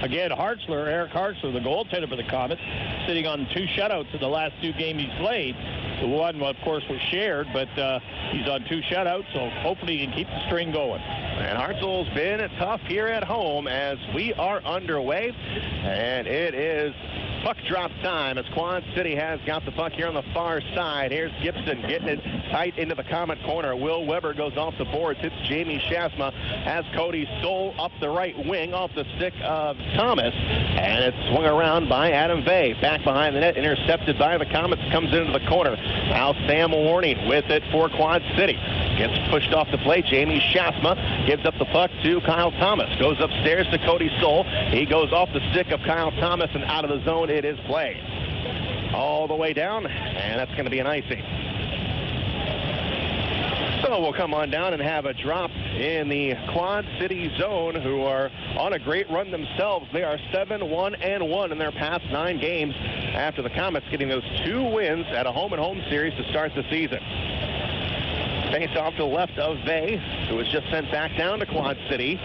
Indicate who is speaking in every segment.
Speaker 1: Again, Eric Hartzell, the goaltender for the Komets, sitting on 2 shutouts in the last 2 games he's played. The one, of course, was shared, but he's on 2 shutouts, so hopefully he can keep the string going.
Speaker 2: And Hartzell's been tough here at home as we are underway, and it is puck drop time as Quad City has got the puck here on the far side. Here's Gibson getting it tight into the Comet corner. Will Weber goes off the boards, hits Jamie Schaafsma, has Cody Stoll up the right wing off the stick of Thomas, and it's swung around by Adam Vey. Back behind the net, intercepted by the Komets, comes into the corner. Now Sam Warning with it for Quad City. Gets pushed off the plate. Jamie Schaafsma gives up the puck to Kyle Thomas. Goes upstairs to Cody Stoll. He goes off the stick of Kyle Thomas and out of the zone. It is play. All the way down, and that's going to be an icing. So we'll come on down and have a drop in the Quad City zone, who are on a great run themselves. They are 7-1-1 in their past 9 games after the Komets getting those 2 wins at a home-and-home series to start the season. Face off to the left of Vey, who was just sent back down to Quad City.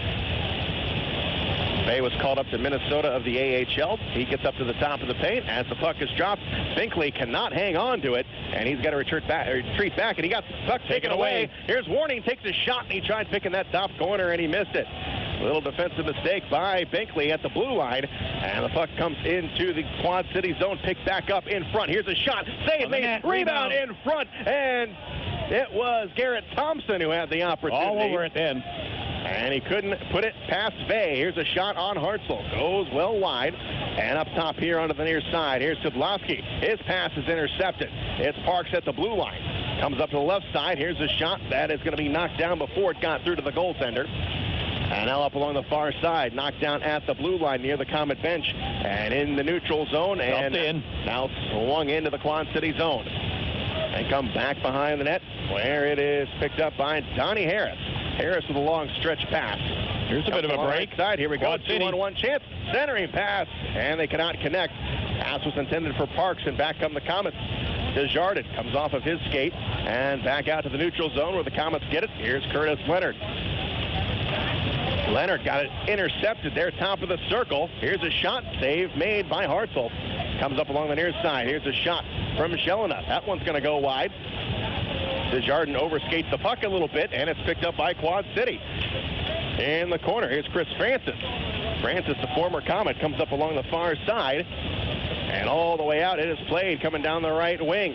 Speaker 2: Vey was called up to Minnesota of the AHL. He gets up to the top of the paint as the puck is dropped. Binkley cannot hang on to it, and he's got to retreat back, and he got the puck taken away. Here's Warning, takes a shot, and he tried picking that top corner, and he missed it. A little defensive mistake by Binkley at the blue line, and the puck comes into the Quad City zone, picked back up in front. Here's a shot, save made, rebound in front, and it was Garrett Thompson who had the opportunity.
Speaker 1: All over it then.
Speaker 2: And he couldn't put it past Vey. Here's a shot on Hartzell. Goes well wide. And up top here onto the near side. Here's Szydlowski. His pass is intercepted. It's Parks at the blue line. Comes up to the left side. Here's a shot that is going to be knocked down before it got through to the goaltender. And now up along the far side. Knocked down at the blue line near the Comet bench. And in the neutral zone. And now swung into the Quad City zone. And come back behind the net where it is picked up by Donnie Harris. Harris with a long stretch pass.
Speaker 1: Here's a bit of a break.
Speaker 2: Side. Here we go. 2-on-1 chance. Centering pass. And they cannot connect. Pass was intended for Parks, and back come the Komets. Desjardins comes off of his skate and back out to the neutral zone where the Komets get it. Here's Curtis Leonard. Leonard got it intercepted there, top of the circle. Here's a shot. Save made by Hartzell. Comes up along the near side. Here's a shot from Shelena. That one's going to go wide. Desjardins overskates the puck a little bit, and it's picked up by Quad City. In the corner, here's Chris Francis. Francis, the former Comet, comes up along the far side. And all the way out, it is played coming down the right wing.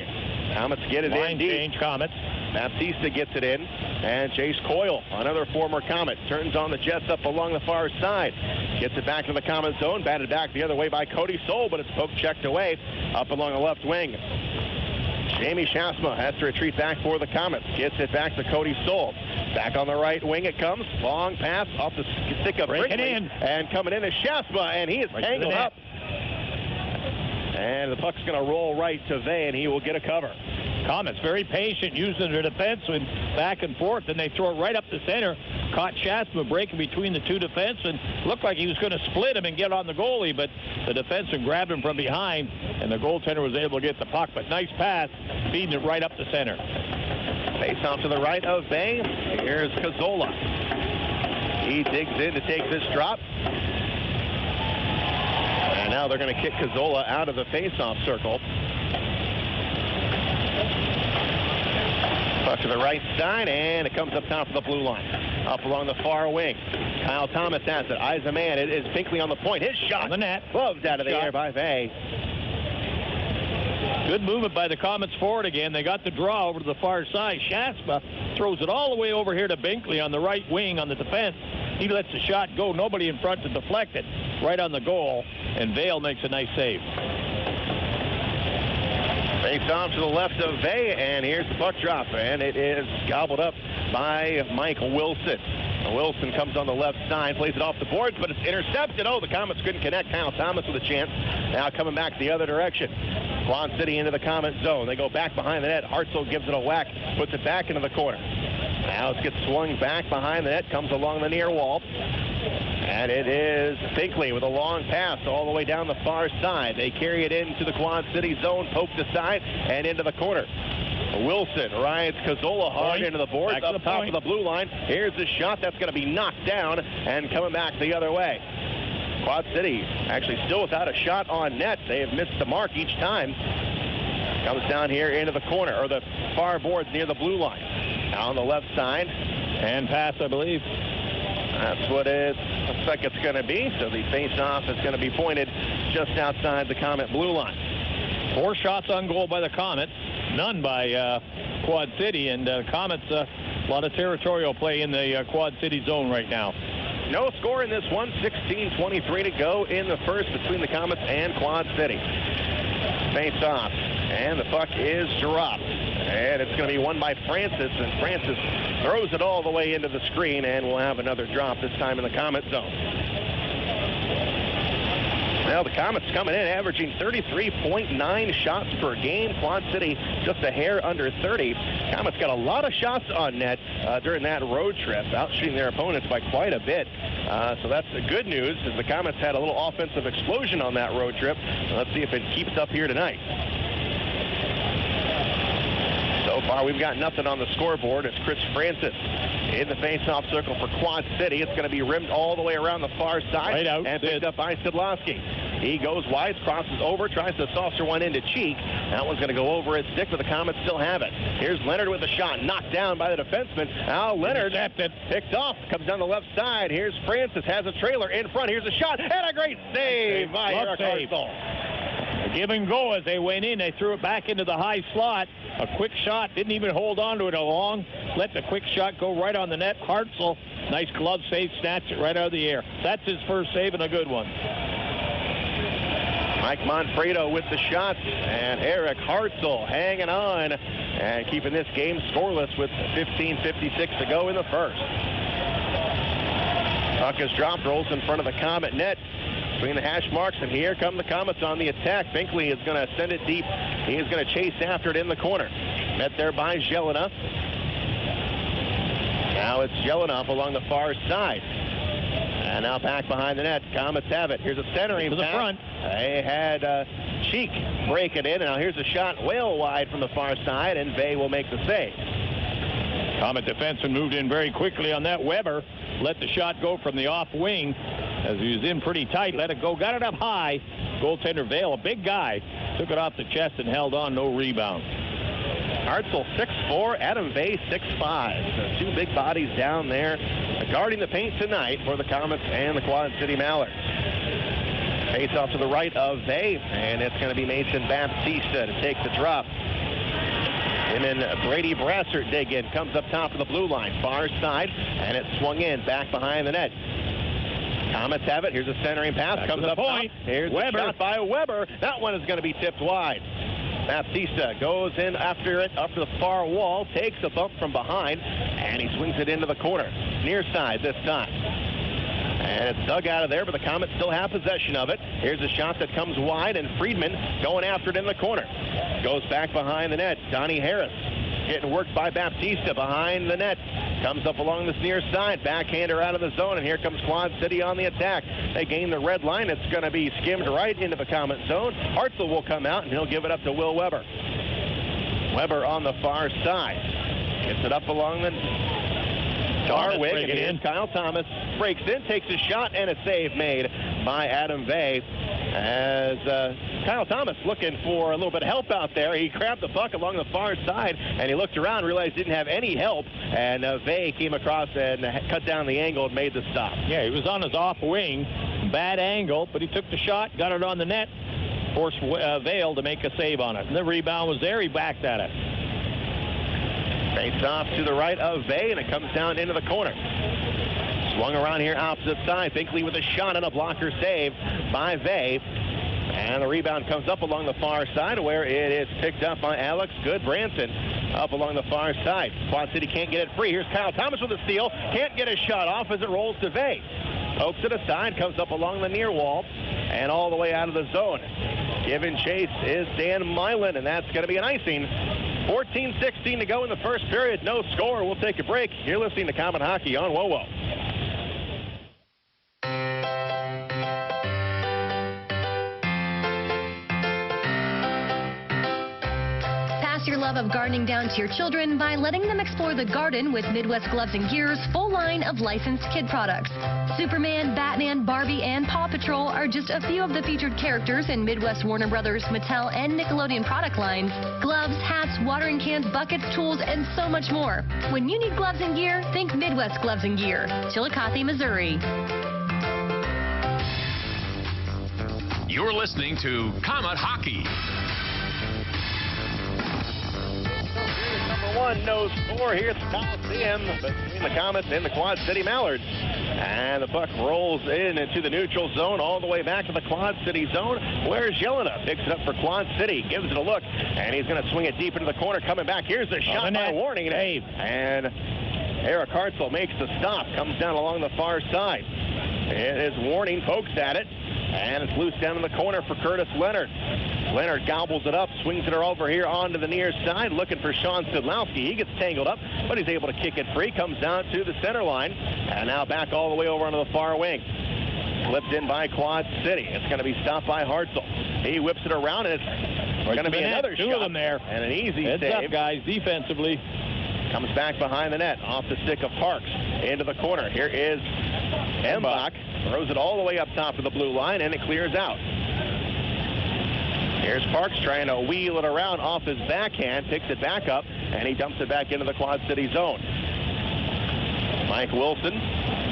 Speaker 2: Komets get it in deep.
Speaker 1: Change, Komets.
Speaker 2: Baptista gets it in. And Chase Coyle, another former Comet, turns on the Jets up along the far side. Gets it back to the Comet zone. Batted back the other way by Cody Stoll, but it's poke checked away up along the left wing. Jamie Schaafsma has to retreat back for the Komets. Gets it back to Cody Stoll. Back on the right wing it comes. Long pass off the stick of Binkley. And coming in is Schaafsma, and he is tangled up. And the puck's going to roll right to Vey, and he will get a cover.
Speaker 1: Komets very patient, using their defensemen back and forth, and they throw it right up the center. Caught Schaafsma breaking between the 2 defensemen. Looked like he was going to split him and get on the goalie, but the defenseman grabbed him from behind, and the goaltender was able to get the puck. But nice pass, feeding it right up the center.
Speaker 2: Face off to the right of Vey. Here's Cazzola. He digs in to take this drop. And now they're going to kick Cazzola out of the face-off circle. Puck to the right side, and it comes up top of the blue line. Up along the far wing. Kyle Thomas has it. Eyes a man. It is Binkley on the point. His shot.
Speaker 1: On the net.
Speaker 2: Gloved out of the air by Vey.
Speaker 1: Good movement by the Komets forward again. They got the draw over to the far side. Schaafsma throws it all the way over here to Binkley on the right wing on the defense. He lets the shot go. Nobody in front to deflect it. Right on the goal. And Vale makes a nice save.
Speaker 2: Face off to the left of Vey, and here's the puck drop, and it is gobbled up by Mike Wilson. Wilson comes on the left side, plays it off the boards, but it's intercepted. Oh, the Komets couldn't connect. Kyle Thomas with a chance. Now coming back the other direction. Quad City into the Comet zone. They go back behind the net. Hartzell gives it a whack, puts it back into the corner. Now it gets swung back behind the net, comes along the near wall. And it is Binkley with a long pass all the way down the far side. They carry it into the Quad City zone, poked aside, and into the corner. Wilson rides Cazzola hard into the boards up top of the blue line. Here's the shot that's going to be knocked down and coming back the other way. Quad City actually still without a shot on net. They have missed the mark each time. Comes down here into the corner, or the far boards near the blue line. Now on the left side.
Speaker 1: And pass, I believe.
Speaker 2: That's what it looks like it's going to be. So the face-off is going to be pointed just outside the Comet blue line.
Speaker 1: 4 shots on goal by the Comets, none by Quad City, and Comets a lot of territorial play in the Quad City zone right now.
Speaker 2: No score in this one. 16:23 to go in the first between the Comets and Quad City. Face-off, and the puck is dropped. And it's going to be won by Francis, and Francis throws it all the way into the screen, and we'll have another drop, this time in the Comet zone. Well, the Comets coming in, averaging 33.9 shots per game. Quad City just a hair under 30. Comets got a lot of shots on net during that road trip, outshooting their opponents by quite a bit. So that's the good news, as the Comets had a little offensive explosion on that road trip. Let's see if it keeps up here tonight. So far, we've got nothing on the scoreboard. It's Chris Francis in the face-off circle for Quad City. It's going to be rimmed all the way around the far side.
Speaker 1: Right out,
Speaker 2: and picked up by Szydlowski. He goes wide, crosses over, tries to saucer one into cheek. That one's going to go over his stick, but the Comets still have it. Here's Leonard with a shot, knocked down by the defenseman. Now Leonard picked off, comes down the left side. Here's Francis, has a trailer in front. Here's a shot, and a great save by Eric Hartzell.
Speaker 1: Give and go as they went in. They threw it back into the high slot. A quick shot. Didn't even hold on to it long. Let the quick shot go right on the net. Hartzell, nice glove save, snatched it right out of the air. That's his first save and a good one.
Speaker 2: Mike Monfredo with the shots, and Eric Hartzell hanging on and keeping this game scoreless with 15:56 to go in the first. Puck is dropped, rolls in front of the Comet net between the hash marks, and here come the Comets on the attack. Binkley is going to send it deep. He is going to chase after it in the corner. Met there by Szydlowski. Now it's Szydlowski along the far side. And now back behind the net. Comets have it. Here's a centering
Speaker 1: to the front.
Speaker 2: They had Cheek break it in. Now here's a shot well wide from the far side, and Vey will make the save.
Speaker 1: Comet defenseman moved in very quickly on that. Weber let the shot go from the off wing as he was in pretty tight. Let it go. Got it up high. Goaltender Vale, a big guy, took it off the chest and held on. No rebound.
Speaker 2: Hartzell 6'4", Adam Vey 6'5". So 2 big bodies down there guarding the paint tonight for the Comets and the Quad City Mallards. Face off to the right of Vey, and it's going to be Mason Baptista to take the drop. Him and Brady Brassert dig in. Comes up top of the blue line, far side, and it's swung in back behind the net. Comets have it. Here's a centering pass.
Speaker 1: Back
Speaker 2: comes
Speaker 1: to the
Speaker 2: up
Speaker 1: point.
Speaker 2: Top. Here's
Speaker 1: Weber.
Speaker 2: a shot by Weber. That one is going to be tipped wide. Baptista goes in after it up to the far wall, takes a bump from behind, and he swings it into the corner. Near side this time. And it's dug out of there, but the Comets still have possession of it. Here's a shot that comes wide, and Friedman going after it in the corner. Goes back behind the net. Donnie Harris getting worked by Baptista behind the net. Comes up along this near side. Backhander out of the zone, and here comes Quad City on the attack. They gain the red line. It's going to be skimmed right into the Comet zone. Hartzell will come out, and he'll give it up to Will Weber. Weber on the far side. Gets it up along the far wing, and here's Kyle Thomas. Breaks in, takes a shot, and a save made by Adam Vey. As Kyle Thomas looking for a little bit of help out there. He grabbed the puck along the far side, and he looked around, realized he didn't have any help, and Vey came across and cut down the angle and made the stop.
Speaker 1: Yeah, he was on his off wing, bad angle, but he took the shot, got it on the net, forced Vale to make a save on it. And the rebound was there, he backed at it.
Speaker 2: Face off to the right of Vey, and it comes down into the corner. Swung around here opposite side. Binkley with a shot and a blocker save by Vey. And the rebound comes up along the far side, where it is picked up by Alex Goodbranson up along the far side. Quad City can't get it free. Here's Kyle Thomas with a steal. Can't get a shot off as it rolls to Vey. Pokes it aside, comes up along the near wall, and all the way out of the zone. Giving chase is Dan Milan, and that's going to be an icing. 14:16 to go in the first period. No score. We'll take a break. You're listening to Comet Hockey on WoWo.
Speaker 3: Pass your love of gardening down to your children by letting them explore the garden with Midwest Gloves and Gear's full line of licensed kid products. Superman, Batman, Barbie, and Paw Patrol are just a few of the featured characters in Midwest Warner Brothers, Mattel, and Nickelodeon product lines. Gloves, hats, watering cans, buckets, tools, and so much more. When you need gloves and gear, think Midwest Gloves and Gear. Chillicothe, Missouri.
Speaker 4: You're listening to Comet Hockey.
Speaker 2: Number one, no score here at the Coliseum between the Komets and the Quad City Mallards. And the puck rolls into the neutral zone all the way back to the Quad City zone. Where's Leonard? Picks it up for Quad City, gives it a look, and he's going to swing it deep into the corner. Coming back, here's the shot by Warning. And Eric Hartzell makes the stop, comes down along the far side. It is Warning, pokes at it, and it's loose down in the corner for Curtis Leonard. Leonard gobbles it up, swings it over here onto the near side, looking for Szydlowski. He gets tangled up, but he's able to kick it free, comes down to the center line, and now back all the way over onto the far wing. Slipped in by Quad City. It's going to be stopped by Hartzell. He whips it around, and it's going to be another shot.
Speaker 1: Two of them there.
Speaker 2: And an easy
Speaker 1: Heads
Speaker 2: save.
Speaker 1: up, guys, defensively.
Speaker 2: Comes back behind the net, off the stick of Parks, into the corner. Here is Embach. Throws it all the way up top to the blue line, and it clears out. Here's Parks trying to wheel it around off his backhand, picks it back up, and he dumps it back into the Quad City zone. Mike Wilson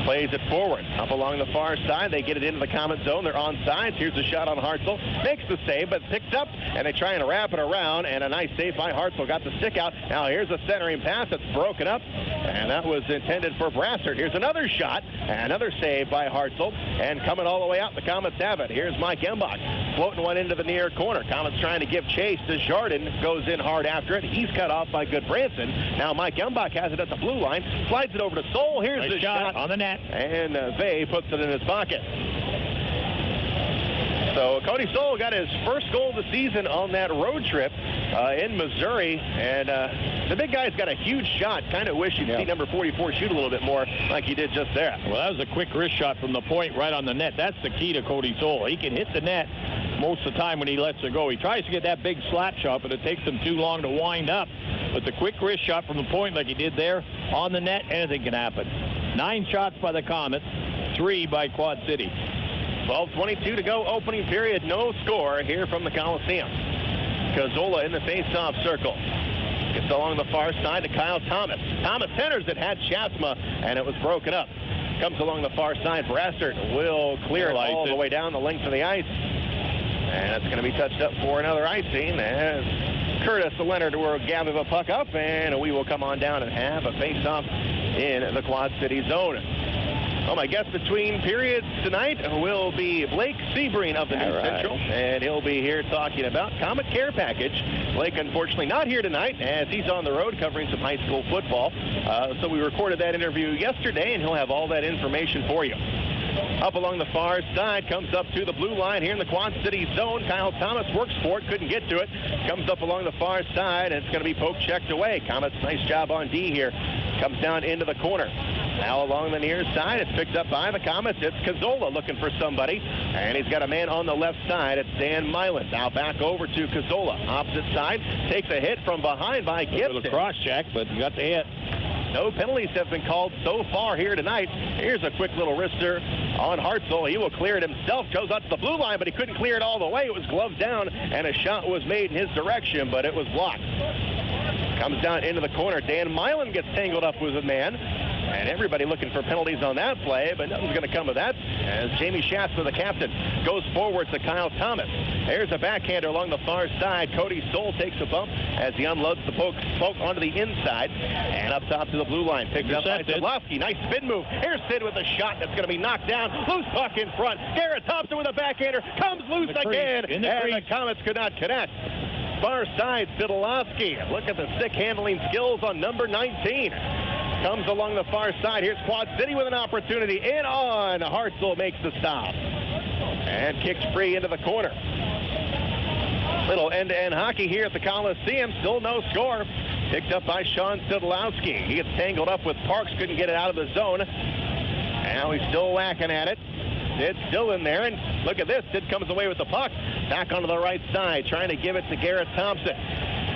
Speaker 2: plays it forward. Up along the far side, they get it into the Comet zone. They're on sides. Here's a shot on Hartzell. Makes the save, but picks up, and they try and wrap it around, and a nice save by Hartzell. Got the stick out. Now here's a centering pass that's broken up, and that was intended for Brassard. Here's another shot, and another save by Hartzell, and coming all the way out, the Comets have it. Here's Mike Embach, floating one into the near corner. Comets trying to give chase to Jardin, goes in hard after it. He's cut off by Goodbranson. Now Mike Embach has it at the blue line, slides it over to Soul. Here's
Speaker 1: nice
Speaker 2: the shot
Speaker 1: on the net.
Speaker 2: And Vey puts it in his pocket. So Cody Soul got his first goal of the season on that road trip in Missouri. And the big guy's got a huge shot. Kind of wish you'd see number 44 shoot a little bit more like he did just there.
Speaker 1: Well, that was a quick wrist shot from the point right on the net. That's the key to Cody Soul. He can hit the net most of the time when he lets it go. He tries to get that big slap shot, but it takes him too long to wind up. But the quick wrist shot from the point like he did there on the net, anything can happen. 9 shots by the Comets, 3 by Quad City.
Speaker 2: 12:22 to go, opening period, no score here from the Coliseum. Cazzola in the face-off circle. Gets along the far side to Kyle Thomas. Thomas centers it, had Schaafsma, and it was broken up. Comes along the far side, Brassard will clear it all the way down the length of the ice. And it's going to be touched up for another icing as Curtis Leonard will gather the puck up, and we will come on down and have a face-off in the Quad City zone. Well, my guest between periods tonight will be Blake Sebring of the New Central, and he'll be here talking about Comet Care Package. Blake, unfortunately, not here tonight as he's on the road covering some high school football. So we recorded that interview yesterday, and he'll have all that information for you. Up along the far side, comes up to the blue line here in the Quad City zone. Kyle Thomas works for it, couldn't get to it. Comes up along the far side, and it's going to be poke checked away. Comets, nice job on D here. Comes down into the corner. Now along the near side, it's picked up by the Comets. It's Cazzola looking for somebody, and he's got a man on the left side. It's Dan Milan. Now back over to Cazzola. Opposite side, takes a hit from behind by Gibson.
Speaker 1: A little cross check, but you got the hit.
Speaker 2: No penalties have been called so far here tonight. Here's a quick little wrister on Hartzell. He will clear it himself. Goes out to the blue line, but he couldn't clear it all the way. It was gloved down, and a shot was made in his direction, but it was blocked. Comes down into the corner. Dan Milan gets tangled up with a man. And everybody looking for penalties on that play, but nothing's going to come of that as Jamie Schaafsma, the captain, goes forward to Kyle Thomas. There's a backhander along the far side. Cody Soul takes a bump as he unloads the poke onto the inside. And up top to the blue line. Picked up by Szydlowski. Nice spin move. Here's Sid with a shot that's going to be knocked down. Loose puck in front. Garrett Thompson with a backhander. Comes loose again. And the Comets could not connect. Far side, Szydlowski. Look at the stick handling skills on number 19. Comes along the far side. Here's Quad City with an opportunity. In on. Hartzell makes the stop. And kicks free into the corner. Little end-to-end hockey here at the Coliseum. Still no score. Picked up by Szydlowski. He gets tangled up with Parks. Couldn't get it out of the zone. Now he's still whacking at it. Sid's still in there. And look at this. Sid comes away with the puck. Back onto the right side. Trying to give it to Garrett Thompson.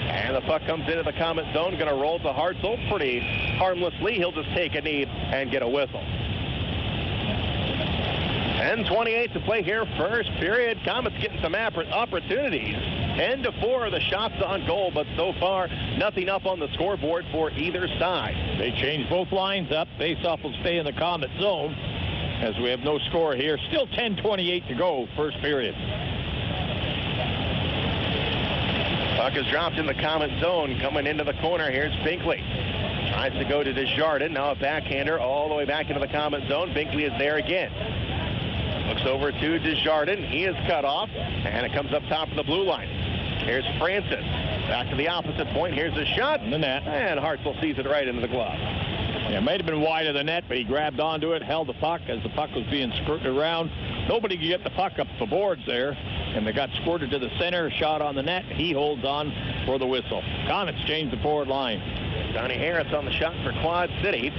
Speaker 2: And the puck comes into the Comet zone, going to roll to Hartzell pretty harmlessly. He'll just take a knee and get a whistle. 10:28 to play here, first period. Comets getting some opportunities. 10-4 are the shots on goal, but so far nothing up on the scoreboard for either side.
Speaker 1: They changed both lines up. Faceoff will stay in the Comet zone as we have no score here. Still 10:28 to go, first period.
Speaker 2: Puck is dropped in the Comet zone. Coming into the corner, here's Binkley. Tries to go to Desjardins. Now a backhander all the way back into the Comet zone. Binkley is there again. Looks over to Desjardins. He is cut off, and it comes up top of the blue line. Here's Francis. Back to the opposite point. Here's a shot.
Speaker 1: In the net.
Speaker 2: And Hartzell sees it right into the glove.
Speaker 1: Yeah, it might have been wide of the net, but he grabbed onto it, held the puck as the puck was being skirted around. Nobody could get the puck up the boards there, and they got squirted to the center, shot on the net. He holds on for the whistle. Comets change the forward line.
Speaker 2: Donnie Harris on the shot for Quad City.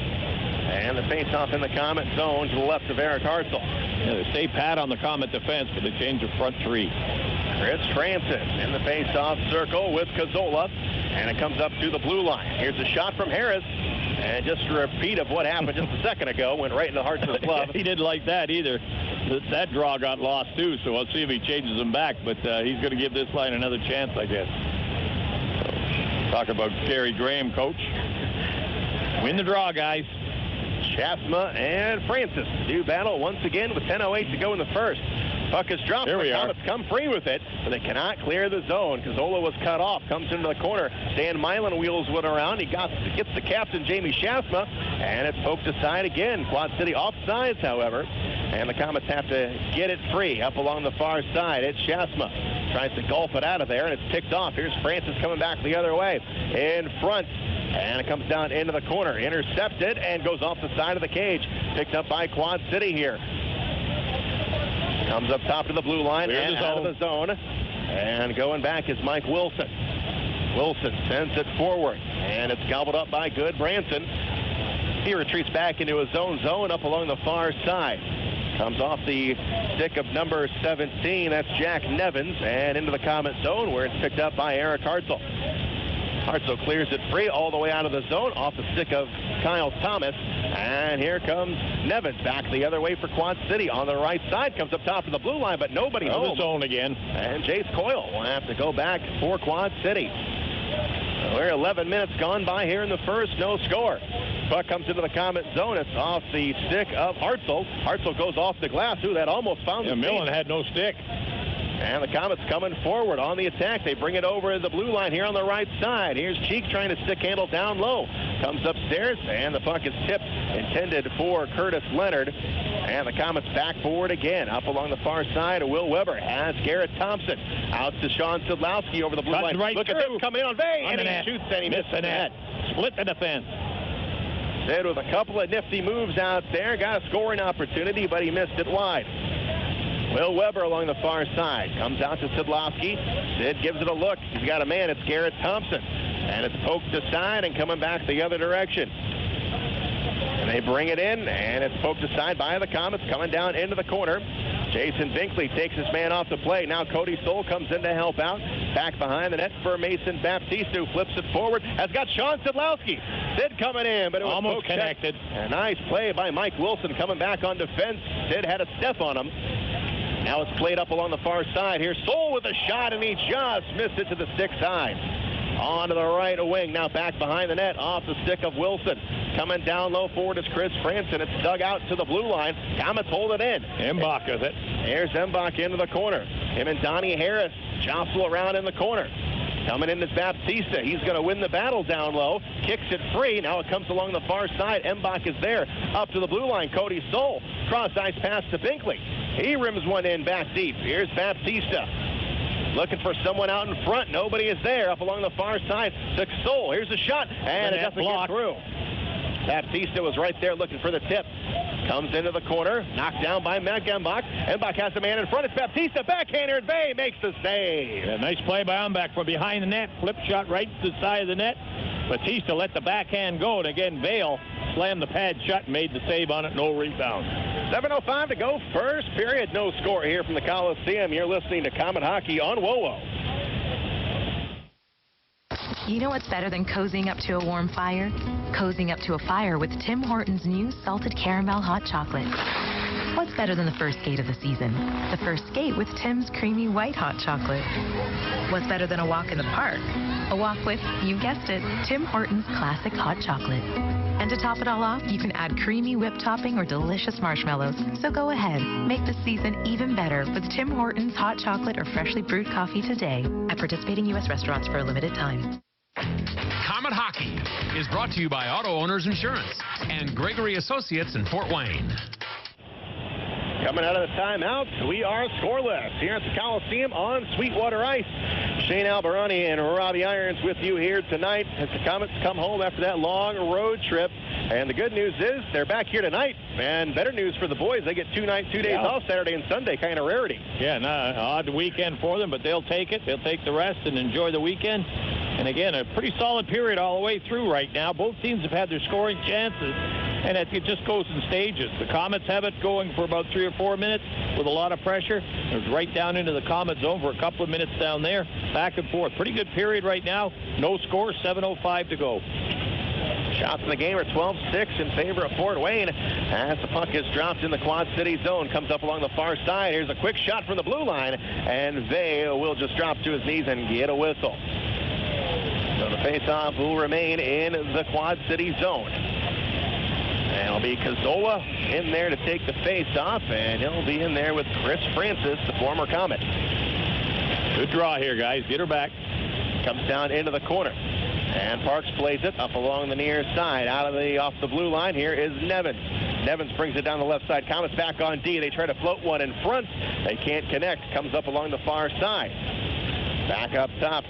Speaker 2: And the face-off in the Comet zone to the left of Eric Hartzell.
Speaker 1: Yeah, they stay pat on the Comet defense, but they change the front three.
Speaker 2: Chris Francis in the face-off circle with Cazzola, and it comes up to the blue line. Here's a shot from Harris, and just a repeat of what happened just a second ago, went right in the Hartzell's glove.
Speaker 1: He didn't like that either. That draw got lost too, so we'll see if he changes them back, but he's going to give this line another chance, I guess. So, talk about Gary Graham, coach. Win the draw, guys.
Speaker 2: Schaafsma and Francis do battle once again with 10:08 to go in the first. Puck is dropped.
Speaker 1: Here we
Speaker 2: the
Speaker 1: are.
Speaker 2: Comets come free with it, but they cannot clear the zone. Cazzola was cut off. Comes into the corner. Dan Milan wheels one around. He gets the captain, Jamie Schaafsma, and it's poked aside again. Quad City offsides, however, and the Comets have to get it free up along the far side. It's Schaafsma. Tries to gulp it out of there, and it's picked off. Here's Francis coming back the other way. In front. And it comes down into the corner. Intercepted and goes off the side of the cage. Picked up by Quad City here. Comes up top to the blue line and out of the zone. And going back is Mike Wilson. Wilson sends it forward. And it's gobbled up by Good Branson. He retreats back into his own zone up along the far side. Comes off the stick of number 17. That's Jack Nevins. And into the Comet zone where it's picked up by Eric Hartzell. Hartzell clears it free all the way out of the zone off the stick of Kyle Thomas. And here comes Nevins back the other way for Quad City on the right side. Comes up top of the blue line, but nobody home.
Speaker 1: The zone again.
Speaker 2: And Jace Coyle will have to go back for Quad City. We're 11 minutes gone by here in the first. No score. Puck comes into the Comet zone. It's off the stick of Hartzell. Hartzell goes off the glass. Ooh, that almost found the
Speaker 1: Millen had no stick.
Speaker 2: And the Comets coming forward on the attack. They bring it over to the blue line here on the right side. Here's Cheek trying to stick handle down low. Comes upstairs, and the puck is tipped, intended for Curtis Leonard. And the Comets back forward again. Up along the far side, Will Weber has Garrett Thompson. Out to Sean Szydlowski over the blue line.
Speaker 1: Right
Speaker 2: Look at this coming in on Vay, and he shoots and he missed the net.
Speaker 1: Split the defense.
Speaker 2: Sid with a couple of nifty moves out there. Got a scoring opportunity, but he missed it wide. Will Weber along the far side. Comes out to Szydlowski. Sid gives it a look. He's got a man. It's Garrett Thompson. And it's poked aside and coming back the other direction. And they bring it in, and it's poked aside by the Comets coming down into the corner. Jason Binkley takes his man off the play. Now Cody Stoll comes in to help out. Back behind the net for Mason Baptiste, who flips it forward. Has got Sean Szydlowski. Sid coming in, but it was
Speaker 1: almost connected.
Speaker 2: A nice play by Mike Wilson coming back on defense. Sid had a step on him. Now it's played up along the far side. Here's Stoll with a shot, and he just missed it to the stick side. On to the right wing. Now back behind the net off the stick of Wilson. Coming down low forward is Chris Franson. It's dug out to the blue line. Comets hold it in.
Speaker 1: Embach with it.
Speaker 2: Here's Embach into the corner. Him and Donnie Harris jostle around in the corner. Coming in is Baptista. He's going to win the battle down low. Kicks it free. Now it comes along the far side. Embach is there. Up to the blue line. Cody Stoll. Cross ice pass to Binkley. He rims one in back deep. Here's Baptista. Looking for someone out in front. Nobody is there. Up along the far side. To Stoll. Here's a shot. And it doesn't get through. Baptista was right there looking for the tip. Comes into the corner. Knocked down by Matt Embach. Embach has a man in front. It's Baptista. Backhander, and Vay makes the save.
Speaker 1: Yeah, nice play by Embach from behind the net. Flip shot right to the side of the net. Baptista let the backhand go, and again, Vale slammed the pad shut and made the save on it. No rebound.
Speaker 2: 7:05 to go. First period. No score here from the Coliseum. You're listening to Comet Hockey on WoWo.
Speaker 5: You know what's better than cozying up to a warm fire? Cozying up to a fire with Tim Hortons' new salted caramel hot chocolate. What's better than the first skate of the season? The first skate with Tim's creamy white hot chocolate. What's better than a walk in the park? A walk with, you guessed it, Tim Hortons classic hot chocolate. And to top it all off, you can add creamy whipped topping or delicious marshmallows. So go ahead, make this season even better with Tim Hortons hot chocolate or freshly brewed coffee today at participating U.S. restaurants for a limited time.
Speaker 4: Comet Hockey is brought to you by Auto Owners Insurance and Gregory Associates in Fort Wayne.
Speaker 2: Coming out of the timeout, we are scoreless here at the Coliseum on Sweetwater Ice. Shane Albarani and Robbie Irons with you here tonight as the Komets come home after that long road trip. And the good news is they're back here tonight. And better news for the boys, they get 2 days off, Saturday and Sunday, kind of rarity.
Speaker 1: Yeah, an odd weekend for them, but they'll take it. They'll take the rest and enjoy the weekend. And again, a pretty solid period all the way through right now. Both teams have had their scoring chances, and it just goes in stages. The Komets have it going for about 3 or 4 minutes with a lot of pressure. It was right down into the Komet zone for a couple of minutes down there, back and forth. Pretty good period right now. No score, 7:05 to go.
Speaker 2: Shots in the game are 12-6 in favor of Fort Wayne as the puck is dropped in the Quad City zone. Comes up along the far side. Here's a quick shot from the blue line, and they will just drop to his knees and get a whistle. So the faceoff will remain in the Quad City zone. And it'll be Cazzola in there to take the faceoff, and he'll be in there with Chris Francis, the former Comet.
Speaker 1: Good draw here, guys. Get her back.
Speaker 2: Comes down into the corner. And Parks plays it up along the near side. Off the blue line here is Nevins. Nevins brings it down the left side. Komets back on D. They try to float one in front. They can't connect. Comes up along the far side. Back up top.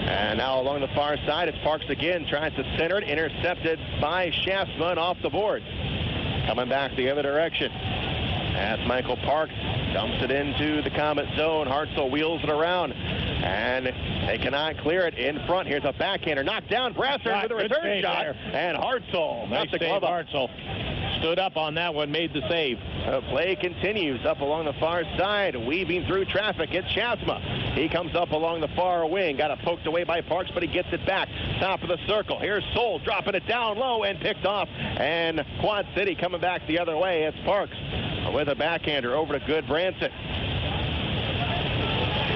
Speaker 2: And now along the far side, it's Parks again. Tries to center it. Intercepted by Schaafsma and off the boards. Coming back the other direction. That's Michael Parks. Dumps it into the Komet zone. Hartzell wheels it around. And they cannot clear it in front. Here's a backhander. Knocked down. Brasser with a return shot. There. And Hartzell.
Speaker 1: Nice save, Hartzell. Stood up on that one, made the save.
Speaker 2: Play continues up along the far side. Weaving through traffic. It's Schaafsma. He comes up along the far wing. Got it poked away by Parks, but he gets it back. Top of the circle. Here's Soul dropping it down low and picked off. And Quad City coming back the other way. It's Parks with a backhander over to Goodbranson.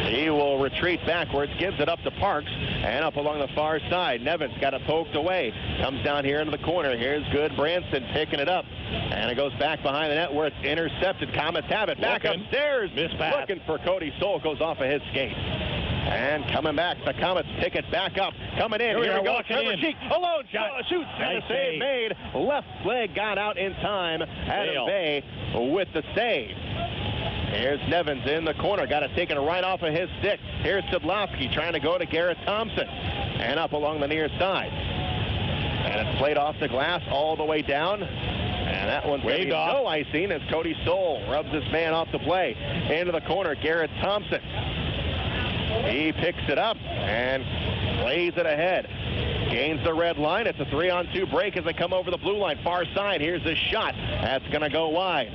Speaker 2: He will retreat backwards, gives it up to Parks, and up along the far side. Nevins got it poked away. Comes down here into the corner. Here's Goodbranson picking it up. And it goes back behind the net where it's intercepted. Komets have it. Back upstairs. Looking for Cody Soul. Goes off of his skate. And coming back, the Komets pick it back up. Coming in. Here we go. Trevor Cheek. Alone shot. Shoots. And a save made. Left leg got out in time. Adam Bay with the save. Here's Nevins in the corner. Got it taken right off of his stick. Here's Szydlowski trying to go to Garrett Thompson. And up along the near side. And it's played off the glass all the way down. And that one's waved off. No icing as Cody Soul rubs this man off the play. Into the corner, Garrett Thompson. He picks it up and plays it ahead. Gains the red line. It's a 3-on-2 break as they come over the blue line. Far side. Here's the shot. That's going to go wide.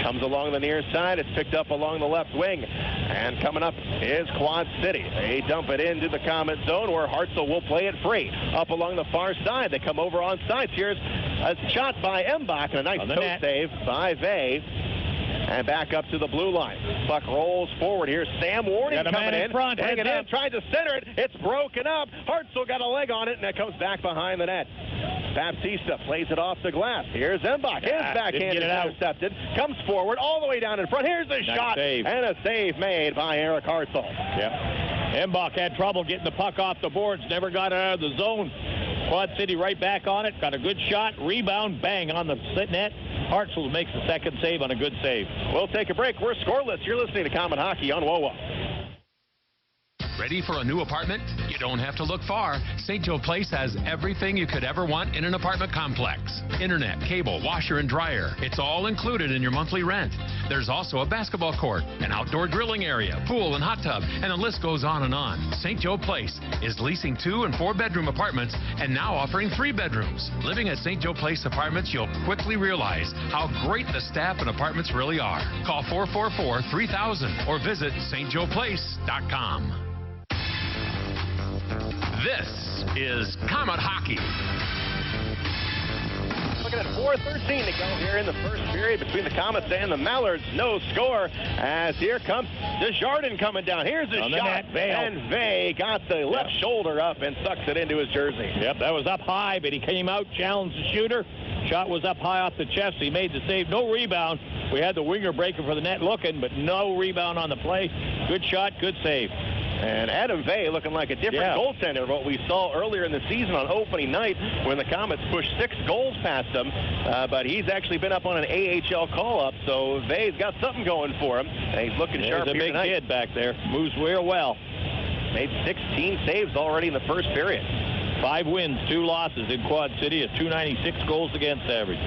Speaker 2: Comes along the near side. It's picked up along the left wing. And coming up is Quad City. They dump it into the Komet zone where Hartzell will play it free. Up along the far side. They come over on sides. Here's a shot by Mbach and a nice toe save by Vey. And back up to the blue line. Puck rolls forward. Here's Sam Warning coming in. Bring it in. Tried to center it. It's broken up. Hartzell got a leg on it, and it comes back behind the net. Baptista plays it off the glass. Here's Mbach. His backhand is intercepted. Comes forward all the way down in front. Here's the shot. And a save made by Eric Hartzell.
Speaker 1: Yeah. Mbach had trouble getting the puck off the boards. Never got it out of the zone. Quad City right back on it. Got a good shot. Rebound. Bang on the net. Hartzell makes the second save on a good save.
Speaker 2: We'll take a break. We're scoreless. You're listening to Comet Hockey on WOWA.
Speaker 4: Ready for a new apartment? You don't have to look far. St. Joe Place has everything you could ever want in an apartment complex. Internet, cable, washer and dryer. It's all included in your monthly rent. There's also a basketball court, an outdoor grilling area, pool and hot tub, and the list goes on and on. St. Joe Place is leasing 2- and 4-bedroom apartments and now offering 3 bedrooms. Living at St. Joe Place Apartments, you'll quickly realize how great the staff and apartments really are. Call 444-3000 or visit stjoeplace.com. This is Comet Hockey.
Speaker 2: Looking at 4:13 to go here in the first period between the Komets and the Mallards. No score as here comes Desjardins coming down. Here's a shot, and Vey got the left shoulder up and sucks it into his jersey.
Speaker 1: Yep, that was up high, but he came out, challenged the shooter. Shot was up high off the chest. He made the save. No rebound. We had the winger breaking for the net looking, but no rebound on the play. Good shot, good save.
Speaker 2: And Adam Vey looking like a different goaltender than what we saw earlier in the season on opening night when the Komets pushed 6 goals past him. But he's actually been up on an AHL call-up, so Vey's got something going for him. And he's looking sharp here tonight.
Speaker 1: There's a big kid back there. Moves real well.
Speaker 2: Made 16 saves already in the first period.
Speaker 1: 5 wins, 2 losses in Quad City, a .296 goals against average.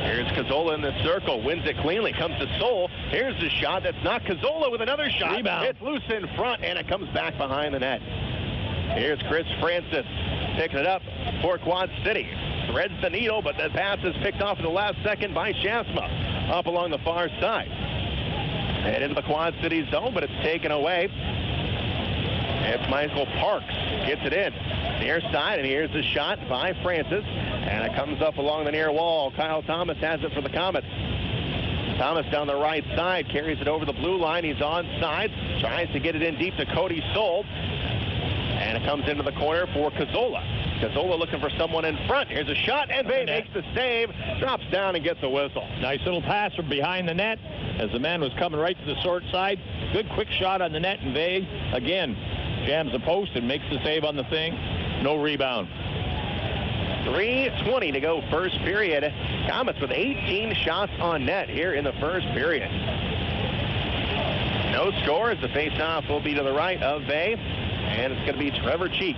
Speaker 2: Here's Cazzola in the circle, wins it cleanly, comes to Soul. Here's the shot. That's not Cazzola with another shot.
Speaker 1: Rebound.
Speaker 2: It's loose in front, and it comes back behind the net. Here's Chris Francis picking it up for Quad City. Threads the needle, but the pass is picked off in the last second by Schaafsma up along the far side. And into the Quad City zone, but it's taken away. It's Michael Parks. Gets it in. Near side, and here's the shot by Francis. And it comes up along the near wall. Kyle Thomas has it for the Komets. Thomas down the right side, carries it over the blue line. He's onside, tries to get it in deep to Cody Soul. And it comes into the corner for Cazzola. Cazzola looking for someone in front. Here's a shot, and Vey makes the save, drops down and gets a whistle.
Speaker 1: Nice little pass from behind the net as the man was coming right to the short side. Good quick shot on the net, and Vey, again, jams the post and makes the save on the thing. No rebound.
Speaker 2: 3:20 to go first period. Komets with 18 shots on net here in the first period. No score as the faceoff will be to the right of Vey, and it's going to be Trevor Cheek.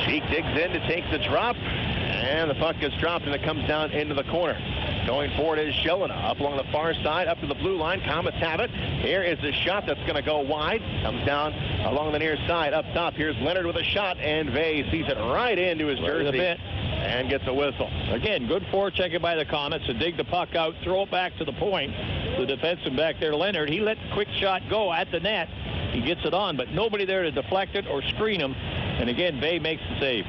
Speaker 2: Cheek digs in to take the drop, and the puck is dropped, and it comes down into the corner. Going forward is Shelena up along the far side, up to the blue line. Komets have it. Here is the shot that's going to go wide. Comes down along the near side. Up top, here's Leonard with a shot, and Vey sees it right into his jersey and gets a whistle.
Speaker 1: Again, good forechecking by the Komets to dig the puck out, throw it back to the point. The defenseman back there, Leonard, he let the quick shot go at the net. He gets it on, but nobody there to deflect it or screen him. And again, Vey makes the save.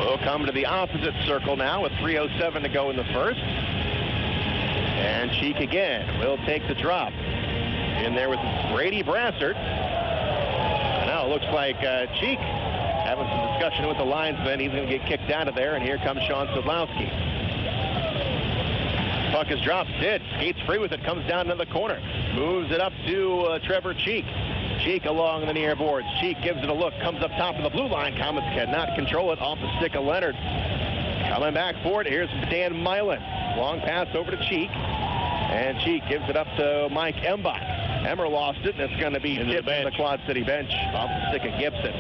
Speaker 2: We'll come to the opposite circle now with 3:07 to go in the first. And Cheek again will take the drop. In there with Brady Brassard. Now it looks like Cheek having some discussion with the linesman. He's going to get kicked out of there, and here comes Sean Szydlowski. Puck is dropped. Sid skates free with it, comes down to the corner. Moves it up to Trevor Cheek. Cheek along the near boards. Cheek gives it a look, comes up top of the blue line. Komets cannot control it off the stick of Leonard. Coming back for it, here's Dan Milan. Long pass over to Cheek. And Cheek gives it up to Mike Embach. Emmer lost it, and it's going to be tipped in the Quad City bench off the stick of Gibson.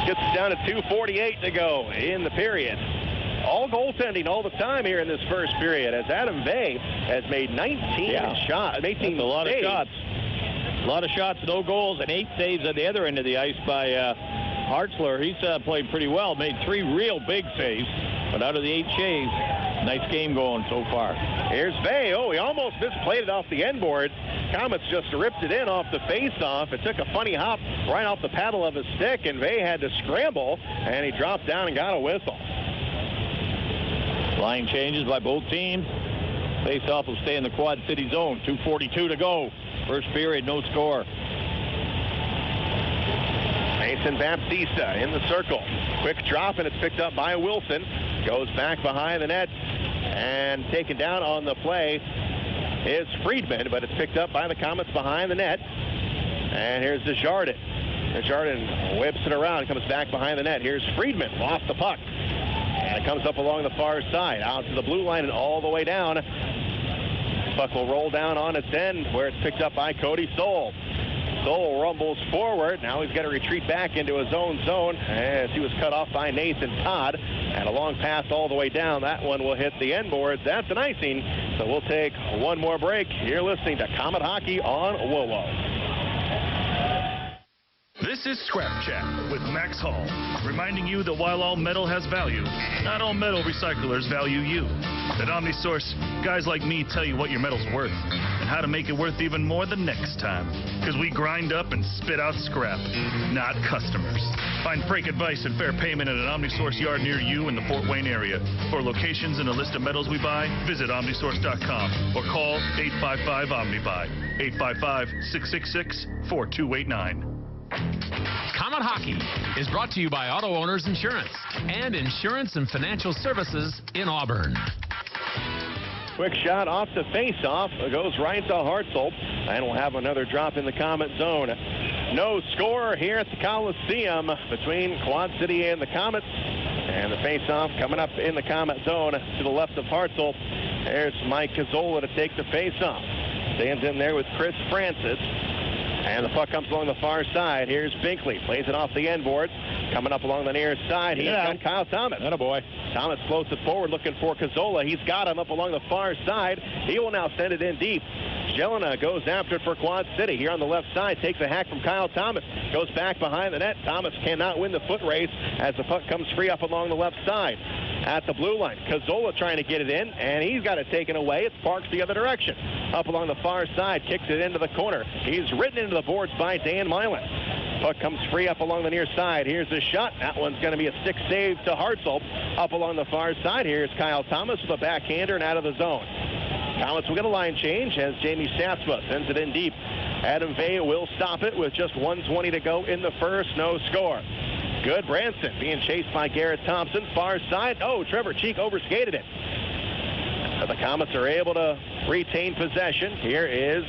Speaker 2: Gets us down to 2:48 to go in the period. All goaltending all the time here in this first period, as Adam Vey has made 19 shots. 18
Speaker 1: That's a lot of shots. A lot of shots, no goals, and 8 saves at the other end of the ice by Hartzell. He's played pretty well, made 3 real big saves, but out of the 8 saves, nice game going so far.
Speaker 2: Here's Vey. Oh, he almost misplayed it off the end board. Komets just ripped it in off the face-off. It took a funny hop right off the paddle of his stick, and Vey had to scramble, and he dropped down and got a whistle.
Speaker 1: Line changes by both teams. Face-off will stay in the Quad City zone. 2:42 to go. First period, no score.
Speaker 2: Mason Baptista in the circle. Quick drop, and it's picked up by Wilson. Goes back behind the net, and taken down on the play is Friedman, but it's picked up by the Komets behind the net. And here's Desjardins. Desjardins whips it around, comes back behind the net. Here's Friedman, lost the puck. And it comes up along the far side, out to the blue line and all the way down. Puck will roll down on its end, where it's picked up by Cody Soul. Soul rumbles forward. Now he's got to retreat back into his own zone as he was cut off by Nathan Todd. And a long pass all the way down. That one will hit the end boards. That's an icing. So we'll take one more break. You're listening to Comet Hockey on WOWO.
Speaker 6: This is Scrap Chat with Max Hall, reminding you that while all metal has value, not all metal recyclers value you. At OmniSource, guys like me tell you what your metal's worth and how to make it worth even more the next time. Because we grind up and spit out scrap, not customers. Find freight advice and fair payment at an OmniSource yard near you in the Fort Wayne area. For locations and a list of metals we buy, visit OmniSource.com or call 855-OMNIBUY, 855-666-4289.
Speaker 4: Comet Hockey is brought to you by Auto Owners Insurance and Insurance and Financial Services in Auburn.
Speaker 2: Quick shot off the face-off. It goes right to Hartzell, and we'll have another drop in the Comet zone. No score here at the Coliseum between Quad City and the Comets. And the face-off coming up in the Comet zone to the left of Hartzell. There's Mike Cazzola to take the face-off. Stands in there with Chris Francis. And the puck comes along the far side. Here's Binkley. Plays it off the end boards. Coming up along the near side. He's got Kyle Thomas.
Speaker 1: Attaboy.
Speaker 2: Thomas floats it forward looking for Cazzola. He's got him up along the far side. He will now send it in deep. Jelena goes after it for Quad City. Here on the left side, takes a hack from Kyle Thomas. Goes back behind the net. Thomas cannot win the foot race as the puck comes free up along the left side. At the blue line, Cazzola trying to get it in, and he's got it taken away. It sparks the other direction. Up along the far side, kicks it into the corner. He's ridden into the boards by Dan Milan. Puck comes free up along the near side. Here's the shot. That one's going to be a stick save to Hartzell. Up along the far side, here's Kyle Thomas with a backhander and out of the zone. Comets will get a line change as Jamie Schaafsma sends it in deep. Adam Vey will stop it with just 1:20 to go in the first. No score. Good Branson being chased by Garrett Thompson. Far side. Oh, Trevor Cheek overskated it. But the Comets are able to retain possession. Here is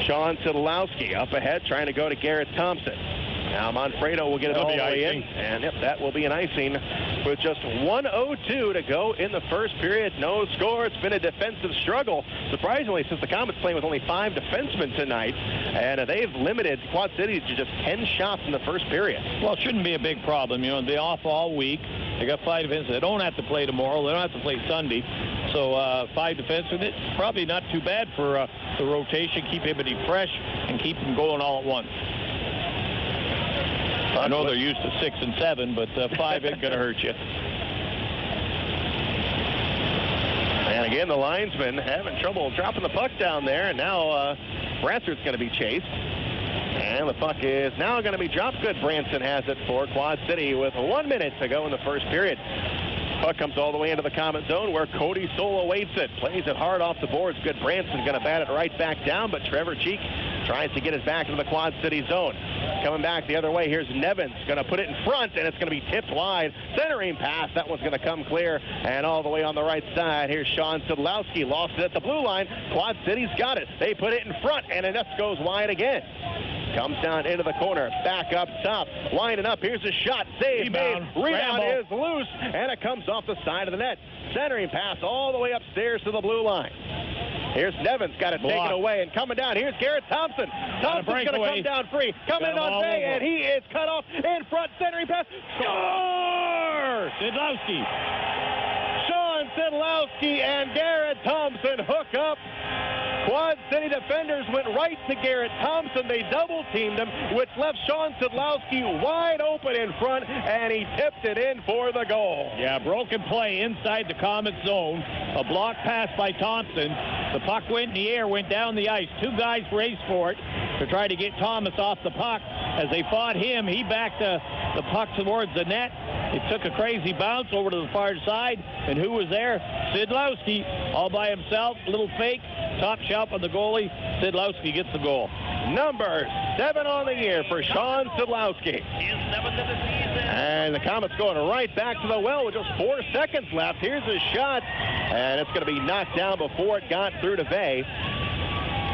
Speaker 2: Sean Szydlowski up ahead trying to go to Garrett Thompson. Now Manfredo will get it all the way in. And yep, that will be an icing with just 1:02 to go in the first period. No score. It's been a defensive struggle, surprisingly, since the Comets playing with only 5 defensemen tonight. And they've limited Quad City to just 10 shots in the first period.
Speaker 1: Well, it shouldn't be a big problem. You know, they're off all week. They got 5 defensemen. They don't have to play tomorrow. They don't have to play Sunday. So 5 defensemen, it's probably not too bad for the rotation. Keep everybody fresh and keep them going all at once. I know they're used to 6 and 7, but 5 ain't going to hurt you.
Speaker 2: And again, the linesman having trouble dropping the puck down there. And now Brassard's going to be chased. And the puck is now going to be dropped. Good Branson has it for Quad City with 1 minute to go in the first period. Puck comes all the way into the Comet zone where Cody Soul awaits it. Plays it hard off the boards. Good Branson going to bat it right back down, but Trevor Cheek tries to get it back into the Quad City zone. Coming back the other way, here's Nevins. Going to put it in front, and it's going to be tipped wide. Centering pass. That one's going to come clear. And all the way on the right side, here's Sean Szydlowski. Lost it at the blue line. Quad City's got it. They put it in front, and it just goes wide again. Comes down into the corner. Back up top. Winding up. Here's a shot. Save made. Rebound is loose, and it comes off the side of the net. Centering pass all the way upstairs to the blue line. Here's Nevins, got it taken away, and coming down. Here's Garrett Thompson. Thompson's going to come down free. Coming in on Bay, and he is cut off in front. Centering pass. Score!
Speaker 1: Szydlowski.
Speaker 2: Sean Szydlowski and Garrett Thompson hook up. Quad City defenders went right to Garrett Thompson. They double-teamed him, which left Sean Szydlowski wide open in front, and he tipped it in for the goal.
Speaker 1: Yeah, broken play inside the Comet zone. A block pass by Thompson. The puck went in the air, went down the ice. 2 guys raced for it to try to get Thomas off the puck. As they fought him, he backed the puck towards the net. It took a crazy bounce over to the far side, and who was there? Szydlowski, all by himself, little fake, top shelf of the goalie. Szydlowski gets the goal.
Speaker 2: Number 7 on the year for Sean Szydlowski. And the Comets going right back to the well with just 4 seconds left. Here's a shot, and it's going to be knocked down before it got through to Vey.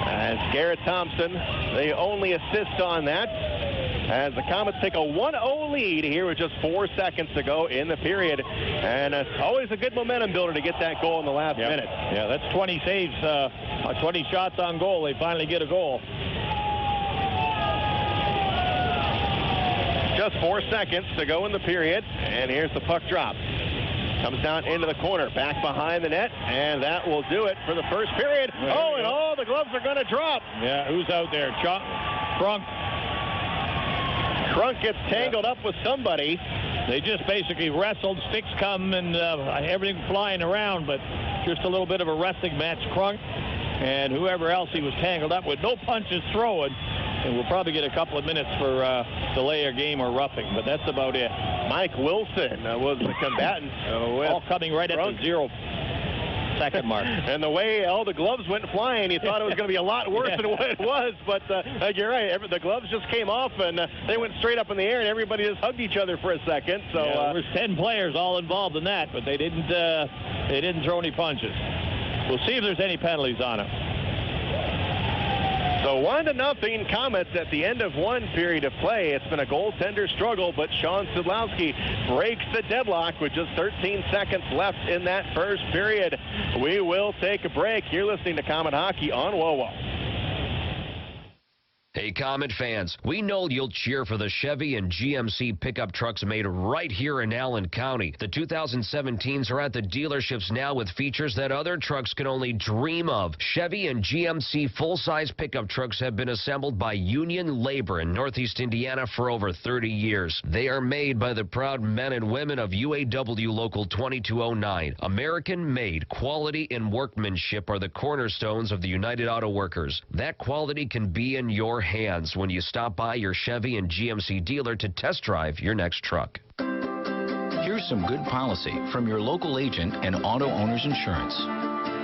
Speaker 2: As Garrett Thompson, the only assist on that. As the Comets take a 1-0 lead here with just 4 seconds to go in the period. And it's always a good momentum builder to get that goal in the last minute.
Speaker 1: Yeah, that's 20 saves, 20 shots on goal. They finally get a goal.
Speaker 2: Just 4 seconds to go in the period. And here's the puck drop. Comes down into the corner, back behind the net, and that will do it for the first period. Oh, and all the gloves are going to drop.
Speaker 1: Yeah, who's out there? Crunk.
Speaker 2: Crunk gets tangled up with somebody.
Speaker 1: They just basically wrestled. Sticks come and everything flying around, but just a little bit of a wrestling match. Crunk and whoever else he was tangled up with. No punches thrown. And we'll probably get a couple of minutes for delay of game or roughing, but that's about it.
Speaker 2: Mike Wilson was the combatant.
Speaker 1: All coming right at the 0 second mark.
Speaker 2: And the way all the gloves went flying, you thought it was going to be a lot worse than what it was. But you're right. The gloves just came off, and they went straight up in the air, and everybody just hugged each other for a second. So
Speaker 1: there was 10 players all involved in that, but they didn't throw any punches. We'll see if there's any penalties on it.
Speaker 2: So 1-0 Komets at the end of one period of play. It's been a goaltender struggle, but Szydlowski breaks the deadlock with just 13 seconds left in that first period. We will take a break. You're listening to Komet Hockey on WOWO.
Speaker 7: Hey, Komet fans, we know you'll cheer for the Chevy and GMC pickup trucks made right here in Allen County. The 2017s are at the dealerships now with features that other trucks can only dream of. Chevy and GMC full-size pickup trucks have been assembled by union labor in Northeast Indiana for over 30 years. They are made by the proud men and women of UAW Local 2209. American-made quality and workmanship are the cornerstones of the United Auto Workers. That quality can be in your hands when you stop by your Chevy and GMC dealer to test drive your next truck.
Speaker 8: Here's some good policy from your local agent and Auto Owners Insurance.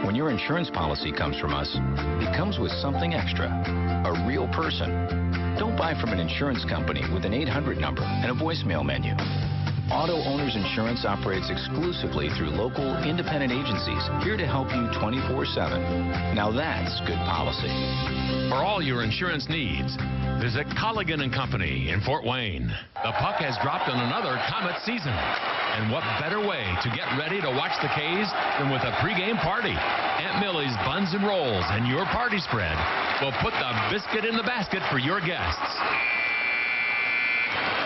Speaker 8: When your insurance policy comes from us, it comes with something extra, a real person. Don't buy from an insurance company with an 800 number and a voicemail menu. Auto Owners Insurance operates exclusively through local independent agencies here to help you 24/7. Now that's good policy.
Speaker 4: For all your insurance needs, visit Colligan & Company in Fort Wayne. The puck has dropped on another Komet season. And what better way to get ready to watch the K's than with a pregame party? Aunt Millie's Buns and Rolls and your party spread will put the biscuit in the basket for your guests.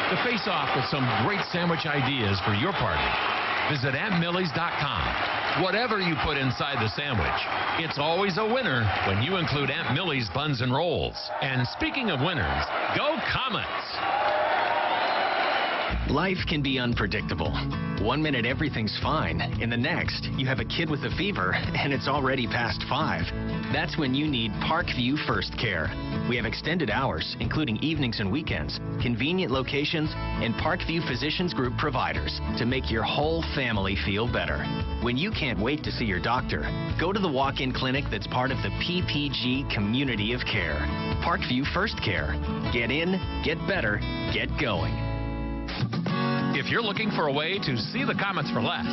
Speaker 4: To face off with some great sandwich ideas for your party, visit AuntMillie's.com. Whatever you put inside the sandwich, it's always a winner when you include Aunt Millie's Buns and Rolls. And speaking of winners, go Komets!
Speaker 9: Life can be unpredictable. One minute everything's fine. In the next, you have a kid with a fever and it's already past 5. That's when you need Parkview First Care. We have extended hours, including evenings and weekends, convenient locations, and Parkview Physicians Group providers to make your whole family feel better. When you can't wait to see your doctor, go to the walk-in clinic that's part of the PPG community of care. Parkview First Care. Get in, get better, get going.
Speaker 4: If you're looking for a way to see the Komets for less,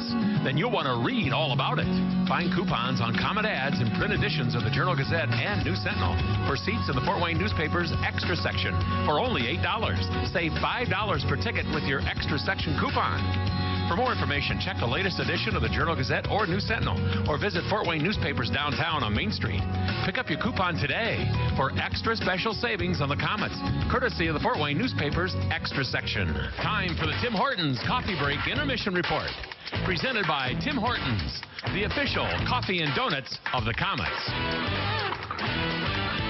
Speaker 4: then you'll want to read all about it. Find coupons on Komet ads in print editions of the Journal-Gazette and News Sentinel for seats in the Fort Wayne newspaper's extra section for only $8. Save $5 per ticket with your extra section coupon. For more information, check the latest edition of the Journal-Gazette or News Sentinel, or visit Fort Wayne Newspapers downtown on Main Street. Pick up your coupon today for extra special savings on the Komets, courtesy of the Fort Wayne Newspapers Extra Section. Time for the Tim Hortons Coffee Break Intermission Report, presented by Tim Hortons, the official coffee and donuts of the Komets.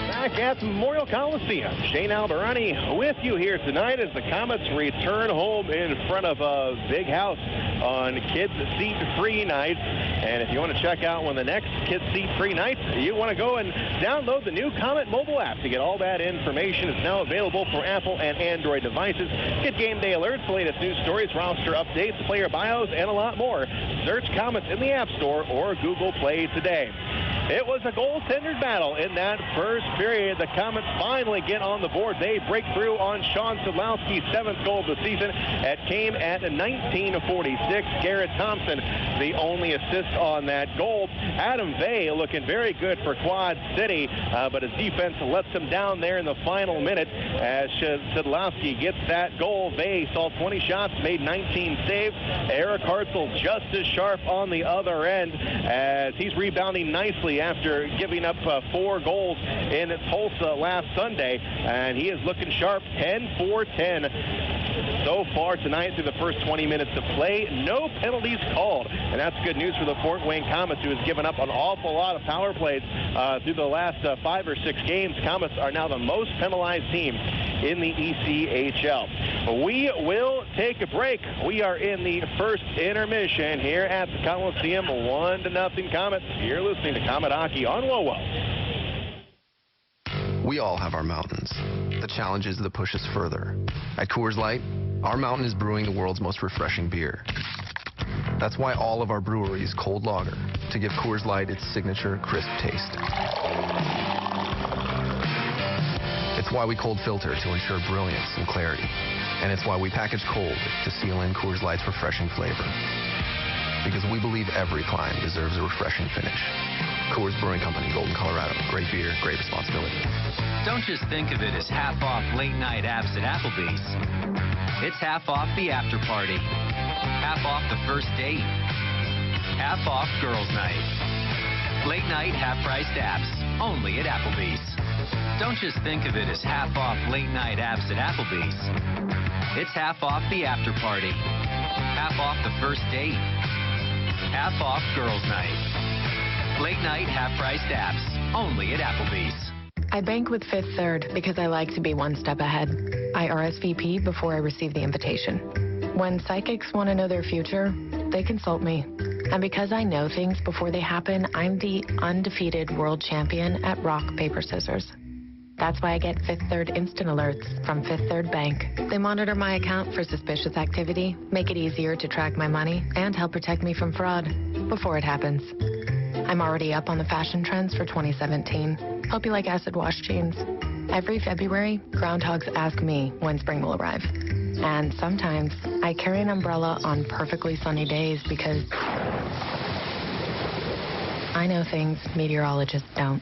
Speaker 2: Back at Memorial Coliseum, Shane Albarani with you here tonight as the Komets return home in front of a big house on Kids Seat Free Night. And if you want to check out when the next Kids Seat Free Night, you want to go and download the new Komet mobile app to get all that information. It's now available for Apple and Android devices. Get game day alerts, the latest news stories, roster updates, player bios, and a lot more. Search Komets in the App Store or Google Play today. It was a goaltender battle in that first period. The Komets finally get on the board. They break through on Szydlowski's 7th goal of the season. It came at 19:46. Garrett Thompson, the only assist on that goal. Adam Vey looking very good for Quad City, but his defense lets him down there in the final minute as Szydlowski gets that goal. Vey saw 20 shots, made 19 saves. Eric Hartzell just as sharp on the other end as he's rebounding nicely after giving up 4 goals in Tulsa last Sunday, and he is looking sharp. 10-4-10 so far tonight through the first 20 minutes of play. No penalties called, and that's good news for the Fort Wayne Komets, who has given up an awful lot of power plays through the last 5 or 6 games. Komets are now the most penalized team in the ECHL. We will take a break. We are in the first intermission here at the Coliseum, 1-0 Comets. You're listening to Comet Hockey on WOWO.
Speaker 10: We all have our mountains, the challenges that push us further. At Coors Light, our mountain is brewing the world's most refreshing beer. That's why all of our breweries cold lager, to give Coors Light its signature crisp taste. It's why we cold filter to ensure brilliance and clarity. And it's why we package cold to seal in Coors Light's refreshing flavor. Because we believe every climb deserves a refreshing finish. Coors Brewing Company, Golden, Colorado. Great beer, great responsibility.
Speaker 11: Don't just think of it as half off late night apps at Applebee's. It's half off the after party. Half off the first date. Half off girls' night. Late night half-priced apps, only at Applebee's. Don't just think of it as half off late night apps at Applebee's. It's half off the after party. Half off the first date. Half off girls' night. Late night half-priced apps, only at Applebee's.
Speaker 5: I bank with Fifth Third because I like to be one step ahead. I RSVP before I receive the invitation. When psychics want to know their future, they consult me. And because I know things before they happen, I'm the undefeated world champion at rock, paper, scissors. That's why I get Fifth Third instant alerts from Fifth Third Bank. They monitor my account for suspicious activity, make it easier to track my money, and help protect me from fraud before it happens. I'm already up on the fashion trends for 2017. Hope you like acid wash jeans. Every February, groundhogs ask me when spring will arrive. And sometimes I carry an umbrella on perfectly sunny days because I know things meteorologists don't.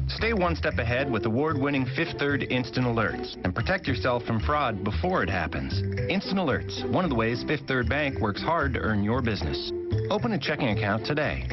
Speaker 9: Stay one step ahead with award-winning Fifth Third Instant Alerts and protect yourself from fraud before it happens. Instant Alerts, one of the ways Fifth Third Bank works hard to earn your business. Open a checking account today.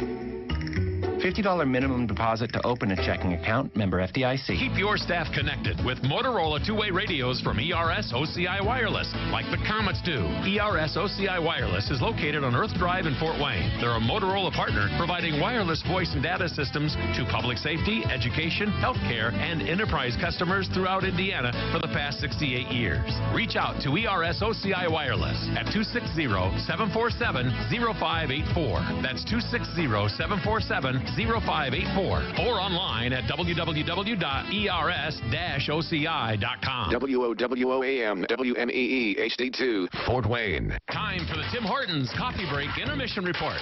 Speaker 9: $50 minimum deposit to open a checking account. Member FDIC.
Speaker 4: Keep your staff connected with Motorola two-way radios from ERS OCI Wireless, like the Komets do. ERS OCI Wireless is located on Earth Drive in Fort Wayne. They're a Motorola partner providing wireless voice and data systems to public safety, education, healthcare, and enterprise customers throughout Indiana for the past 68 years. Reach out to ERS OCI Wireless at 260-747-0584. That's 260-747-0584 or online at www.ers-oci.com.
Speaker 12: WOWOAM, WMEE, HD2, Fort Wayne.
Speaker 4: Time for the Tim Hortons Coffee Break Intermission Report.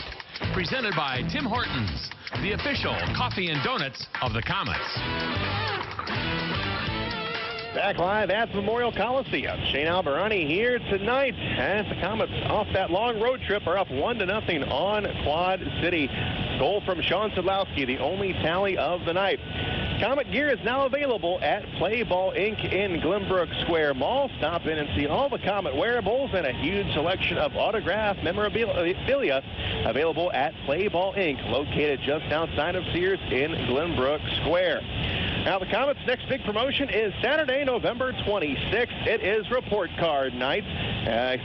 Speaker 4: Presented by Tim Hortons, the official coffee and donuts of the Komets.
Speaker 2: Back live at the Memorial Coliseum. Shane Alberani here tonight as the Komets off that long road trip are up 1-0 on Quad City. Goal from Sean Szydlowski, the only tally of the night. Comet gear is now available at Play Ball Inc. in Glenbrook Square Mall. Stop in and see all the Comet wearables and a huge selection of autographed memorabilia available at Play Ball Inc., located just outside of Sears in Glenbrook Square. Now, the Komets' next big promotion is Saturday, November 26th. It is report card night.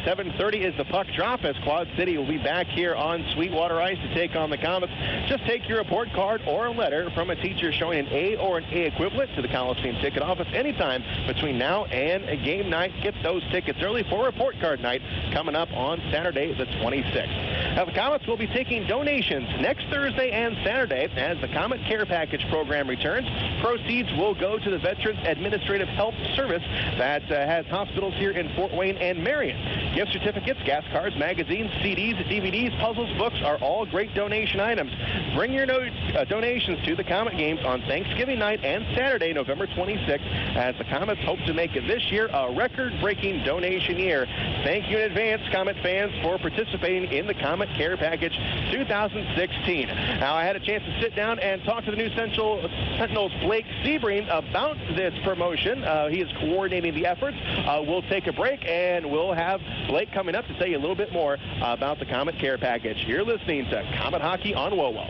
Speaker 2: 7:30 is the puck drop as Quad City will be back here on Sweetwater Ice to take on the Komets. Just take your report card or a letter from a teacher showing an A or an A equivalent to the Coliseum ticket office anytime between now and game night. Get those tickets early for report card night coming up on Saturday, the 26th. Now, the Komets will be taking donations next Thursday and Saturday as the Comet Care Package program returns. Proceeds will go to the Veterans Administrative Health Service that has hospitals here in Fort Wayne and Marion. Gift certificates, gas cards, magazines, CDs, DVDs, puzzles, books are all great donation items. Bring your donations to the Comet games on Thanksgiving night and Saturday, November 26th, as the Komets hope to make it this year a record-breaking donation year. Thank you in advance, Comet fans, for participating in the Comet Care Package 2016. Now, I had a chance to sit down and talk to the New Sentinel's Blake Sebring about this promotion. He is coordinating the efforts. We'll take a break, and we'll have Blake coming up to tell you a little bit more about the Comet Care Package. You're listening to Comet Hockey on WOWO.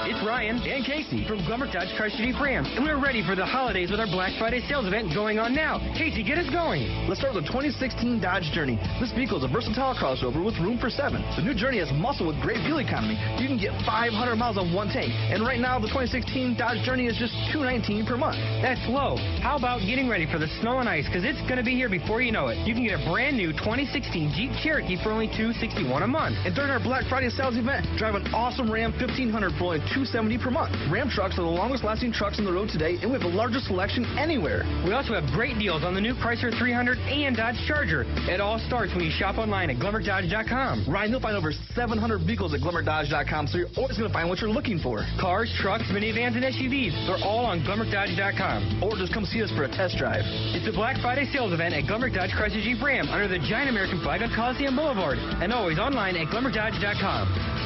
Speaker 13: It's Ryan and Casey from Glummer Dodge Chrysler Jeep Ram, and we're ready for the holidays with our Black Friday sales event going on now. Casey, get us going.
Speaker 14: Let's start with the 2016 Dodge Journey. This vehicle is a versatile crossover with room for 7. The new Journey has muscle with great fuel economy. You can get 500 miles on one tank, and right now the 2016 Dodge Journey is just $219 per month.
Speaker 13: That's low. How about getting ready for the snow and ice, because it's going to be here before you know it. You can get a brand new 2016 Jeep Cherokee for only $261 a month.
Speaker 14: And during our Black Friday sales event, drive an awesome Ram 1500 for only $270 per month. Ram trucks are the longest lasting trucks on the road today, and we have the largest selection anywhere.
Speaker 13: We also have great deals on the new Chrysler 300 and Dodge Charger. It all starts when you shop online at GlummerDodge.com.
Speaker 14: Ryan, you'll find over 700 vehicles at GlummerDodge.com, so you're always going to find what you're looking for.
Speaker 13: Cars, trucks, minivans, and SUVs. They're all on GlummerDodge.com.
Speaker 14: Or just come see us for a test drive.
Speaker 13: It's a Black Friday sales event at Glummer Dodge Chrysler Jeep Ram under the giant American flag on Coliseum Boulevard, and always online at GlummerDodge.com.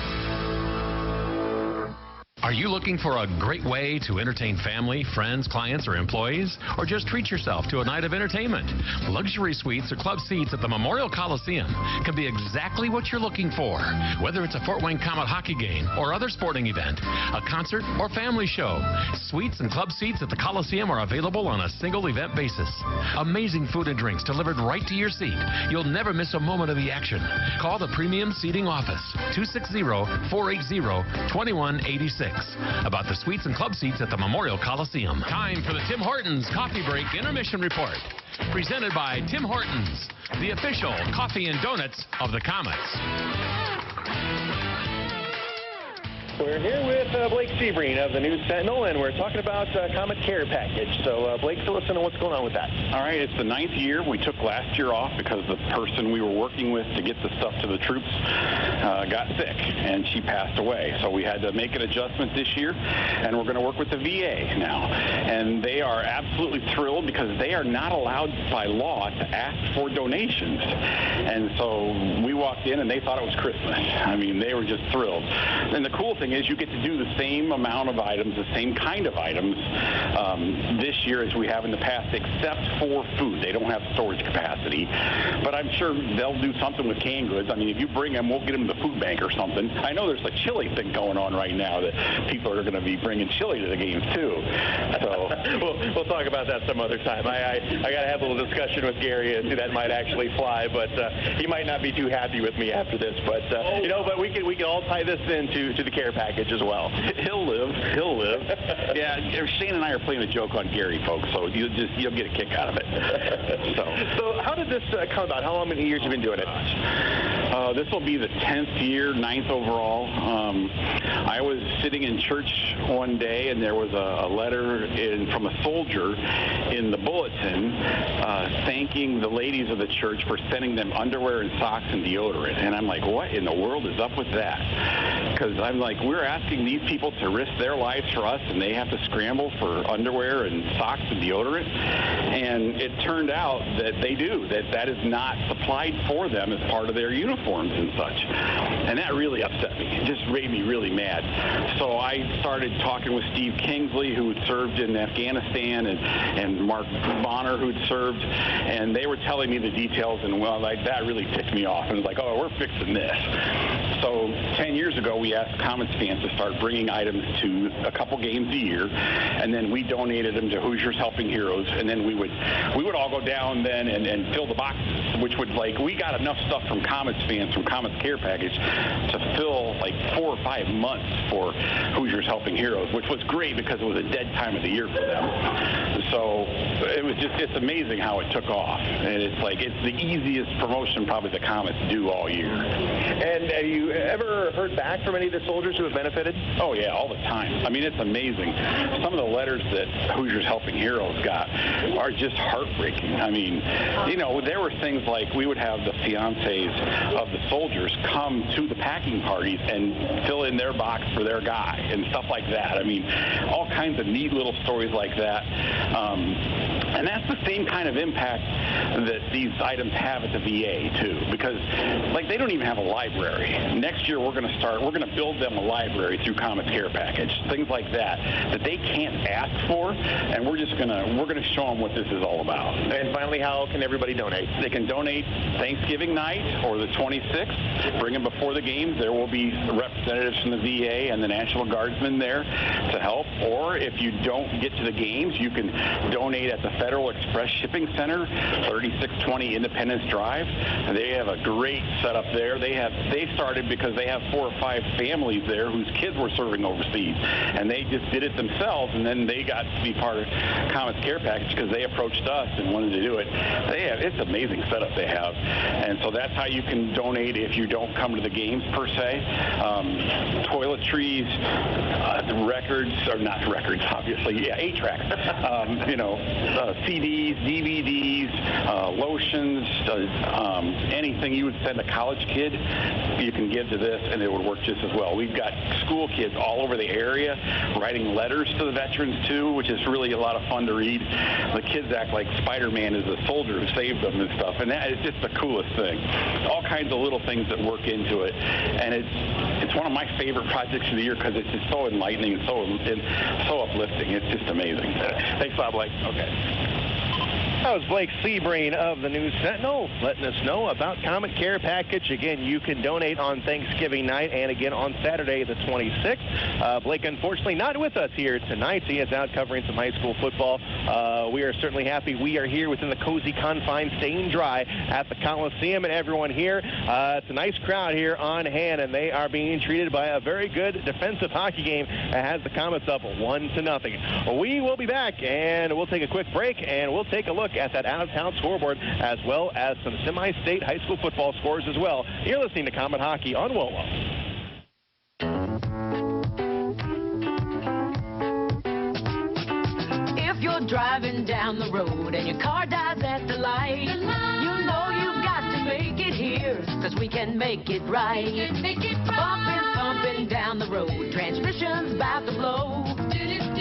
Speaker 4: Are you looking for a great way to entertain family, friends, clients, or employees? Or just treat yourself to a night of entertainment? Luxury suites or club seats at the Memorial Coliseum can be exactly what you're looking for. Whether it's a Fort Wayne Comet hockey game or other sporting event, a concert or family show, suites and club seats at the Coliseum are available on a single event basis. Amazing food and drinks delivered right to your seat. You'll never miss a moment of the action. Call the Premium Seating Office, 260-480-2186. About the suites and club seats at the Memorial Coliseum. Time for the Tim Hortons Coffee Break Intermission Report. Presented by Tim Hortons, the official coffee and donuts of the Komets.
Speaker 2: We're here with Blake Seabreen of the News Sentinel, and we're talking about Comet Care Package. So, Blake, fill us in on what's going on with that.
Speaker 15: All right, it's the 9th year. We took last year off because the person we were working with to get the stuff to the troops got sick, and she passed away. So we had to make an adjustment this year, and we're going to work with the VA now. And they are absolutely thrilled because they are not allowed by law to ask for donations. And so we walked in, and they thought it was Christmas. I mean, they were just thrilled. And the cool thing is you get to do the same amount of items, the same kind of items this year as we have in the past, except for food. They don't have storage capacity, but I'm sure they'll do something with canned goods. I mean, if you bring them, we'll get them to the food bank or something. I know there's a chili thing going on right now that people are going to be bringing chili to the games too. So
Speaker 2: we'll talk about that some other time. I got to have a little discussion with Gary and see that might actually fly, but he might not be too happy with me after this. But you know, but we can all tie this into the care package as well.
Speaker 15: He'll live. Yeah, Shane and I are playing a joke on Gary, folks, so you'll get a kick out of it.
Speaker 2: So how did this come about? How many years have you been doing it?
Speaker 15: This will be the 10th year, 9th overall. I was sitting in church one day, and there was a letter from a soldier in the bulletin thanking the ladies of the church for sending them underwear and socks and deodorant. And I'm like, what in the world is up with that? Because I'm like, we're asking these people to risk their lives for us, and they have to scramble for underwear and socks and deodorant. And it turned out that they do, that is not supplied for them as part of their uniforms and such. And that really upset me. It just made me really mad. So I started talking with Steve Kingsley, who had served in Afghanistan, and Mark Bonner, who'd served, and they were telling me the details, and well, that really ticked me off. And it was like, oh, we're fixing this. So 10 years ago, we asked Komets fans to start bringing items to a couple games a year, and then we donated them to Hoosiers Helping Heroes, and then we would all go down then and fill the boxes, which would, like, we got enough stuff from Komets fans, from Komets Care Package, to fill like 4 or 5 months for Hoosiers Helping Heroes, which was great because it was a dead time of the year for them. So it's amazing how it took off, and it's the easiest promotion probably the Komets do all year.
Speaker 2: And have you ever heard back from any of the soldiers who have benefited?
Speaker 15: Oh yeah, all the time. I mean, it's amazing. Some of the letters that Hoosiers Helping Heroes got are just heartbreaking. I mean, you know, there were things like we would have the fiancés of the soldiers come to the packing parties and fill in their box for their guy and stuff like that. I mean, all kinds of neat little stories like that. And that's the same kind of impact that these items have at the VA, too, because, like, they don't even have a library. Next year, we're going to build them a library through Komets Care Package, things like that they can't ask for, and we're going to show them what this is all about.
Speaker 2: And finally, how can everybody donate?
Speaker 15: They can donate Thanksgiving night or the 26th. Bring them before the games. There will be representatives from the VA and the National Guardsmen there to help. Or if you don't get to the games, you can donate at the Federal Express Shipping Center, 3620 Independence Drive. They have a great setup there. They started because they have 4 or 5 families there whose kids were serving overseas, and they just did it themselves, and then they got to be part of Komets Care Package because they approached us and wanted to do it. It's an amazing setup they have, and so that's how you can donate if you don't come to the games per se. Toiletries, records, or not records, obviously, 8-tracks, CDs, DVDs, lotions, anything you would send a college kid, you can give to this, and it would work just as well. We've got school kids all over the area writing letters to the veterans, too, which is really a lot of fun to read. The kids act like Spider-Man is a soldier who saved them and stuff, and that is just the coolest thing. All kinds of little things that work into it, and it's one of my favorite projects of the year because it's just so enlightening and so uplifting. It's just amazing. Thanks a lot, Blake. Okay.
Speaker 2: That was Blake Sebring of the News Sentinel letting us know about Komets Care Package. Again, you can donate on Thanksgiving night and again on Saturday the 26th. Blake, unfortunately, not with us here tonight. He is out covering some high school football. We are certainly happy we are here within the cozy confines, staying dry at the Coliseum, and everyone here. It's a nice crowd here on hand, and they are being treated by a very good defensive hockey game that has the Komets up 1-0. We will be back, and we'll take a quick break, and we'll take a look at that out-of-town scoreboard as well as some semi-state high school football scores as well. You're listening to Komet Hockey on WOWO.
Speaker 16: If you're driving down the road and your car dies at the light, you know you've got to make it here, because we can make it right. Bumping down the road, transmission's about to blow.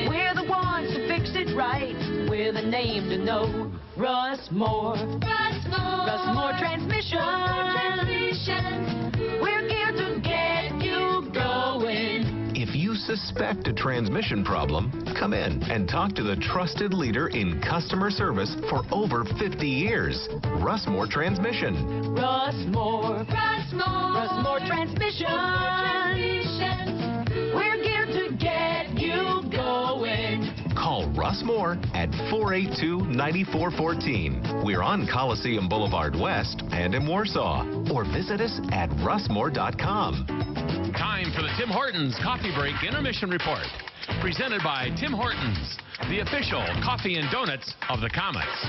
Speaker 16: We're the ones who fix it right. We're the name to know. Russ Moore Transmission. We're here to get you going.
Speaker 17: If you suspect a transmission problem, come in and talk to the trusted leader in customer service for over 50 years. Russ Moore Transmission.
Speaker 16: Russ Moore Transmission. We're here to get you going.
Speaker 17: Call Russ Moore at 482-9414. We're on Coliseum Boulevard West and in Warsaw. Or visit us at russmore.com.
Speaker 4: Time for the Tim Hortons Coffee Break Intermission Report. Presented by Tim Hortons, the official coffee and donuts of the Komets.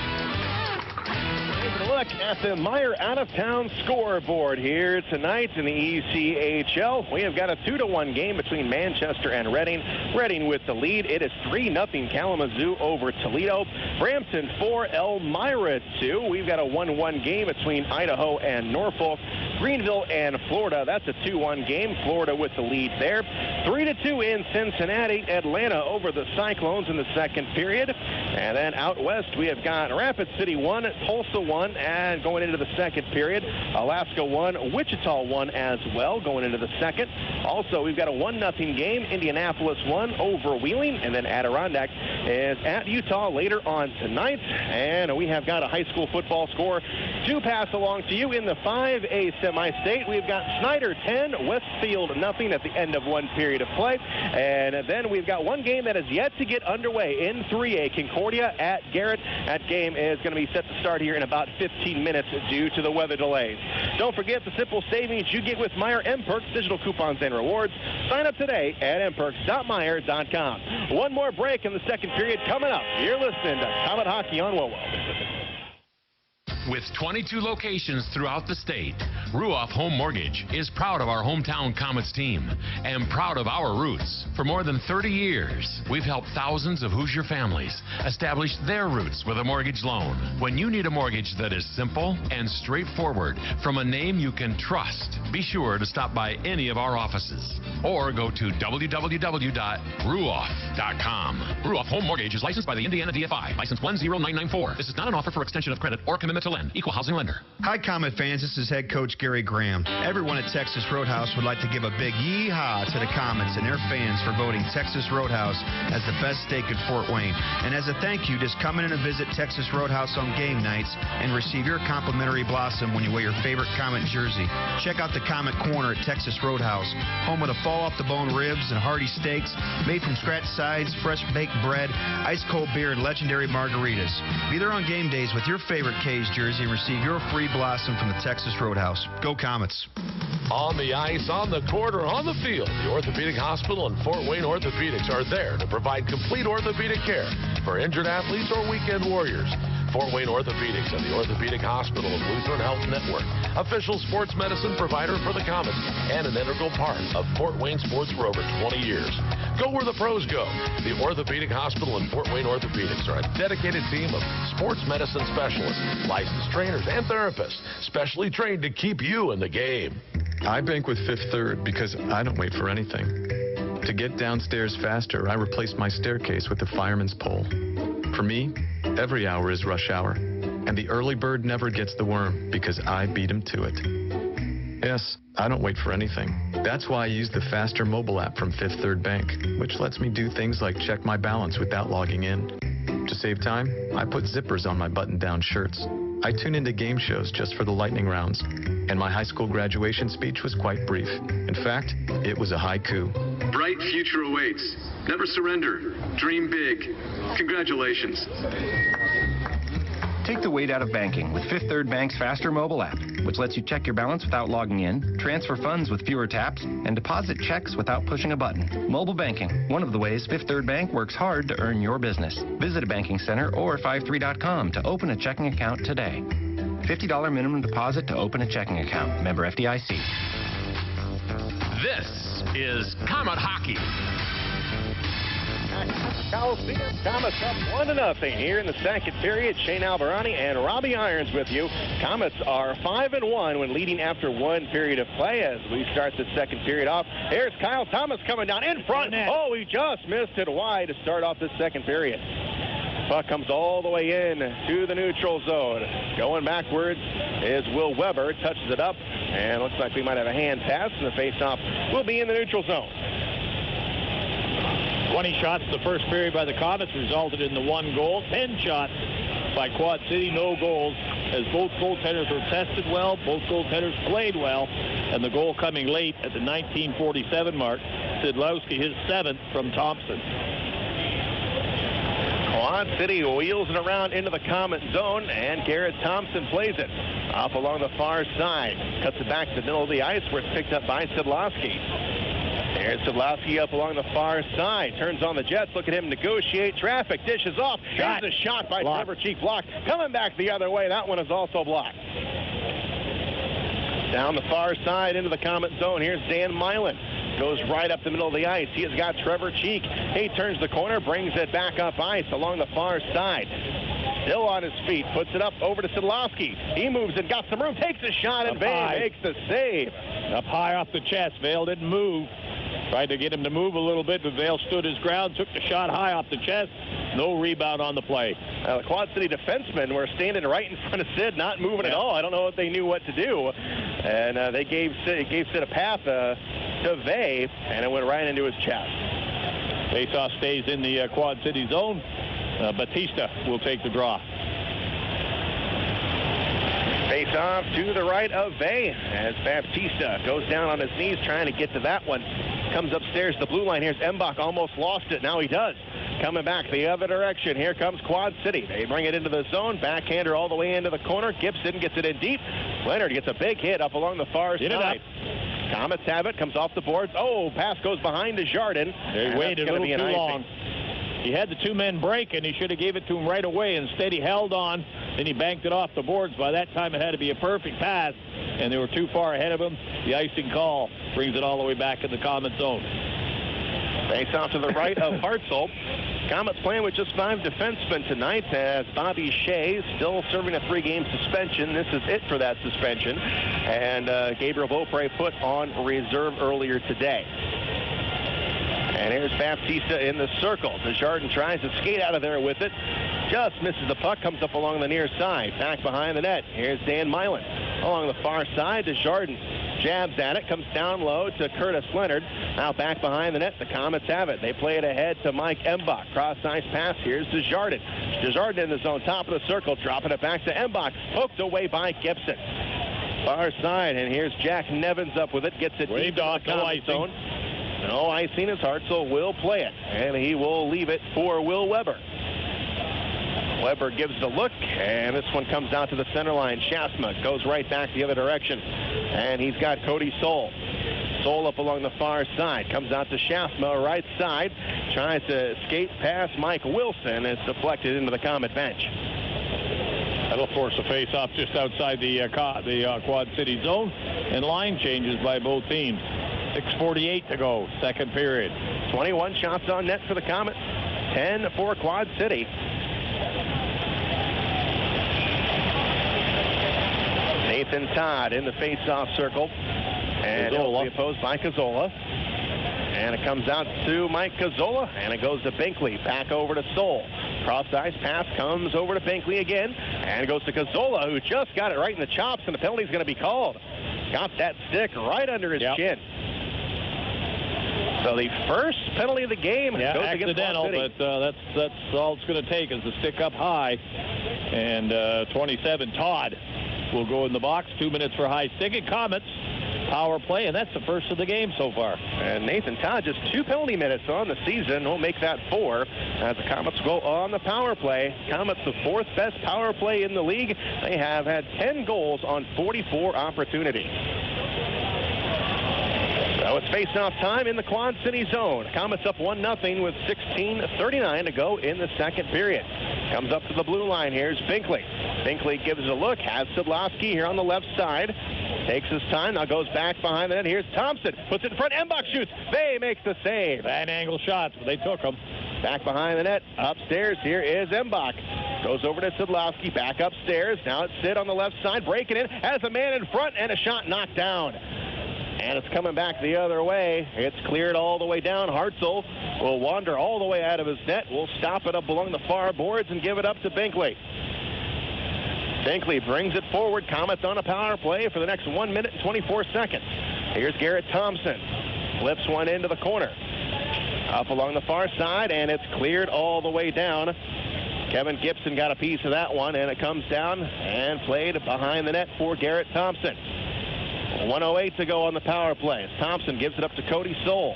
Speaker 2: Take a look at the Meyer out-of-town scoreboard here tonight in the ECHL. We have got a 2-1 game between Manchester and Reading. Reading with the lead. It is 3-0 Kalamazoo over Toledo. Brampton 4, Elmira 2. We've got a 1-1 game between Idaho and Norfolk. Greenville and Florida. That's a 2-1 game. Florida with the lead there. 3-2 in Cincinnati. Atlanta over the Cyclones in the second period. And then out west, we have got Rapid City 1, Tulsa 1, and going into the second period, Alaska 1, Wichita 1 as well going into the second. Also, we've got a 1-0 game, Indianapolis 1 over Wheeling, and then Adirondack is at Utah later on tonight. And we have got a high school football score to pass along to you in the 5A semi-state. We've got Snyder 10, Westfield 0 at the end of one period of play. And then we've got one game that is yet to get underway in 3A, Concordia at Garrett. That game is going to be set to start here in about 15 minutes due to the weather delays. Don't forget the simple savings you get with Meyer M-Perks, digital coupons and rewards. Sign up today at mperks.meyer.com. One more break in the second period coming up. You're listening to Komet Hockey on WOWO.
Speaker 4: With 22 locations throughout the state, Ruoff Home Mortgage is proud of our hometown Komets team and proud of our roots. For more than 30 years, we've helped thousands of Hoosier families establish their roots with a mortgage loan. When you need a mortgage that is simple and straightforward from a name you can trust, be sure to stop by any of our offices or go to www.ruoff.com. Ruoff Home Mortgage is licensed by the Indiana DFI, license 10994. This is not an offer for extension of credit or commitment to lend. Equal housing lender.
Speaker 18: Hi, Comet fans. This is head coach Gary Graham. Everyone at Texas Roadhouse would like to give a big yee-haw to the Komets and their fans for voting Texas Roadhouse as the best steak in Fort Wayne. And as a thank you, just come in and visit Texas Roadhouse on game nights and receive your complimentary blossom when you wear your favorite Komet jersey. Check out the Komet Corner at Texas Roadhouse, home of the fall-off-the-bone ribs and hearty steaks made from scratch sides, fresh baked bread, ice-cold beer, and legendary margaritas. Be there on game days with your favorite K's jersey and receive your free blossom from the Texas Roadhouse. Go Komets.
Speaker 19: On the ice, on the court, or on the field, the Orthopedic Hospital and Fort Wayne Orthopedics are there to provide complete orthopedic care for injured athletes or weekend warriors. Fort Wayne Orthopedics and the Orthopedic Hospital of Lutheran Health Network, official sports medicine provider for the Komets and an integral part of Fort Wayne sports for over 20 years. Go where the pros go. The Orthopedic Hospital and Fort Wayne Orthopedics are a dedicated team of sports medicine specialists, licensed trainers, and therapists, specially trained to keep you in the game.
Speaker 20: I bank with Fifth Third because I don't wait for anything. To get downstairs faster, I replace my staircase with the fireman's pole. For me, every hour is rush hour, and the early bird never gets the worm because I beat him to it. Yes, I don't wait for anything. That's why I use the faster mobile app from Fifth Third Bank, which lets me do things like check my balance without logging in. To save time, I put zippers on my button-down shirts. I tune into game shows just for the lightning rounds, and my high school graduation speech was quite brief. In fact, it was a haiku.
Speaker 21: Bright future awaits. Never surrender. Dream big. Congratulations.
Speaker 9: Take the weight out of banking with Fifth Third Bank's faster mobile app, which lets you check your balance without logging in, transfer funds with fewer taps, and deposit checks without pushing a button. Mobile banking, one of the ways Fifth Third Bank works hard to earn your business. Visit a banking center or 53.com to open a checking account today. $50 minimum deposit to open a checking account. Member FDIC.
Speaker 4: This is Komet Hockey.
Speaker 2: Coliseum, Komets up 1-0 here in the second period. Shane Alvarani and Robbie Irons with you. Komets are 5-1 when leading after one period of play as we start the second period off. Here's Kyle Thomas coming down in front. Oh, he just missed it wide to start off the second period. Puck comes all the way in to the neutral zone. Going backwards is Will Weber. Touches it up, and looks like we might have a hand pass, and the faceoff will be in the neutral zone.
Speaker 1: 20 shots the first period by the Komets resulted in the 1 goal. 10 shots by Quad City, no goals, as both goaltenders were tested well, both goaltenders played well, and the goal coming late at the 1947 mark. Szydlowski, his 7th from Thompson.
Speaker 2: Quad City wheels it around into the Komet zone, and Garrett Thompson plays it up along the far side. Cuts it back to the middle of the ice where it's picked up by Szydlowski. There's Szydlowski up along the far side. Turns on the Jets. Look at him negotiate traffic. Dishes off. Here's a shot by Trevor Cheek. Blocked. Coming back the other way. That one is also blocked. Down the far side into the Komet zone. Here's Dan Milan. Goes right up the middle of the ice. He has got Trevor Cheek. He turns the corner. Brings it back up ice along the far side. Still on his feet. Puts it up over to Szydlowski. He moves and got some room. Takes a shot and Vale makes the save.
Speaker 1: Up high off the chest. Vale didn't move. Tried to get him to move a little bit, but Vale stood his ground, took the shot high off the chest. No rebound on the play.
Speaker 2: The Quad City defensemen were standing right in front of Sid, not moving at all. I don't know if they knew what to do. And they gave Sid a path to Vale, and it went right into his chest.
Speaker 1: Faceoff stays in the Quad City zone. Batista will take the draw.
Speaker 2: Face off to the right of Vale as Baptista goes down on his knees trying to get to that one. Comes upstairs the blue line. Here's Embach. Almost lost it. Now he does. Coming back the other direction. Here comes Quad City. They bring it into the zone. Backhander all the way into the corner. Gibson gets it in deep. Leonard gets a big hit up along the far side. Komets have it. Comes off the boards. Oh, pass goes behind to Jardin.
Speaker 1: They waited a little too long. He had the 2 men break, and he should have gave it to him right away. Instead, he held on. Then he banked it off the boards. By that time, it had to be a perfect pass. and they were too far ahead of him. The icing call brings it all the way back in the Komets zone.
Speaker 2: Face off to the right of Hartzell. Komets playing with just 5 defensemen tonight as Bobby Shea still serving a 3-game suspension. This is it for that suspension. And Gabriel Beaupre put on reserve earlier today. And here's Baptista in the circle. Desjardins tries to skate out of there with it. Just misses the puck, comes up along the near side. Back behind the net. Here's Dan Milan. Along the far side, Desjardins jabs at it, comes down low to Curtis Leonard. Now back behind the net, the Komets have it. They play it ahead to Mike Embach. Cross-ice pass, here's Desjardins. Desjardins in the zone, top of the circle, dropping it back to Embach. Poked away by Gibson. Far side, and here's Jack Nevins up with it. Gets it
Speaker 1: waved off, no icing.
Speaker 2: Zone. No icing as Hartzell will play it, and he will leave it for Will Weber. Weber gives the look, and this one comes out to the center line. Schaafsma goes right back the other direction, and he's got Cody Soul. Soul up along the far side, comes out to Schaafsma, right side, tries to skate past Mike Wilson. It's deflected into the Komet bench.
Speaker 1: That'll force a face-off just outside the Quad City zone, and line changes by both teams. 6:48 to go, second period.
Speaker 2: 21 shots on net for the Komets, 10 for Quad City. Nathan Todd in the face-off circle, and it'll be opposed by Cazzola. And it comes out to Mike Cazzola, and it goes to Binkley, back over to Soul. Cross-ice pass comes over to Binkley again, and it goes to Cazzola, who just got it right in the chops, and the penalty's going to be called. Got that stick right under his chin. So the first penalty of the game goes
Speaker 1: accidental,
Speaker 2: against
Speaker 1: but that's all it's going to take is the stick up high. And 27, Todd will go in the box. 2 minutes for high sticking. Komets power play, and that's the first of the game so far.
Speaker 2: And Nathan Todd just 2 penalty minutes on the season. We'll make that 4 as the Komets go on the power play. Komets the 4th best power play in the league. They have had 10 goals on 44 opportunities. So it's face-off time in the Quad City zone. Komets up 1-0 with 16:39 to go in the second period. Comes up to the blue line. Here's Binkley. Binkley gives it a look. Has Szydlowski here on the left side. Takes his time. Now goes back behind the net. Here's Thompson. Puts it in front. Embach shoots. They make the save.
Speaker 1: Bad angle shots, but they took them.
Speaker 2: Back behind the net. Upstairs here is Embach. Goes over to Szydlowski. Back upstairs. Now it's Sid on the left side. Breaking in. Has a man in front and a shot knocked down. And it's coming back the other way. It's cleared all the way down. Hartzell will wander all the way out of his net. We'll stop it up along the far boards and give it up to Binkley. Binkley brings it forward. Komets on a power play for the next 1 minute and 24 seconds. Here's Garrett Thompson. Flips one into the corner. Up along the far side, and it's cleared all the way down. Kevin Gibson got a piece of that one, and it comes down and played behind the net for Garrett Thompson. 1:08 to go on the power play. Thompson gives it up to Cody Soul.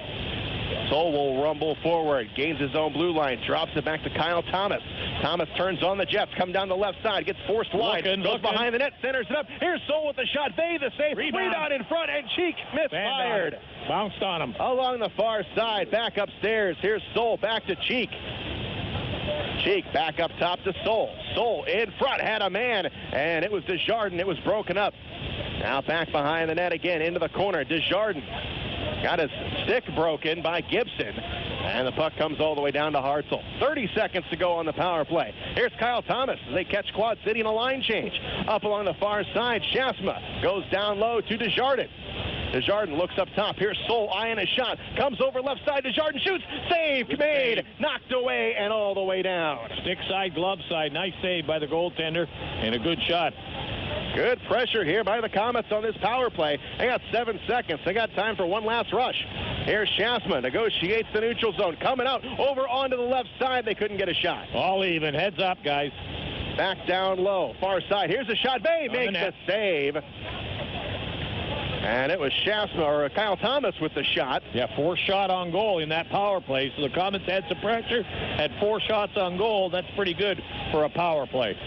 Speaker 2: Soul will rumble forward, gains his own blue line, drops it back to Kyle Thomas. Thomas turns on the Jets, come down the left side, gets forced wide, goes behind the net, centers it up. Here's Soul with the shot. They the save. Rebound in front, and Cheek misfired.
Speaker 1: Bounced on him.
Speaker 2: Along the far side, back upstairs. Here's Soul back to Cheek. Cheek back up top to Soul. Soul in front, had a man, and it was Desjardins. It was broken up. Now back behind the net again, into the corner. Desjardins got his stick broken by Gibson, and the puck comes all the way down to Hartzell. 30 seconds to go on the power play. Here's Kyle Thomas as they catch Quad City in a line change. Up along the far side, Schaafsma goes down low to Desjardins. Desjardins looks up top. Here's Soul eyeing a shot. Comes over left side. Desjardins shoots. Save made. Knocked away and all the way down.
Speaker 1: Stick side, glove side. Nice save by the goaltender and a good shot.
Speaker 2: Good pressure here by the Komets on this power play. They got 7 seconds. They got time for one last rush. Here's Schaafsma. Negotiates the neutral zone. Coming out over onto the left side. They couldn't get a shot.
Speaker 1: All even. Heads up, guys.
Speaker 2: Back down low. Far side. Here's a shot. Bay makes the save. And it was Schaafsma or Kyle Thomas with the shot.
Speaker 1: Yeah, 4 shot on goal in that power play. So the Komets had some pressure, had 4 shots on goal. That's pretty good for a power play.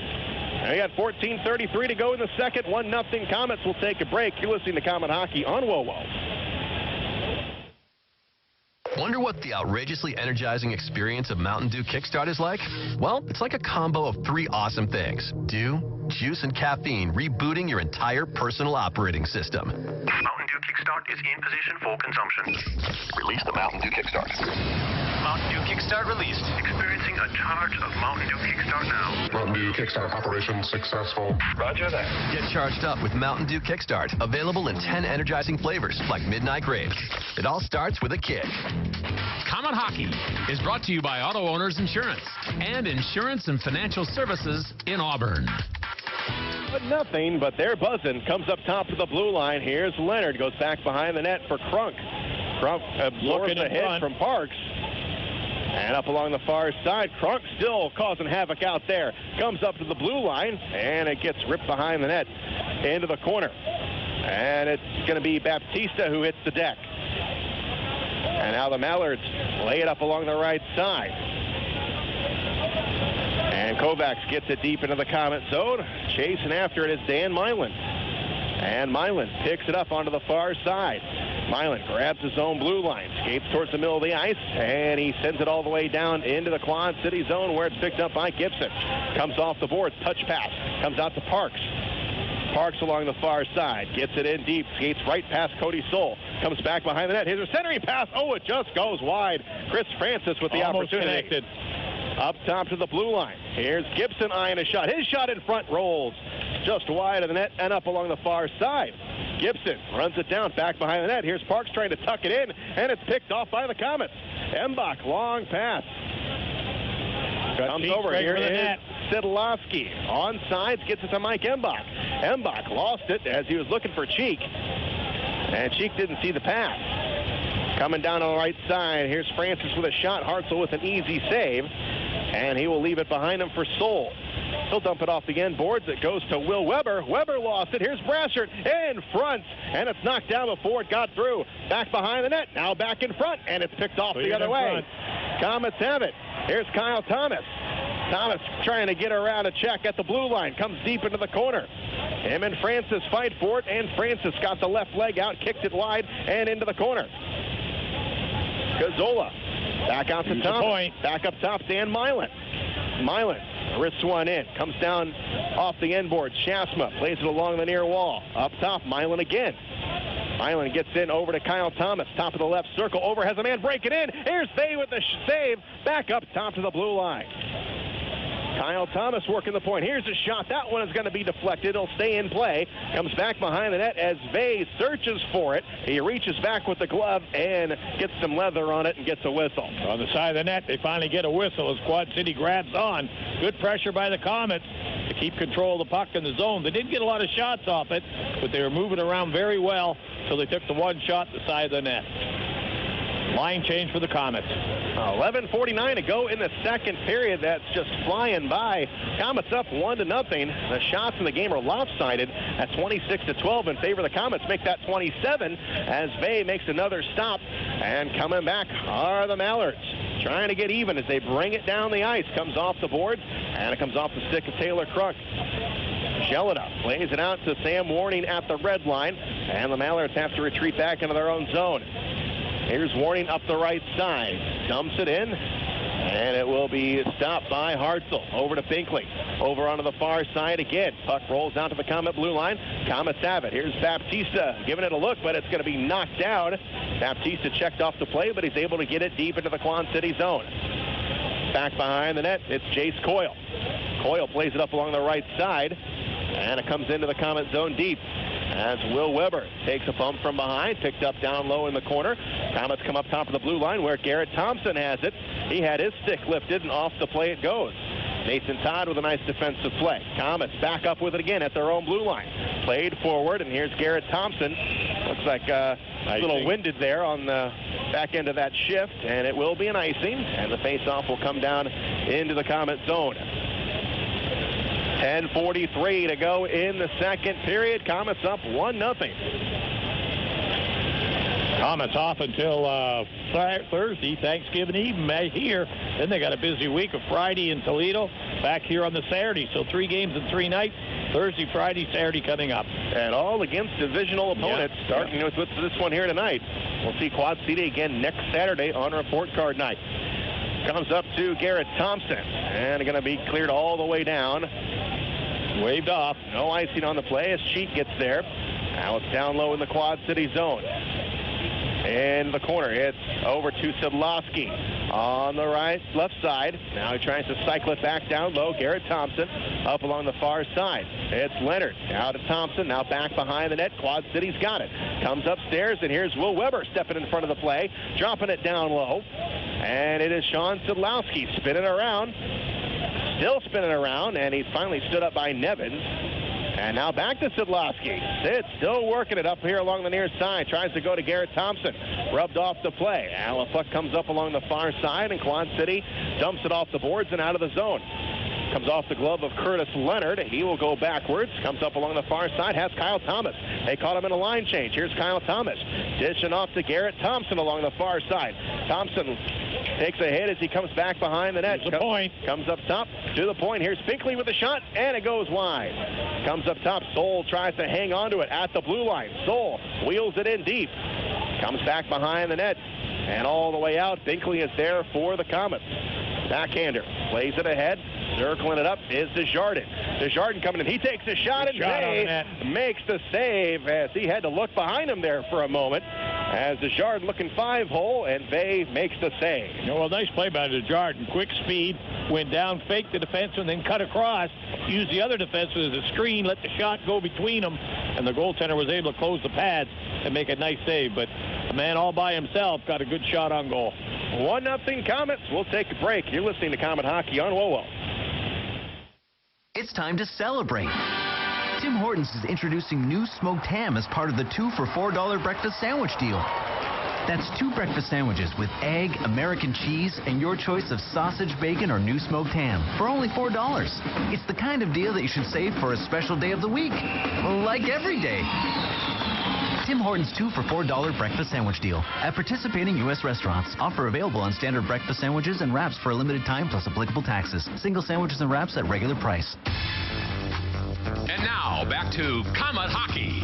Speaker 2: They got 14:33 to go in the second. 1-0 Komets will take a break. You're listening to Komet Hockey on WOWO.
Speaker 3: Wonder what the outrageously energizing experience of Mountain Dew Kickstart is like? Well, it's like a combo of 3 awesome things. Dew, Juice and caffeine rebooting your entire personal operating system.
Speaker 6: Mountain Dew Kickstart is in position for consumption.
Speaker 12: Release the Mountain Dew Kickstart.
Speaker 6: Mountain Dew Kickstart released. Experiencing a charge of Mountain Dew Kickstart now.
Speaker 12: Mountain Dew Kickstart operation successful.
Speaker 6: Roger that.
Speaker 3: Get charged up with Mountain Dew Kickstart. Available in 10 energizing flavors like Midnight Grape. It all starts with a kick.
Speaker 4: Comet Hockey is brought to you by Auto Owners Insurance and Insurance and Financial Services in Auburn.
Speaker 2: But nothing, but they're buzzing. Comes up top to the blue line. Here's Leonard. Goes back behind the net for Crunk. Crunk absorbs the hit from Parks. And up along the far side, Crunk still causing havoc out there. Comes up to the blue line, and it gets ripped behind the net into the corner. And it's going to be Baptista who hits the deck. And now the Mallards lay it up along the right side. And Kovacs gets it deep into the Comet zone. Chasing after it is Dan Milan. And Milan picks it up onto the far side. Milan grabs his own blue line, skates towards the middle of the ice, and he sends it all the way down into the Quad City zone where it's picked up by Gibson. Comes off the boards, touch pass, comes out to Parks. Parks along the far side, gets it in deep, skates right past Cody Soul, comes back behind the net. Here's a centering pass. Oh, it just goes wide. Chris Francis with the opportunity. Connected. Up top to the blue line. Here's Gibson eyeing a shot. His shot in front rolls just wide of the net and up along the far side. Gibson runs it down back behind the net. Here's Parks trying to tuck it in, and it's picked off by the Comets. Embach, long pass. Comes over. Here is Szydlowski. On sides, gets it to Mike Embach. Embach lost it as he was looking for Cheek, and Cheek didn't see the pass. Coming down on the right side, here's Francis with a shot. Hartzell with an easy save, and he will leave it behind him for Soul. He'll dump it off the end boards. It goes to Will Weber. Weber lost it. Here's Brassard in front, and it's knocked down before it got through. Back behind the net. Now back in front, and it's picked off the other way. Comets have it. Here's Kyle Thomas. Thomas trying to get around a check at the blue line. Comes deep into the corner. Him and Francis fight for it, and Francis got the left leg out, kicked it wide, and into the corner. Gazzola back out to Thomas. Back up top, Dan Milan. Milan wrists one in, comes down off the end board. Schaafsma plays it along the near wall. Up top, Milan again. Milan gets in over to Kyle Thomas, top of the left circle. Over, has a man breaking in. Here's Bay with the save. Back up top to the blue line. Kyle Thomas working the point. Here's a shot. That one is going to be deflected. It'll stay in play. Comes back behind the net as Vay searches for it. He reaches back with the glove and gets some leather on it and gets a whistle.
Speaker 1: On the side of the net, they finally get a whistle as Quad City grabs on. Good pressure by the Comets to keep control of the puck in the zone. They didn't get a lot of shots off it, but they were moving around very well, so they took the one shot at the side of the net. Line change for the Comets.
Speaker 2: 11:49 to go in the second period. That's just flying by. Comets up 1-0. The shots in the game are lopsided at 26-12 in favor of the Comets. Make that 27 as Bay makes another stop. And coming back are the Mallards, trying to get even as they bring it down the ice. Comes off the boards, and it comes off the stick of Taylor Crunk. Jelena plays it out to Sam Warning at the red line, and the Mallards have to retreat back into their own zone. Here's Warning up the right side. Dumps it in, and it will be stopped by Hartzell. Over to Binkley. Over onto the far side again. Puck rolls out to the Comet blue line. Comets have it. Here's Baptista giving it a look, but it's going to be knocked down. Baptista checked off the play, but he's able to get it deep into the Quad City zone. Back behind the net, it's Jace Coyle. Coyle plays it up along the right side, and it comes into the Comet zone deep. As Will Weber takes a bump from behind, picked up down low in the corner. Comets come up top of the blue line where Garrett Thompson has it. He had his stick lifted, and off the play it goes. Nathan Todd with a nice defensive play. Comets back up with it again at their own blue line. Played forward, and here's Garrett Thompson. Looks like a little winded there on the back end of that shift, and it will be an icing, and the faceoff will come down into the Comet zone. 10:43 to go in the second period. Comets up 1-0.
Speaker 1: Comets off until Thursday, Thanksgiving Eve here. Then they got a busy week of Friday in Toledo, back here on the Saturday. So 3 games in 3 nights, Thursday, Friday, Saturday coming up.
Speaker 2: And all against divisional opponents, starting with this one here tonight. We'll see Quad City again next Saturday on report card night. Comes up to Garrett Thompson, and going to be cleared all the way down
Speaker 1: Waved off.
Speaker 2: No icing on the play as Cheek gets there. Now it's down low in the Quad City zone. In the corner, it's over to Szydlowski on the left side. Now he tries to cycle it back down low. Garrett Thompson up along the far side. It's Leonard. Now to Thompson. Now back behind the net. Quad City's got it. Comes upstairs, and here's Will Weber stepping in front of the play, dropping it down low. And it is Sean Szydlowski spinning around. Still spinning around, and he's finally stood up by Nevins. And now back to Szydlowski. Sid still working it up here along the near side. Tries to go to Garrett Thompson. Rubbed off the play. Now the puck comes up along the far side, and Quad City dumps it off the boards and out of the zone. Comes off the glove of Curtis Leonard. He will go backwards. Comes up along the far side. Has Kyle Thomas. They caught him in a line change. Here's Kyle Thomas. Dishing off to Garrett Thompson along the far side. Thompson takes a hit as he comes back behind the net. Comes up top to the point. Here's Binkley with the shot, and it goes wide. Comes up top. Soul tries to hang on to it at the blue line. Soul wheels it in deep. Comes back behind the net, and all the way out. Binkley is there for the Komets. Backhander plays it ahead. Circling it up is Desjardins. Desjardins coming in. He takes a shot, and Vey makes the save as he had to look behind him there for a moment. As Desjardins looking 5-hole, and Vey makes the save.
Speaker 1: Well, nice play by Desjardins. Quick speed, went down, faked the defenseman, then cut across. Used the other defenseman as a screen, let the shot go between them, and the goaltender was able to close the pads and make a nice save. But a man all by himself got a good shot on goal.
Speaker 2: 1-0 Komets. We'll take a break. You're listening to Komet Hockey on WOWO.
Speaker 3: It's time to celebrate. Tim Hortons is introducing new smoked ham as part of the 2 for $4 breakfast sandwich deal. That's 2 breakfast sandwiches with egg, American cheese, and your choice of sausage, bacon, or new smoked ham for only $4. It's the kind of deal that you should save for a special day of the week, like every day. Tim Hortons 2 for $4 breakfast sandwich deal at participating U.S. restaurants. Offer available on standard breakfast sandwiches and wraps for a limited time plus applicable taxes. Single sandwiches and wraps at regular price.
Speaker 4: And now back to Komet Hockey.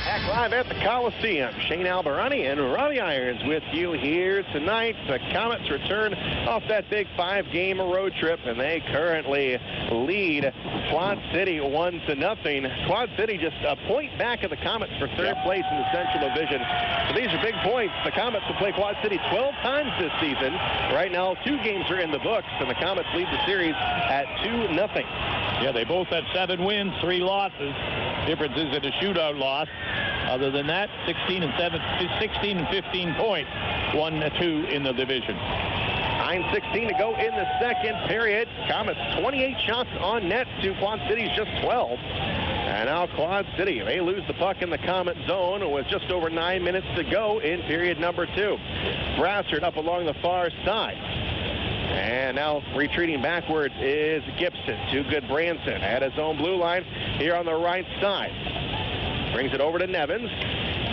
Speaker 2: Back live at the Coliseum. Shane Albarani and Robbie Irons with you here tonight. The Komets return off that big 5-game road trip, and they currently lead Quad City 1-0. Quad City just a point back of the Komets for third place in the Central Division. So these are big points. The Komets will play Quad City 12 times this season. Right now, 2 games are in the books, and the Komets lead the series at 2-0.
Speaker 1: Yeah, they both have 7 wins, 3 losses. Difference is in a shootout loss. Other than that, 16 and 15 points, 1-2 in the division.
Speaker 2: 9:16 to go in the second period. Komets 28 shots on net to Quad City's just 12. And now Quad City, they lose the puck in the Komet zone with just over 9 minutes to go in period number 2. Brassard up along the far side. And now retreating backwards is Gibson to Goodbranson at his own blue line here on the right side. Brings it over to Nevins.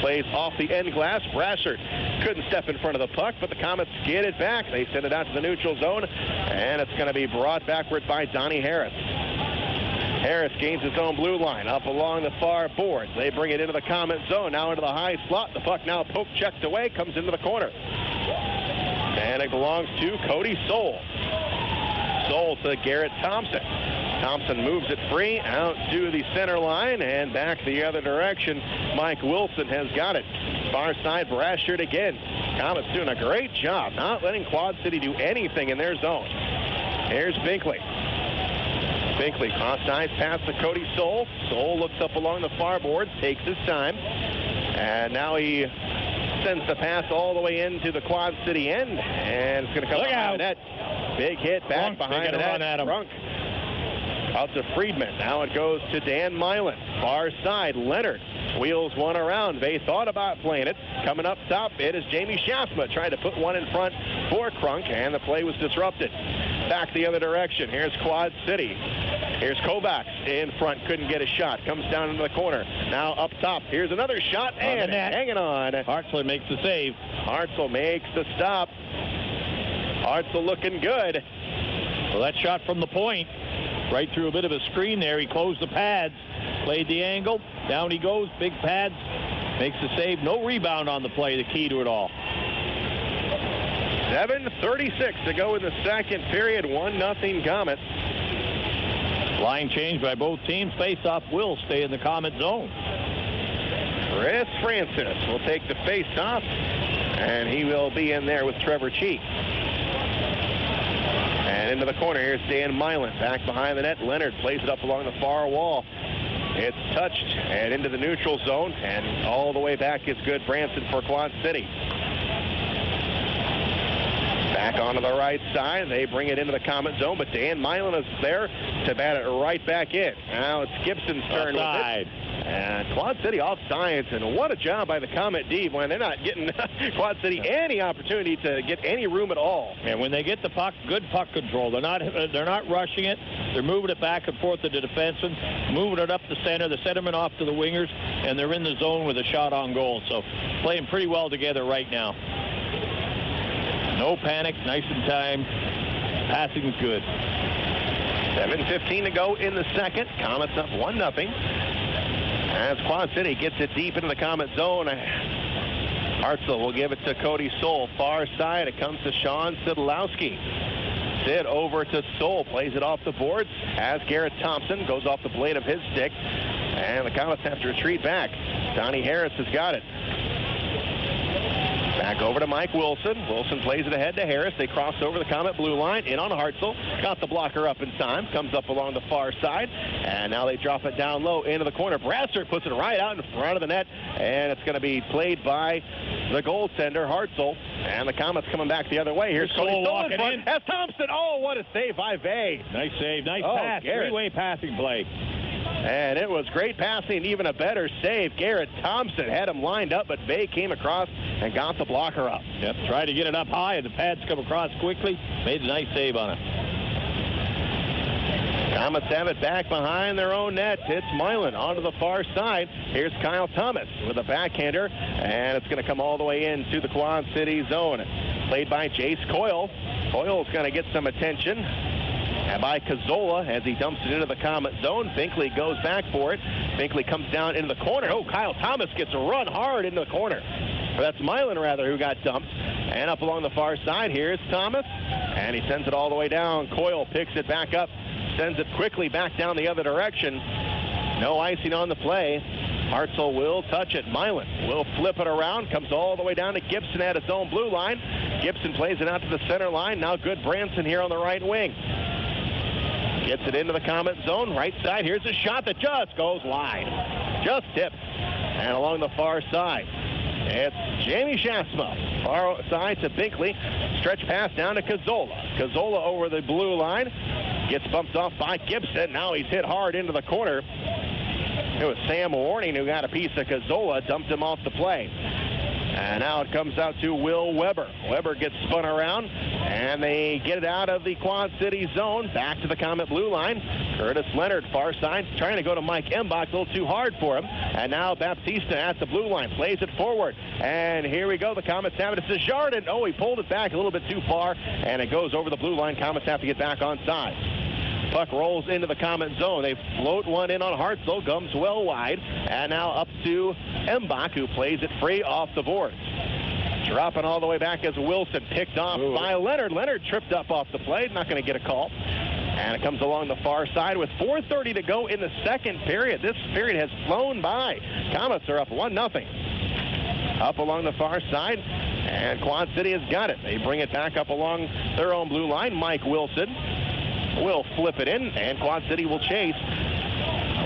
Speaker 2: Plays off the end glass. Brassard couldn't step in front of the puck, but the Komets get it back. They send it out to the neutral zone, and it's going to be brought backward by Donnie Harris. Harris gains his own blue line up along the far boards. They bring it into the Komet zone, now into the high slot. The puck now poke checked away, comes into the corner. And it belongs to Cody Soul. Soul to Garrett Thompson. Thompson moves it free out to the center line and back the other direction. Mike Wilson has got it. Far side, Brassard again. Komets doing a great job not letting Quad City do anything in their zone. Here's Binkley. Binkley cross eyes pass to Cody Soul. Soul looks up along the far boards, takes his time. And now he sends the pass all the way into the Quad City end. And it's going to come behind the net. Big hit back behind the net. Crunk. Out to Friedman. Now it goes to Dan Milan. Far side, Leonard wheels one around. They thought about playing it. Coming up top, it is Jamie Schaafsma trying to put one in front for Crunk, and the play was disrupted. Back the other direction. Here's Quad City. Here's Kovacs in front. Couldn't get a shot. Comes down into the corner. Now up top. Here's another shot, and hanging on.
Speaker 1: Hartzell makes the save.
Speaker 2: Hartzell makes the stop. Hartzell looking good.
Speaker 1: Well, that shot from the point. Right through a bit of a screen there. He closed the pads, played the angle. Down he goes, big pads, makes the save. No rebound on the play, the key to it all.
Speaker 2: 7:36 to go in the second period. 1-0 Komets.
Speaker 1: Line change by both teams. Face-off will stay in the Komet zone.
Speaker 2: Chris Francis will take the face-off, and he will be in there with Trevor Cheek. And into the corner, here's Dan Milan back behind the net. Leonard plays it up along the far wall. It's touched and into the neutral zone, and all the way back is good. Branson for Quad City. Back onto the right side. They bring it into the Komet zone, but Dan Milan is there to bat it right back in. Now it's Gibson's turn with it. And Quad City offsides, and what a job by the Komet D when they're not getting Quad City any opportunity to get any room at all.
Speaker 1: And when they get the puck, good puck control. They're not rushing it. They're moving it back and forth to the defenseman, moving it up the center, the centerman off to the wingers, and they're in the zone with a shot on goal. So playing pretty well together right now. No panic, nice in time. Passing's good.
Speaker 2: 7:15 to go in the second. Komets up 1-0. As Quad City gets it deep into the Komet zone, Hartzell will give it to Cody Soul. Far side, it comes to Sean Szydlowski. Sid over to Soul, plays it off the boards. As Garrett Thompson goes off the blade of his stick, and the Komets have to retreat back. Donnie Harris has got it. Back over to Mike Wilson. Wilson plays it ahead to Harris. They cross over the Komet blue line. In on Hartzell. Got the blocker up in time. Comes up along the far side. And now they drop it down low into the corner. Brassard puts it right out in front of the net. And it's going to be played by the goaltender, Hartzell. And the Komets coming back the other way. Here's Cody walking in. As Thompson. Oh, what a save by Vay.
Speaker 1: Nice save. Nice pass. Three-way passing play.
Speaker 2: And it was great passing, even a better save. Garrett Thompson had him lined up, but Vay came across and got the blocker up.
Speaker 1: Yep, tried to get it up high, and the pads come across quickly. Made a nice save on it.
Speaker 2: Komets have it back behind their own net. It's Milan onto the far side. Here's Kyle Thomas with a backhander, and it's going to come all the way into the Quad City zone. Played by Jace Coyle. Coyle's going to get some attention. And by Cazzola as he dumps it into the Komet zone. Binkley goes back for it. Binkley comes down into the corner. Oh, Kyle Thomas gets a run hard into the corner. Or that's Milan, rather, who got dumped. And up along the far side, here's Thomas. And he sends it all the way down. Coyle picks it back up. Sends it quickly back down the other direction. No icing on the play. Hartzell will touch it. Milan will flip it around. Comes all the way down to Gibson at his own blue line. Gibson plays it out to the center line. Now good Branson here on the right wing. Gets it into the Komet zone. Right side. Here's a shot that just goes wide. Just tipped. And along the far side, it's Jamie Schaafsma. Far side to Binkley. Stretch pass down to Cazzola. Cazzola over the blue line. Gets bumped off by Gibson. Now he's hit hard into the corner. It was Sam Warning who got a piece of Cazzola. Dumped him off the play. And now it comes out to Will Weber. Weber gets spun around, and they get it out of the Quad City zone. Back to the Komet blue line. Curtis Leonard, far side, trying to go to Mike Embach. A little too hard for him. And now Baptista at the blue line. Plays it forward. And here we go. The Komets have it. It's Jardin. Oh, he pulled it back a little bit too far, and it goes over the blue line. Komets have to get back on side. Puck rolls into the Komet zone. They float one in on Hartzell. Comes well wide. And now up to Embach, who plays it free off the boards. Dropping all the way back as Wilson picked off by Leonard. Leonard tripped up off the play. Not going to get a call. And it comes along the far side with 4:30 to go in the second period. This period has flown by. Komets are up 1-0. Up along the far side. And Quad City has got it. They bring it back up along their own blue line. Mike Wilson will flip it in, and Quad City will chase.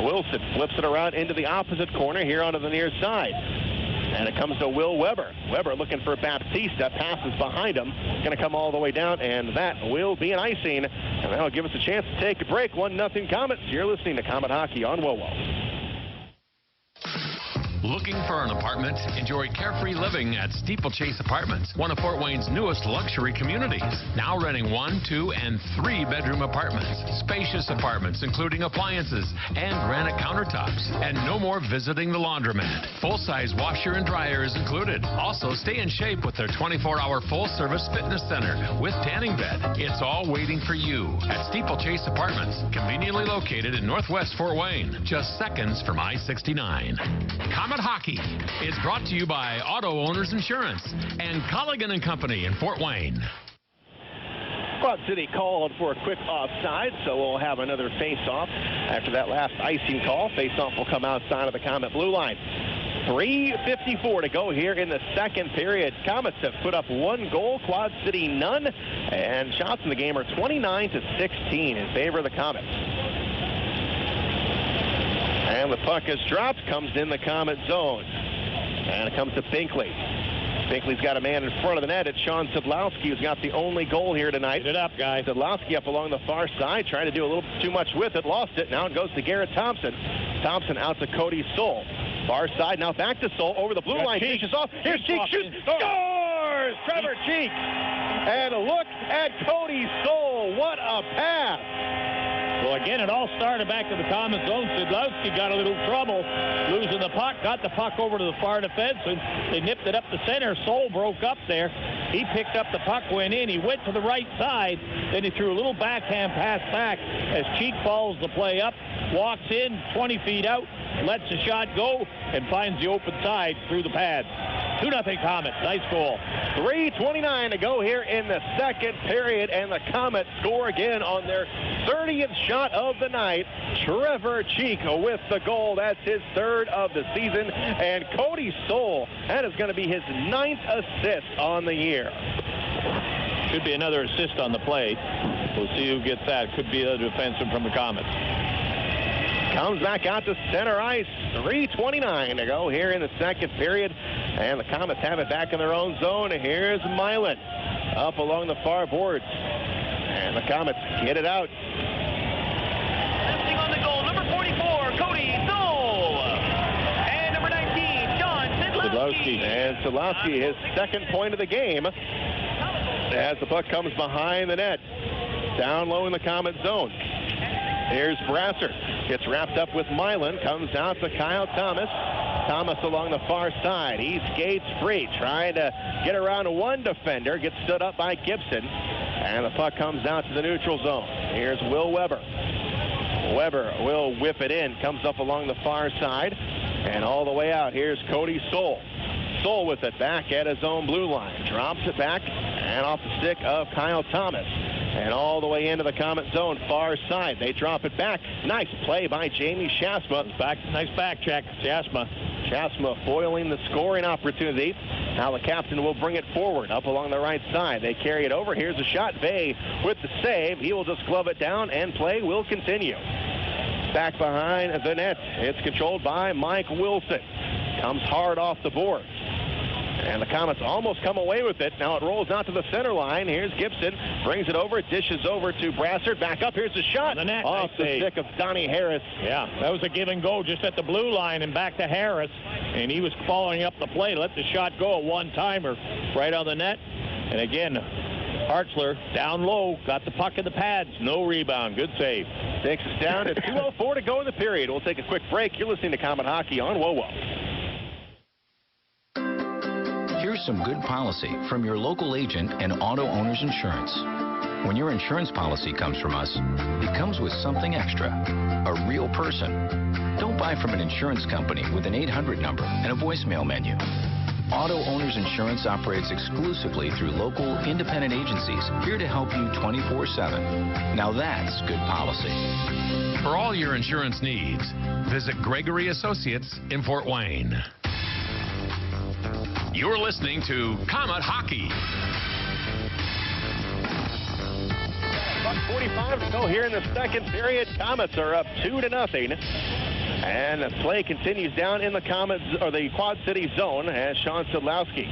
Speaker 2: Wilson flips it around into the opposite corner here onto the near side. And it comes to Will Weber. Weber looking for Baptista. Passes behind him. Going to come all the way down, and that will be an icing. And that'll give us a chance to take a break. 1-0 Komets. You're listening to Komet Hockey on WOWO.
Speaker 4: Looking for an apartment? Enjoy carefree living at Steeplechase Apartments, one of Fort Wayne's newest luxury communities. Now renting 1, 2, and 3 bedroom apartments. Spacious apartments including appliances and granite countertops. And no more visiting the laundromat. Full-size washer and dryer is included. Also, stay in shape with their 24-hour full-service fitness center with tanning bed. It's all waiting for you at Steeplechase Apartments, conveniently located in Northwest Fort Wayne, just seconds from I-69. Comet Hockey is brought to you by Auto Owners Insurance and Colligan & Company in Fort Wayne.
Speaker 2: Quad City called for a quick offside, so we'll have another face-off after that last icing call. Face-off will come outside of the Comet blue line. 3:54 to go here in the second period. Comets have put up 1 goal, Quad City none, and shots in the game are 29-16 in favor of the Comets. And the puck is dropped, comes in the Comet zone, and it comes to Binkley. Binkley's got a man in front of the net. It's Sean Szydlowski, who's got the only goal here tonight.
Speaker 1: Get it up, guys.
Speaker 2: Szydlowski up along the far side, trying to do a little too much with it. Lost it. Now it goes to Garrett Thompson. Thompson out to Cody Soule. Far side, now back to Soule. Over the blue line. Dishes off. Here's Cheek. Shoots. Scores! Trevor Cheek. And look at Cody Soule. What a pass.
Speaker 1: Well, again, it all started back to the common zone. Szydlowski got a little trouble losing the puck, got the puck over to the far defense, and they nipped it up the center. Soule broke up there. He picked up the puck, went in. He went to the right side. Then he threw a little backhand pass back as Cheek follows the play up, walks in 20 feet out, lets the shot go, and finds the open side through the pads. 2-0 Comets. Nice goal.
Speaker 2: 3:29 to go here in the second period, and the Comets score again on their 30th shot of the night. Trevor Cheek with the goal. That's his 3rd of the season. And Cody Soule, that is going to be his 9th assist on the year.
Speaker 1: Should be another assist on the play. We'll see who gets that. Could be a defenseman from the Comets.
Speaker 2: Comes back out to center ice. 3:29 to go here in the second period. And the Comets have it back in their own zone. Here's Milan up along the far boards. And the Comets get it out.
Speaker 6: Passing on the goal, number 44, Cody Soule. And number 19, Sean Szydlowski.
Speaker 2: And Szydlowski, his 2nd point of the game. As the puck comes behind the net. Down low in the Comet zone. Here's Brasser. Gets wrapped up with Milan. Comes out to Kyle Thomas. Thomas along the far side. He skates free, trying to get around one defender. Gets stood up by Gibson. And the puck comes out to the neutral zone. Here's Will Weber. Weber will whip it in. Comes up along the far side. And all the way out, here's Cody Soule. Soule with it back at his own blue line. Drops it back and off the stick of Kyle Thomas. And all the way into the Comet zone, far side. They drop it back. Nice play by Jamie Schaafsma.
Speaker 1: Nice back check, Schaafsma.
Speaker 2: Schaafsma foiling the scoring opportunity. Now the captain will bring it forward up along the right side. They carry it over. Here's a shot. Vey with the save. He will just glove it down, and play will continue. Back behind the net. It's controlled by Mike Wilson. Comes hard off the boards. And the Comets almost come away with it. Now it rolls out to the center line. Here's Gibson. Brings it over. Dishes over to Brassard. Back up. Here's the shot.
Speaker 1: The net.
Speaker 2: Off the stick of Donnie Harris.
Speaker 1: Yeah, that was a give and go just at the blue line and back to Harris. And he was following up the play. Let the shot go. A one-timer right on the net. And again, Hartzell down low. Got the puck in the pads. No rebound. Good save.
Speaker 2: Takes us down to 2:04 to go in the period. We'll take a quick break. You're listening to Comet Hockey on WOWO.
Speaker 8: Here's some good policy from your local agent and Auto Owners Insurance. When your insurance policy comes from us, it comes with something extra, a real person. Don't buy from an insurance company with an 800 number and a voicemail menu. Auto Owners Insurance operates exclusively through local independent agencies here to help you 24/7. Now that's good policy.
Speaker 4: For all your insurance needs, visit Gregory Associates in Fort Wayne. You're listening to Comet Hockey.
Speaker 2: 1:45 to go here in the second period. Comets are up 2-0. And the play continues down in the Comets, or the Quad City zone, as Sean Szydlowski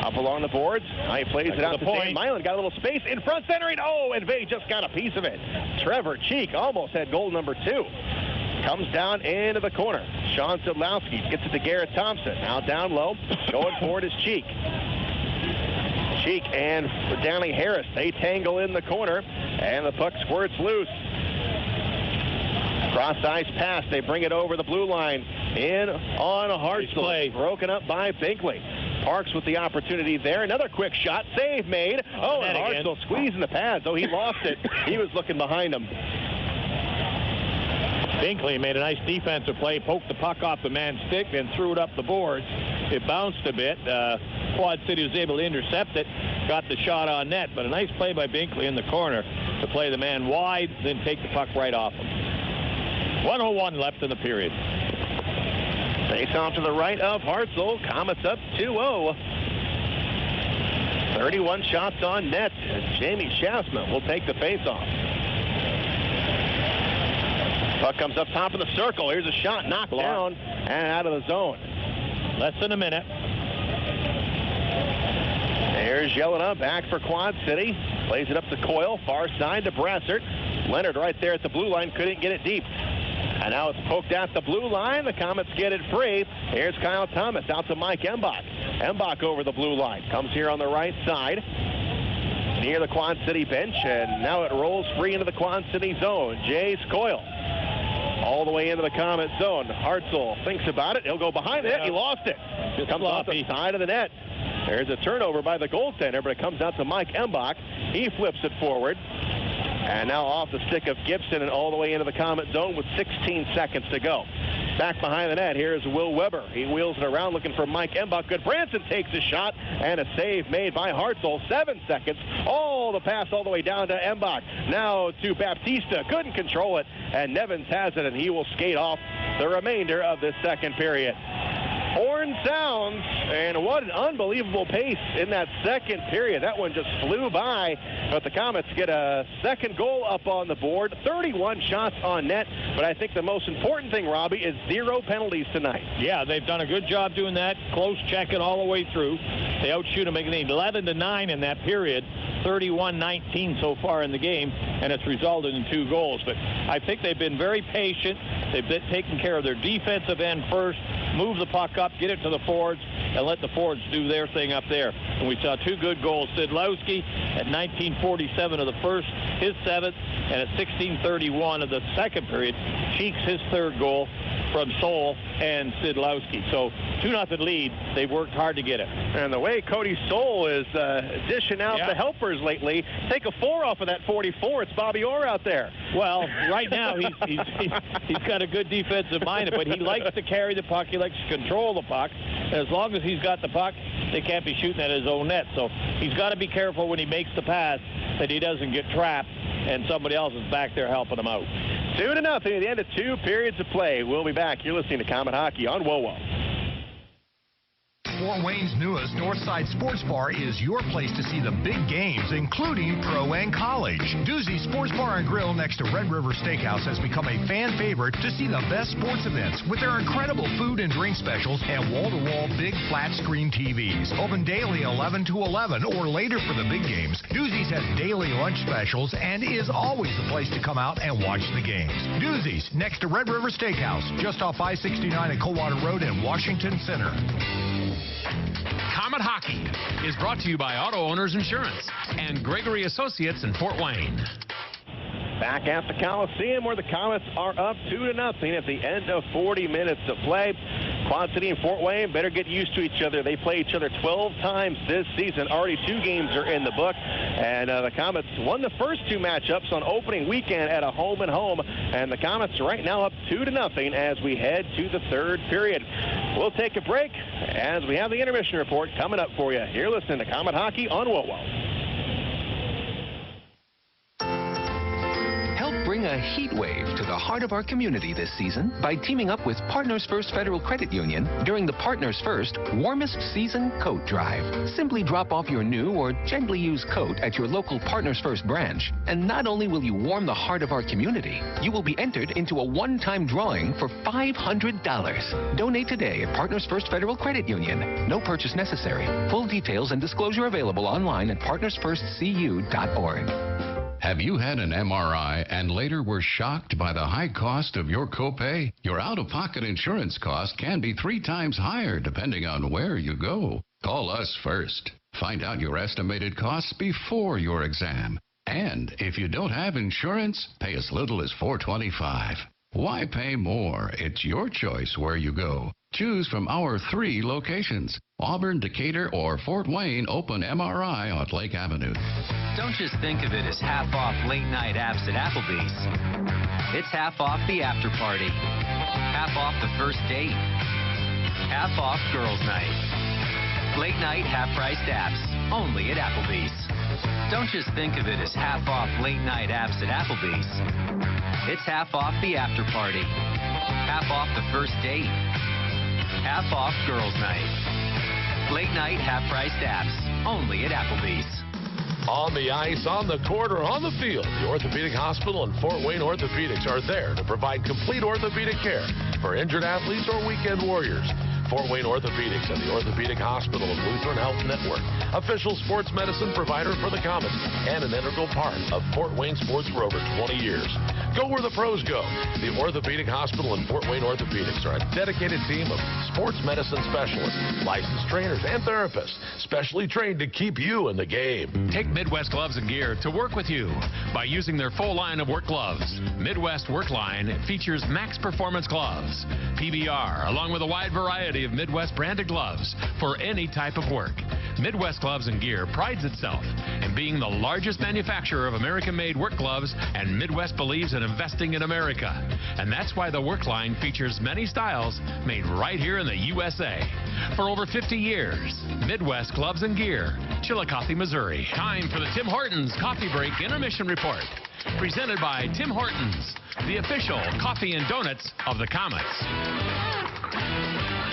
Speaker 2: up along the boards. Now he plays it out to Dave Milan. Got a little space in front centering. Oh, and Vey just got a piece of it. Trevor Cheek almost had goal number 2. Comes down into the corner. Sean Szydlowski gets it to Garrett Thompson. Now down low. Going forward is Cheek. Cheek and Donnie Harris. They tangle in the corner. And the puck squirts loose. Cross ice pass. They bring it over the blue line. In on Hartzell. Broken up by Binkley. Parks with the opportunity there. Another quick shot. Save made. Oh, and Hartzell squeezing the pads. Oh, he lost it. He was looking behind him.
Speaker 1: Binkley made a nice defensive play, poked the puck off the man's stick, then threw it up the boards. It bounced a bit. Quad City was able to intercept it, got the shot on net, but a nice play by Binkley in the corner to play the man wide, then take the puck right off him. 1:01 left in the period.
Speaker 2: Face off to the right of Hartzell. Komets up 2-0. 31 shots on net. Jamie Schaafsma will take the face-off. Puck comes up top of the circle. Here's a shot knocked down and out of the zone.
Speaker 1: Less than a minute.
Speaker 2: There's Jelena back for Quad City. Plays it up to Coyle. Far side to Brassert. Leonard right there at the blue line. Couldn't get it deep. And now it's poked at the blue line. The Komets get it free. Here's Kyle Thomas out to Mike Embach. Embach over the blue line. Comes here on the right side near the Quad City bench. And now it rolls free into the Quad City zone. Jace Coyle all the way into the Komet zone. Hartzell thinks about it. He'll go behind it. He lost it. Just comes off the side of the net. There's a turnover by the goaltender, but it comes out to Mike Embach. He flips it forward. And now off the stick of Gibson and all the way into the Komet zone with 16 seconds to go. Back behind the net, here's Will Weber. He wheels it around looking for Mike Embach. Good. Branson takes a shot and a save made by Hartzell. 7 seconds. The pass all the way down to Embach. Now to Baptista. Couldn't control it. And Nevins has it, and he will skate off the remainder of this second period. Horn sounds, and what an unbelievable pace in that second period. That one just flew by, but the Komets get a second goal up on the board. 31 shots on net, but I think the most important thing, Robbie, is 0 penalties tonight.
Speaker 1: Yeah, they've done a good job doing that. Close checking all the way through. They outshoot them, making it 11-9 in that period. 31-19 so far in the game, and it's resulted in 2 goals. But I think they've been very patient. They've been taking care of their defensive end first, move the puck up, get it to the forwards, and let the forwards do their thing up there. And we saw 2 good goals. Szydlowski at 19:47 of the first, his 7th, and at 16:31 of the second period, Cheeks his 3rd goal from Soul and Szydlowski. So 2-0 lead. They've worked hard to get it.
Speaker 2: And the way Cody Soul is dishing out the helpers lately, take a 4 off of that 44. It's Bobby Orr out there.
Speaker 1: Well, right now he's got a good defensive mind, but he likes to carry the puck. He likes to control the puck. And as long as he's got the puck, they can't be shooting at his own net. So he's got to be careful when he makes the pass that he doesn't get trapped and somebody else is back there helping him out.
Speaker 2: 2-0 at the end of 2 periods of play. We'll be back. You're listening to Komet Hockey on WOWO.
Speaker 7: Fort Wayne's newest Northside Sports Bar is your place to see the big games, including pro and college. Doozy Sports Bar and Grill next to Red River Steakhouse has become a fan favorite to see the best sports events with their incredible food and drink specials and wall-to-wall big flat screen TVs. Open daily 11 to 11 or later for the big games. Doozy's has daily lunch specials and is always the place to come out and watch the games. Doozy's next to Red River Steakhouse, just off I-69 at Coldwater Road in Washington Center.
Speaker 4: Komet Hockey is brought to you by Auto Owners Insurance and Gregory Associates in Fort Wayne.
Speaker 2: Back at the Coliseum where the Komets are up 2-0 at the end of 40 minutes of play. Quad City and Fort Wayne better get used to each other. They play each other 12 times this season. Already 2 games are in the book. And the Komets won the first 2 matchups on opening weekend at a home and home. And the Komets right now up 2-0 as we head to the 3rd period. We'll take a break as we have the intermission report coming up for you. You're listening to Komet Hockey on WOWO.
Speaker 8: Bring a heat wave to the heart of our community this season by teaming up with Partners First Federal Credit Union during the Partners First Warmest Season Coat Drive. Simply drop off your new or gently used coat at your local Partners First branch, and not only will you warm the heart of our community, you will be entered into a one-time drawing for $500. Donate today at Partners First Federal Credit Union. No purchase necessary. Full details and disclosure available online at partnersfirstcu.org.
Speaker 22: Have you had an MRI and later were shocked by the high cost of your copay? Your out-of-pocket insurance cost can be 3 times higher depending on where you go. Call us first. Find out your estimated costs before your exam. And if you don't have insurance, pay as little as $4.25. Why pay more? It's your choice where you go. Choose from our 3 locations: Auburn, Decatur, or Fort Wayne Open MRI on Lake Avenue.
Speaker 11: Don't just think of it as half-off late-night apps at Applebee's. It's half off the after party, half off the first date, half off girls' night. Late night half-priced apps, only at Applebee's. Don't just think of it as half off late night apps at Applebee's. It's half off the after party, half off the first date, half off girls' night. Late night half-priced apps, only at Applebee's.
Speaker 19: On the ice, on the court, or on the field, the Orthopedic Hospital and Fort Wayne Orthopedics are there to provide complete orthopedic care for injured athletes or weekend warriors. Fort Wayne Orthopedics and the Orthopedic Hospital of Lutheran Health Network, official sports medicine provider for the Komets, and an integral part of Fort Wayne sports for over 20 years. Go where the pros go. The Orthopedic Hospital and Fort Wayne Orthopedics are a dedicated team of sports medicine specialists, licensed trainers, and therapists, specially trained to keep you in the game.
Speaker 4: Take Midwest Gloves and Gear to work with you by using their full line of work gloves. Midwest Work Line features Max Performance Gloves, PBR, along with a wide variety of Midwest branded gloves for any type of work. Midwest Gloves and Gear prides itself in being the largest manufacturer of American-made work gloves, and Midwest believes in investing in America. And that's why the work line features many styles made right here in the USA. For over 50 years, Midwest Gloves and Gear, Chillicothe, Missouri. Time for the Tim Hortons Coffee Break Intermission Report. Presented by Tim Hortons, the official coffee and donuts of the Komets.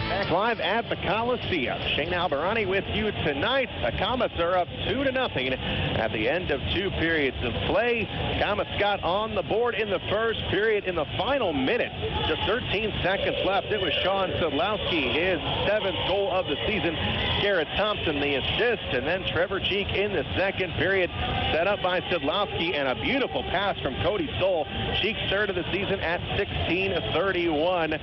Speaker 2: Back live at the Coliseum. Shane Alberani with you tonight. The Komets are up 2-0 at the end of 2 periods of play. Komets got on the board in the first period in the final minute. Just 13 seconds left. It was Szydlowski, his 7th goal of the season. Garrett Thompson, the assist, and then Trevor Cheek in the second period. Set up by Szydlowski, and a beautiful pass from Cody Stoll. Cheek's 3rd of the season at 16:31.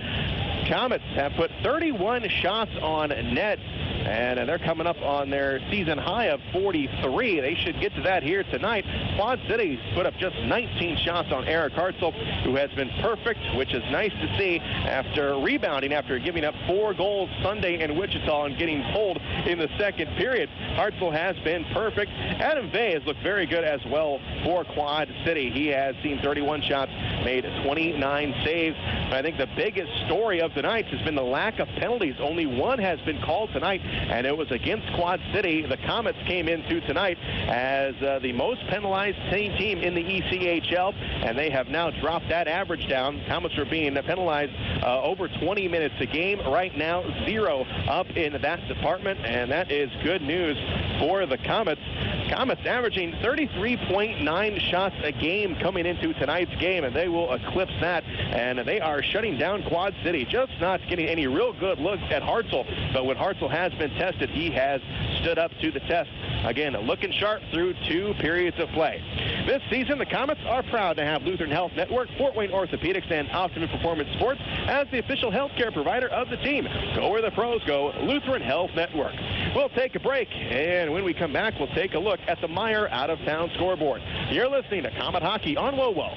Speaker 2: Komets have put 31 shots on net, and they're coming up on their season high of 43. They should get to that here tonight. Quad City put up just 19 shots on Eric Hartzell, who has been perfect, which is nice to see after rebounding after giving up 4 goals Sunday in Wichita and getting pulled in the second period. Hartzell has been perfect. Adam Vey has looked very good as well for Quad City. He has seen 31 shots, made 29 saves. I think the biggest story of tonight has been the lack of penalties. Only 1 has been called tonight, and it was against Quad City. The Komets came into tonight as the most penalized team in the ECHL, and they have now dropped that average down. Komets are being penalized over 20 minutes a game. Right now, 0 up in that department, and that is good news for the Komets. Komets averaging 33.9 shots a game coming into tonight's game, and they will eclipse that, and they are shutting down Quad City. Just not getting any real good looks at Hartzell, but when Hartzell has been tested, he has stood up to the test. Again, looking sharp through 2 periods of play. This season, the Komets are proud to have Lutheran Health Network, Fort Wayne Orthopedics, and Optimum Performance Sports as the official healthcare provider of the team. Go where the pros go, Lutheran Health Network. We'll take a break, and when we come back, we'll take a look at the Meyer out-of-town scoreboard. You're listening to Komet Hockey on WOWO.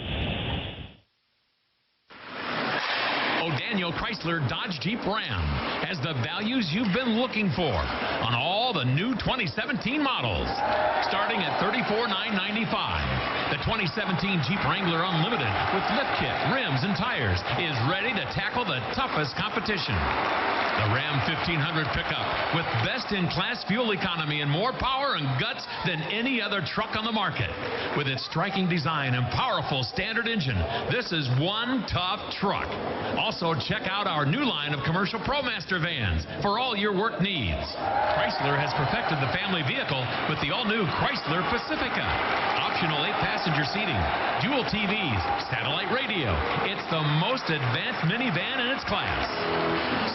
Speaker 4: O'Daniel Chrysler Dodge Jeep Ram has the values you've been looking for on all the new 2017 models, starting at $34,995. The 2017 Jeep Wrangler Unlimited with lift kit, rims, and tires is ready to tackle the toughest competition. The Ram 1500 pickup with best-in-class fuel economy and more power and guts than any other truck on the market. With its striking design and powerful standard engine, this is one tough truck. Also, check out our new line of commercial ProMaster vans for all your work needs. Chrysler has perfected the family vehicle with the all-new Chrysler Pacifica. Optional 8-passenger seating, dual TVs, satellite radio. It's the most advanced minivan in its class.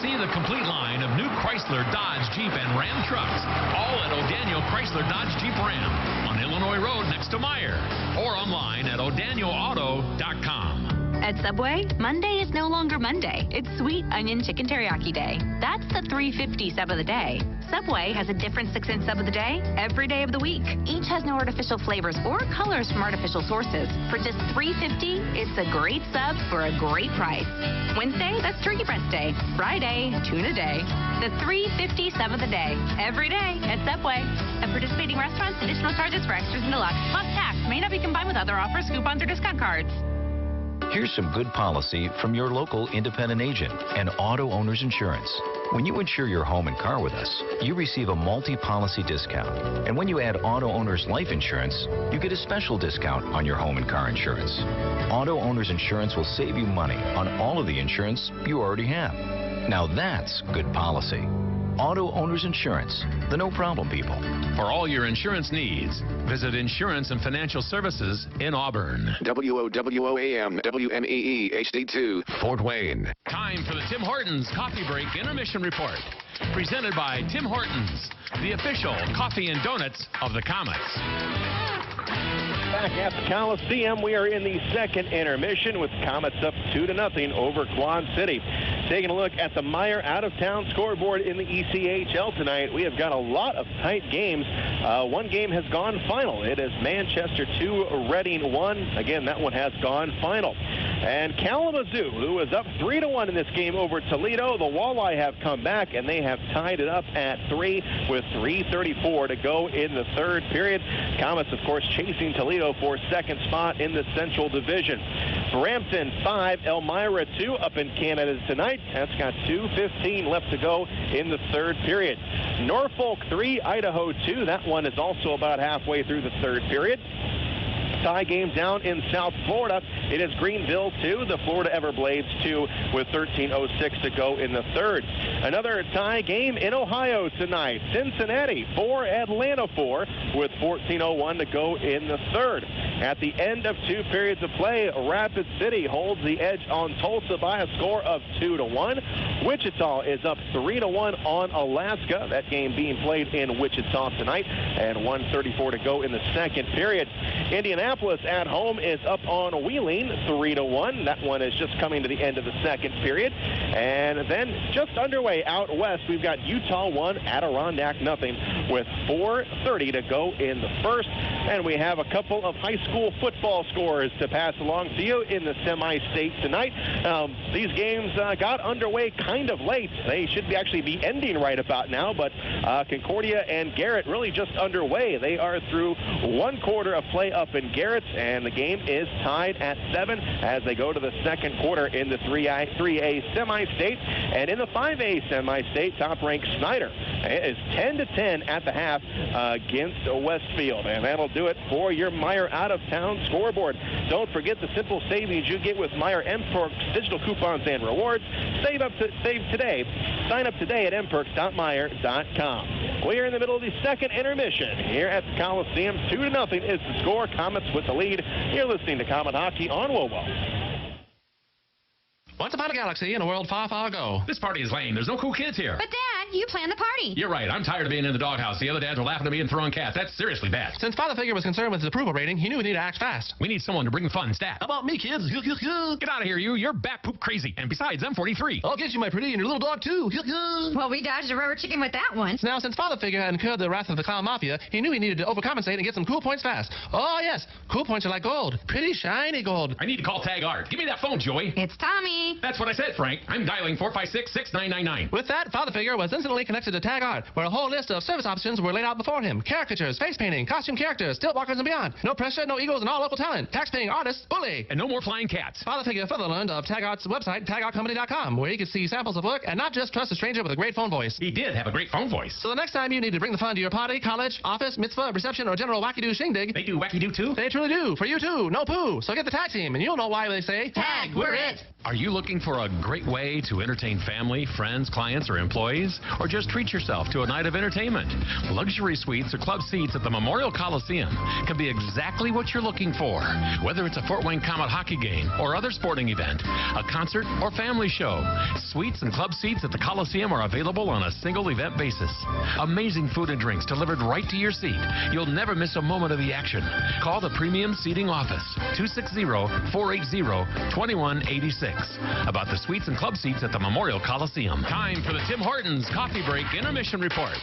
Speaker 4: See the complete line of new Chrysler, Dodge, Jeep, and Ram trucks, all at O'Daniel Chrysler Dodge Jeep Ram on Illinois Road next to Meyer, or online at o'danielauto.com.
Speaker 5: At Subway, Monday is no longer Monday. It's Sweet Onion Chicken Teriyaki Day. That's the $3.50 sub of the day. Subway has a different 6-cent sub of the day every day of the week. Each has no artificial flavors or colors from artificial sources. For just $3.50, it's a great sub for a great price. Wednesday, that's Turkey Breast Day. Friday, Tuna Day. The $3.50 sub of the day every day at Subway. At participating restaurants, additional charges for extras and deluxe plus tax may not be combined with other offers, coupons, or discount cards.
Speaker 8: Here's some good policy from your local independent agent and Auto Owners Insurance. When you insure your home and car with us, you receive a multi-policy discount. And when you add Auto Owners Life Insurance, you get a special discount on your home and car insurance. Auto Owners Insurance will save you money on all of the insurance you already have. Now that's good policy. Auto Owners Insurance, the no-problem people.
Speaker 4: For all your insurance needs, visit Insurance and Financial Services in Auburn.
Speaker 12: WOWOAM, WMEE, HD2,
Speaker 4: Fort Wayne. Time for the Tim Hortons Coffee Break Intermission Report. Presented by Tim Hortons, the official coffee and donuts of the Komets.
Speaker 2: Back at the Coliseum, we are in the second intermission with Komets up 2-0 over Quad City. Taking a look at the Meyer out-of-town scoreboard in the ECHL tonight, we have got a lot of tight games. One game has gone final. It is Manchester 2, Reading 1. Again, that one has gone final. And Kalamazoo, who is up 3-1 in this game over Toledo, the Walleye have come back, and they have tied it up at 3 with 3:34 to go in the third period. Komets, of course, chasing Toledo for second spot in the Central Division. Brampton 5, Elmira 2 up in Canada tonight. That's got 2:15 left to go in the third period. Norfolk 3, Idaho 2. That one is also about halfway through the third period. Tie game down in South Florida. It is Greenville 2, the Florida Everblades 2 with 13:06 to go in the third. Another tie game in Ohio tonight. Cincinnati 4, Atlanta 4 with 14:01 to go in the third. At the end of two periods of play, Rapid City holds the edge on Tulsa by a score of 2-1. Wichita is up 3-1 on Alaska. That game being played in Wichita tonight, and 1:34 to go in the second period. Indianapolis at home is up on Wheeling 3-1. That one is just coming to the end of the second period. And then just underway out west, we've got Utah 1, Adirondack 0 with 4:30 to go in the first. And we have a couple of high school football scores to pass along to you in the semi-state tonight. These games got underway kind of late. They should actually be ending right about now, but Concordia and Garrett really just underway. They are through one quarter of play up in Garrett, and the game is tied at 7 as they go to the second quarter in the 3A semi-state. And in the 5A semi-state, top-ranked Snyder is 10-10 at the half against Westfield. And that'll do it for your Meyer out-of-town scoreboard. Don't forget the simple savings you get with Meyer M-Perks digital coupons and rewards. Save today. Sign up today at mperks.meyer.com. We're in the middle of the second intermission here at the Coliseum. 2-0 is the score. Komets with the lead. You're listening to Komet Hockey on WOWO.
Speaker 10: Once upon a galaxy in a world far, far ago.
Speaker 4: This party is lame. There's no cool kids here.
Speaker 5: But, Dad, you planned the party.
Speaker 4: You're right. I'm tired of being in the doghouse. The other dads are laughing at me and throwing cats. That's seriously bad.
Speaker 10: Since Father Figure was concerned with his approval rating, he knew we needed to act fast.
Speaker 4: We need someone to bring the fun stat.
Speaker 10: How about me, kids?
Speaker 4: Get out of here, you. You're bat poop crazy. And besides, I'm 43.
Speaker 10: I'll get you, my pretty, and your little dog, too.
Speaker 5: Well, we dodged a rubber chicken with that one.
Speaker 10: Now, since Father Figure incurred the wrath of the clown mafia, he knew he needed to overcompensate and get some cool points fast. Oh, yes. Cool points are like gold. Pretty shiny gold.
Speaker 4: I need to call Tag Art. Give me that phone, Joey.
Speaker 5: It's Tommy.
Speaker 4: That's what I said, Frank. I'm dialing 456-6999.
Speaker 10: With that, Father Figure was instantly connected to Tag Art, where a whole list of service options were laid out before him. Caricatures, face painting, costume characters, stilt walkers, and beyond. No pressure, no egos, and all local talent. Tax-paying artists, bully.
Speaker 4: And no more flying cats.
Speaker 10: Father Figure further learned of Tag Art's website, tagartcompany.com, where he could see samples of work and not just trust a stranger with a great phone voice.
Speaker 4: He did have a great phone voice.
Speaker 10: So the next time you need to bring the fun to your party, college, office, mitzvah, reception, or general wacky-doo shindig.
Speaker 4: They do wacky-doo, too?
Speaker 10: They truly do. For you, too. No poo. So get the tag team, and you'll know why they say,
Speaker 5: Tag, we're it.
Speaker 4: Are you looking for a great way to entertain family, friends, clients, or employees? Or just treat yourself to a night of entertainment? Luxury suites or club seats at the Memorial Coliseum can be exactly what you're looking for. Whether it's a Fort Wayne Komet hockey game or other sporting event, a concert or family show, suites and club seats at the Coliseum are available on a single event basis. Amazing food and drinks delivered right to your seat. You'll never miss a moment of the action. Call the Premium Seating Office, 260-480-2186. About the suites and club seats at the Memorial Coliseum. Time for the Tim Hortons Coffee Break Intermission Report.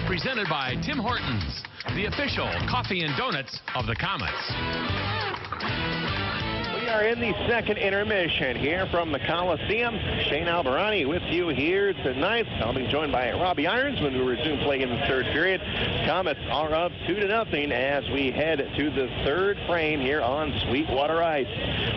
Speaker 4: Presented by Tim Hortons, the official coffee and donuts of the Komets.
Speaker 2: We are in the second intermission here from the Coliseum. Shane Albarani with you here tonight. I'll be joined by Robbie Irons when we resume play in the third period. Komets are up 2-0 as we head to the third frame here on Sweetwater Ice.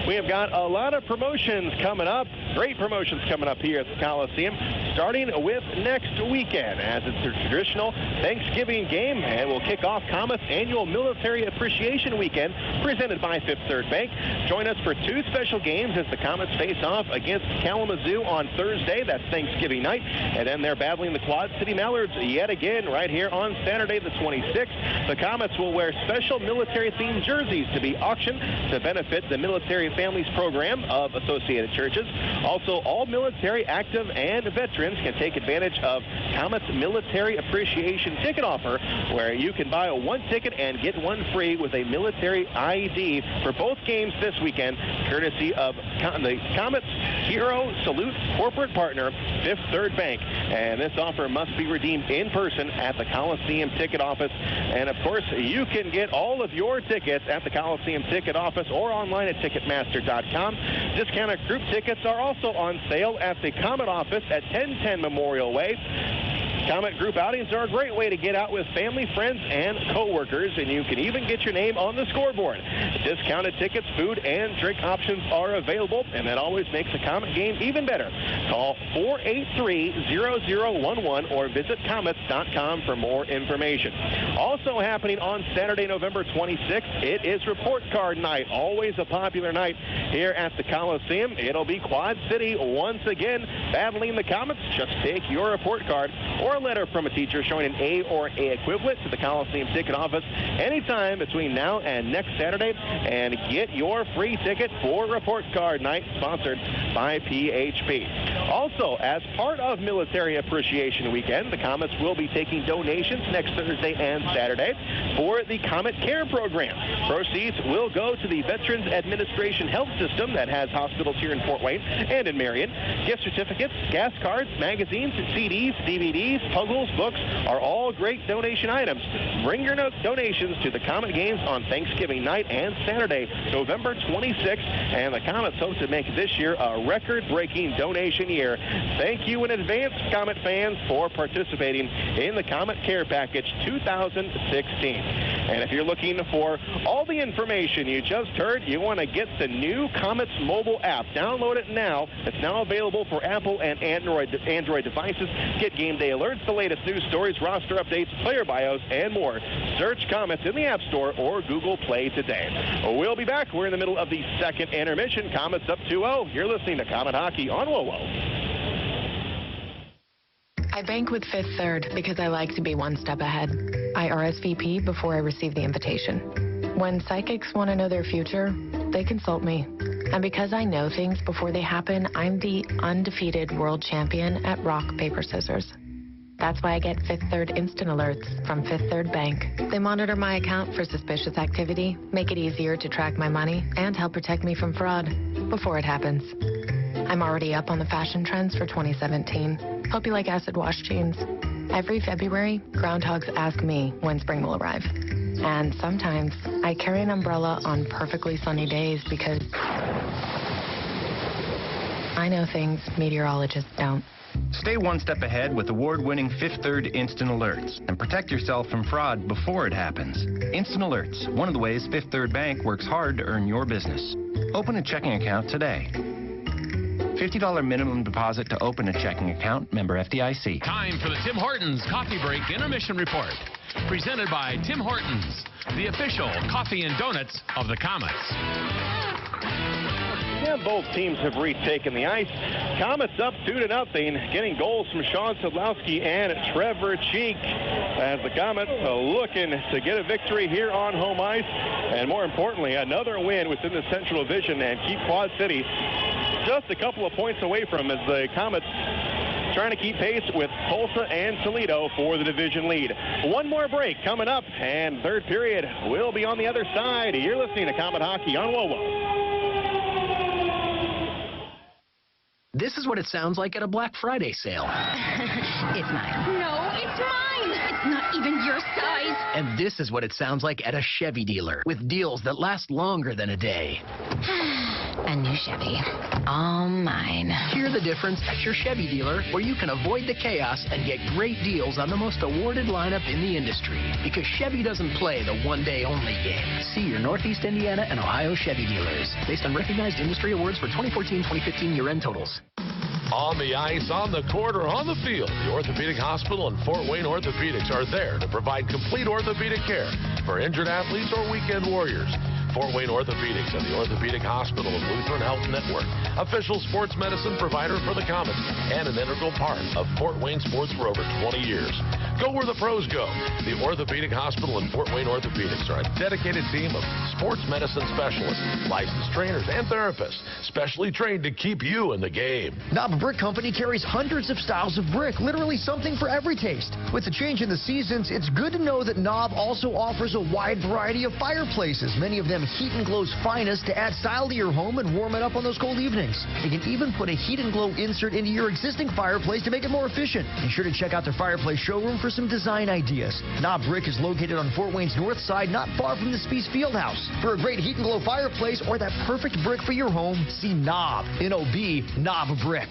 Speaker 2: We have got a lot of promotions coming up, great promotions coming up here at the Coliseum, starting with next weekend as it's a traditional Thanksgiving game, and we'll kick off Komets Annual Military Appreciation Weekend presented by Fifth Third Bank. Join us for two special games as the Komets face off against Kalamazoo on Thursday. That's Thanksgiving night. And then they're battling the Quad City Mallards yet again right here on Saturday the 26th. The Komets will wear special military-themed jerseys to be auctioned to benefit the Military Families Program of Associated Churches. Also, all military, active, and veterans can take advantage of Komets Military Appreciation Ticket Offer, where you can buy one ticket and get one free with a military ID for both games this weekend, courtesy of the Komets Hero Salute corporate partner, Fifth Third Bank. And this offer must be redeemed in person at the Coliseum Ticket Office. And of course, you can get all of your tickets at the Coliseum Ticket Office or online at Ticketmaster.com. Discounted group tickets are also on sale at the Komet office at 1010 Memorial Way. Komet group outings are a great way to get out with family, friends, and co-workers, and you can even get your name on the scoreboard. Discounted tickets, food, and drink options are available, and that always makes a Komet game even better. Call 483-0011 or visit Komets.com for more information. Also happening on Saturday, November 26th, it is Report Card Night, always a popular night here at the Coliseum. It'll be Quad City once again battling the Komets. Just take your report card or a letter from a teacher showing an A or A equivalent to the Coliseum Ticket Office anytime between now and next Saturday and get your free ticket for Report Card Night, sponsored by PHP. Also, as part of Military Appreciation Weekend, the Komets will be taking donations next Thursday and Saturday for the Komet Care Program. Proceeds will go to the Veterans Administration Health System that has hospitals here in Fort Wayne and in Marion. Gift certificates, gas cards, magazines, CDs, DVDs, puzzles, books are all great donation items. Bring your donations to the Komet games on Thanksgiving night and Saturday, November 26th, and the Komets hope to make this year a record-breaking donation year. Thank you in advance, Komet fans, for participating in the Komet Care Package 2016. And if you're looking for all the information you just heard, you want to get the new Komets mobile app. Download it now. It's now available for Apple and Android devices. Get game day alerts, the latest news stories, roster updates, player bios, and more. Search Komets in the App Store or Google Play today. We'll be back. We're in the middle of the second intermission. Komets up 2-0. You're listening to Komet Hockey on WOWO.
Speaker 13: I bank with Fifth Third because I like to be one step ahead. I RSVP before I receive the invitation. When psychics want to know their future, they consult me. And because I know things before they happen, I'm the undefeated world champion at rock, paper, scissors. That's why I get Fifth Third instant alerts from Fifth Third Bank. They monitor my account for suspicious activity, make it easier to track my money, and help protect me from fraud before it happens. I'm already up on the fashion trends for 2017. Hope you like acid wash jeans. Every February, groundhogs ask me when spring will arrive. And sometimes I carry an umbrella on perfectly sunny days because I know things meteorologists don't.
Speaker 14: Stay one step ahead with award-winning Fifth Third Instant Alerts and protect yourself from fraud before it happens. Instant Alerts, one of the ways Fifth Third Bank works hard to earn your business. Open a checking account today. $50 minimum deposit to open a checking account. Member FDIC.
Speaker 4: Time for the Tim Hortons Coffee Break Intermission Report. Presented by Tim Hortons, the official coffee and donuts of the Komets.
Speaker 2: Yeah, both teams have retaken the ice. Komets up 2-0, getting goals from Szydlowski and Trevor Cheek as the Komets are looking to get a victory here on home ice. And more importantly, another win within the Central Division and keep Quad City just a couple of points away from as the Komets trying to keep pace with Tulsa and Toledo for the division lead. One more break coming up, and third period will be on the other side. You're listening to Komet Hockey on WOWO.
Speaker 23: This is what it sounds like at a Black Friday sale.
Speaker 24: It's mine. No, it's mine. It's not even your size.
Speaker 23: And this is what it sounds like at a Chevy dealer with deals that last longer than a day.
Speaker 24: A new Chevy. All mine.
Speaker 23: Hear the difference at your Chevy dealer, where you can avoid the chaos and get great deals on the most awarded lineup in the industry. Because Chevy doesn't play the one-day only game. See your Northeast Indiana and Ohio Chevy dealers. Based on recognized industry awards for 2014-2015 year-end totals.
Speaker 19: On the ice, on the court, or on the field, the Orthopedic Hospital and Fort Wayne Orthopedics are there to provide complete orthopedic care for injured athletes or weekend warriors. Fort Wayne Orthopedics and the Orthopedic Hospital of Lutheran Health Network, official sports medicine provider for the Komets, and an integral part of Fort Wayne sports for over 20 years. Go where the pros go. The Orthopedic Hospital and Fort Wayne Orthopedics are a dedicated team of sports medicine specialists, licensed trainers, and therapists, specially trained to keep you in the game.
Speaker 15: Knob Brick Company carries hundreds of styles of brick, literally something for every taste. With the change in the seasons, it's good to know that Knob also offers a wide variety of fireplaces, many of them Heat and Glow's finest, to add style to your home and warm it up on those cold evenings. You can even put a Heat and Glow insert into your existing fireplace to make it more efficient. Be sure to check out their fireplace showroom for some design ideas. Knob Brick is located on Fort Wayne's north side, not far from the Spies Fieldhouse. For a great Heat and Glow fireplace or that perfect brick for your home, see Knob, N-O-B, Knob Brick.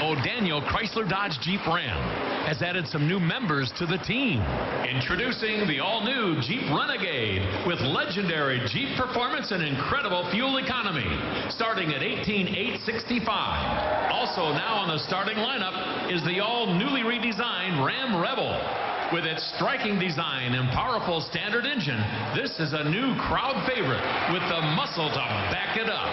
Speaker 4: O'Daniel Chrysler Dodge Jeep Ram has added some new members to the team. Introducing the all-new Jeep Renegade with legendary Jeep performance and incredible fuel economy, starting at $18,865. Also now on the starting lineup is the all-newly redesigned Ram Rebel. With its striking design and powerful standard engine, this is a new crowd favorite with the muscle to back it up.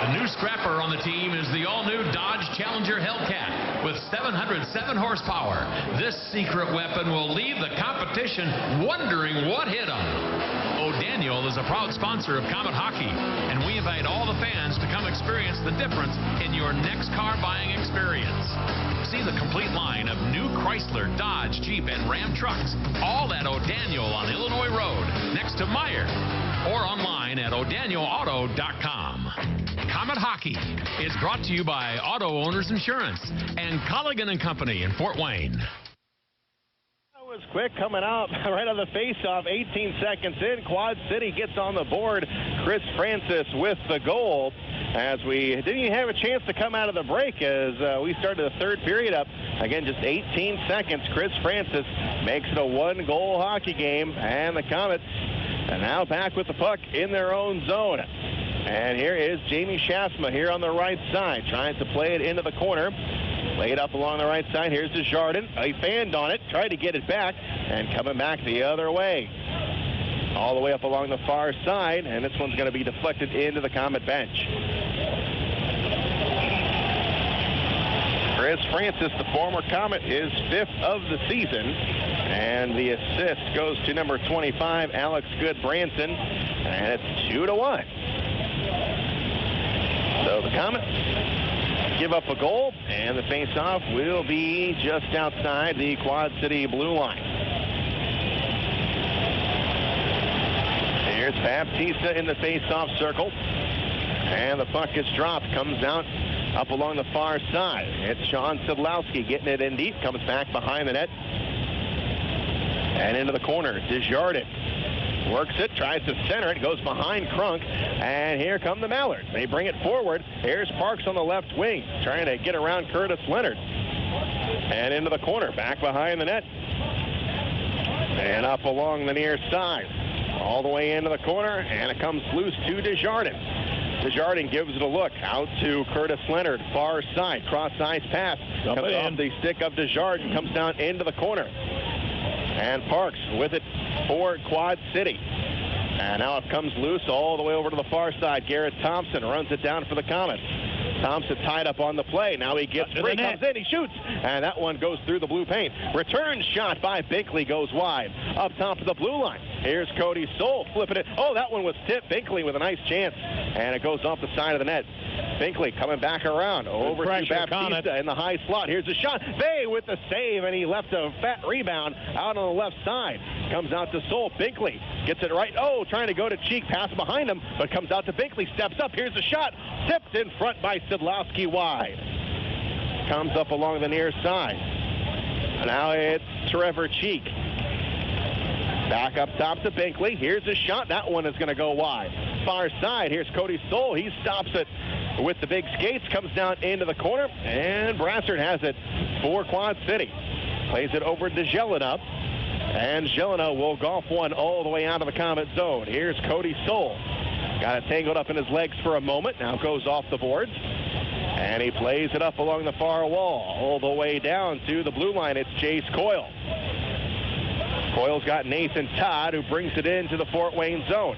Speaker 4: The new scrapper on the team is the all-new Dodge Challenger Hellcat with 707 horsepower. This secret weapon will leave the competition wondering what hit them. O'Daniel is a proud sponsor of Comet Hockey, and we invite all the fans to come experience the difference in your next car buying experience. See the complete line of new Chrysler, Dodge, Jeep, and Ram trucks, all at O'Daniel on Illinois Road, next to Meyer, or online at o'danielauto.com. Comet Hockey is brought to you by Auto Owners Insurance and Colligan & Company in Fort Wayne.
Speaker 2: That was quick coming out right on the face-off. 18 seconds in, Quad City gets on the board. Chris Francis with the goal, as we didn't even have a chance to come out of the break as we started the third period up. Again, just 18 seconds. Chris Francis makes it a one-goal hockey game, and the Komets are now back with the puck in their own zone. And here is Jamie Schaafsma here on the right side, trying to play it into the corner. Laid up along the right side. Here's Desjardins. He fanned on it, tried to get it back, and coming back the other way. All the way up along the far side, and this one's going to be deflected into the Komet bench. Chris Francis, the former Komet, his fifth of the season. And the assist goes to number 25, Alex Goodbranson. And it's 2-1. So the Komets give up a goal, and the face-off will be just outside the Quad City blue line. Here's Baptista in the face-off circle, and the puck is dropped, comes out up along the far side. It's Sean Szydlowski getting it in deep, comes back behind the net, and into the corner. Desjardins works it, tries to center it, goes behind Crunk, and here come the Mallards. They bring it forward. Here's Parks on the left wing, trying to get around Curtis Leonard. And into the corner, back behind the net. And up along the near side. All the way into the corner, and it comes loose to Desjardins. Desjardins gives it a look out to Curtis Leonard, far side, cross-ice pass. Comes off the stick of Desjardins, comes down into the corner. And Parks with it for Quad City. And now it comes loose all the way over to the far side. Garrett Thompson runs it down for the Komets. Thompson tied up on the play. Now he gets free, comes in, he shoots, and that one goes through the blue paint. Return shot by Binkley goes wide. Up top of the blue line. Here's Cody Soul flipping it. Oh, that one was tipped. Binkley with a nice chance, and it goes off the side of the net. Binkley coming back around over to Baptista in the high slot. Here's a shot. Bay with the save, and he left a fat rebound out on the left side. Comes out to Soul. Binkley gets it right. Oh, trying to go to Cheek. Pass behind him, but comes out to Binkley. Steps up. Here's a shot. Tipped in front by Szydlowski wide. Comes up along the near side. Now it's Trevor Cheek. Back up top to Binkley. Here's a shot. That one is going to go wide. far side. Here's Cody Stoll. He stops it with the big skates, comes down into the corner, and Brassard has it for Quad City. Plays it over to Jelena, and Jelena will golf one all the way out of the Comet zone. Here's Cody Stoll. Got it tangled up in his legs for a moment. Now goes off the boards. And he plays it up along the far wall, all the way down to the blue line. It's Jace Coyle. Coyle's got Nathan Todd, who brings it into the Fort Wayne zone.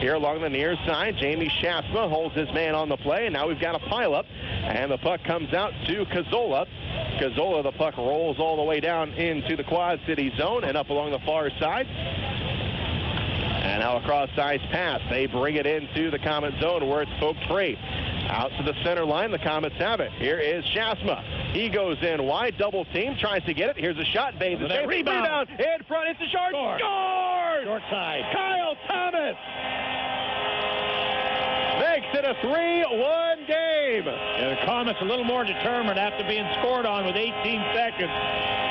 Speaker 2: Here along the near side, Jamie Schaafsma holds his man on the play, and now we've got a pileup, and the puck comes out to Cazzola. Cazzola, the puck rolls all the way down into the Quad City zone and up along the far side. And now a cross-size pass. They bring it into the Comet zone where it's poked free. Out to the center line, the Comets have it. Here is Schaafsma. He goes in wide, double team, tries to get it. Here's a shot, Baines. Rebound in front. It's a shot. Scored!
Speaker 1: Short side.
Speaker 2: Kyle Thomas makes it a 3-1 game.
Speaker 1: Yeah, the Comets a little more determined after being scored on with 18 seconds.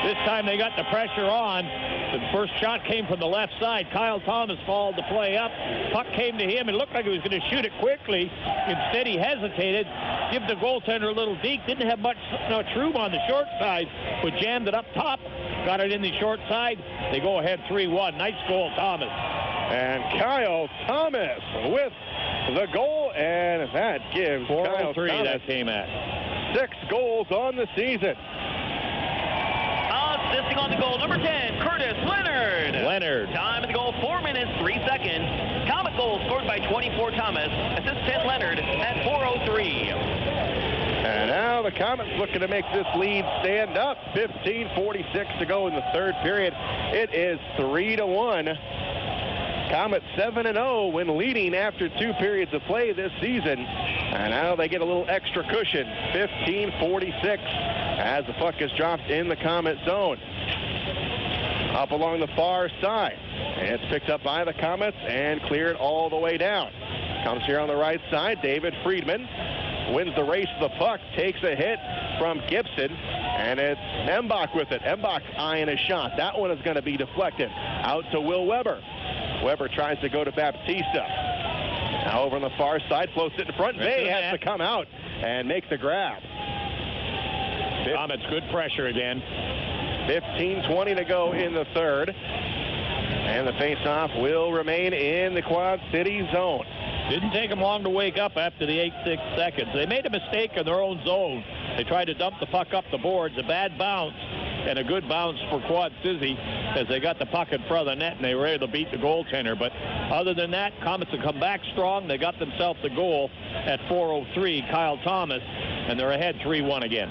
Speaker 1: This time they got the pressure on. The first shot came from the left side. Kyle Thomas followed the play up. Puck came to him. It looked like he was going to shoot it quickly. Instead, he hesitated. Give the goaltender a little deke. Didn't have much room on the short side, but jammed it up top. Got it in the short side. They go ahead 3-1. Nice goal, Thomas.
Speaker 2: And Kyle Thomas with the goal, and that gives Kyle Thomas
Speaker 1: that came at.
Speaker 2: 6 goals on the season.
Speaker 6: Assisting on the goal, number 10, Curtis Leonard. Time of the goal, 4 minutes, 3 seconds. Comet goal scored by 24 Thomas. Assist 10 Leonard at 4:03.
Speaker 2: And now the Comets looking to make this lead stand up. 15:46 to go in the third period. It is 3-1. Comets 7-0 when leading after 2 periods of play this season. And now they get a little extra cushion. 15:46 as the puck is dropped in the Comet zone. Up along the far side. It's picked up by the Comets and cleared all the way down. Comes here on the right side. David Friedman wins the race to the puck, takes a hit from Gibson, and it's Embach with it. Embach eyeing a shot. That one is going to be deflected out to Will Weber. Weber tries to go to Baptista. Now over on the far side, floats it in front. Vey has to come out and make the grab.
Speaker 1: Comets good pressure again.
Speaker 2: 15:20 to go in the third. And the faceoff will remain in the Quad City zone.
Speaker 1: Didn't take them long to wake up after the 8-6 seconds. They made a mistake in their own zone. They tried to dump the puck up the boards. A bad bounce and a good bounce for Quad City as they got the puck in front of the net and they were able to beat the goaltender. But other than that, Comets have come back strong. They got themselves the goal at 4:03, Kyle Thomas, and they're ahead 3-1 again.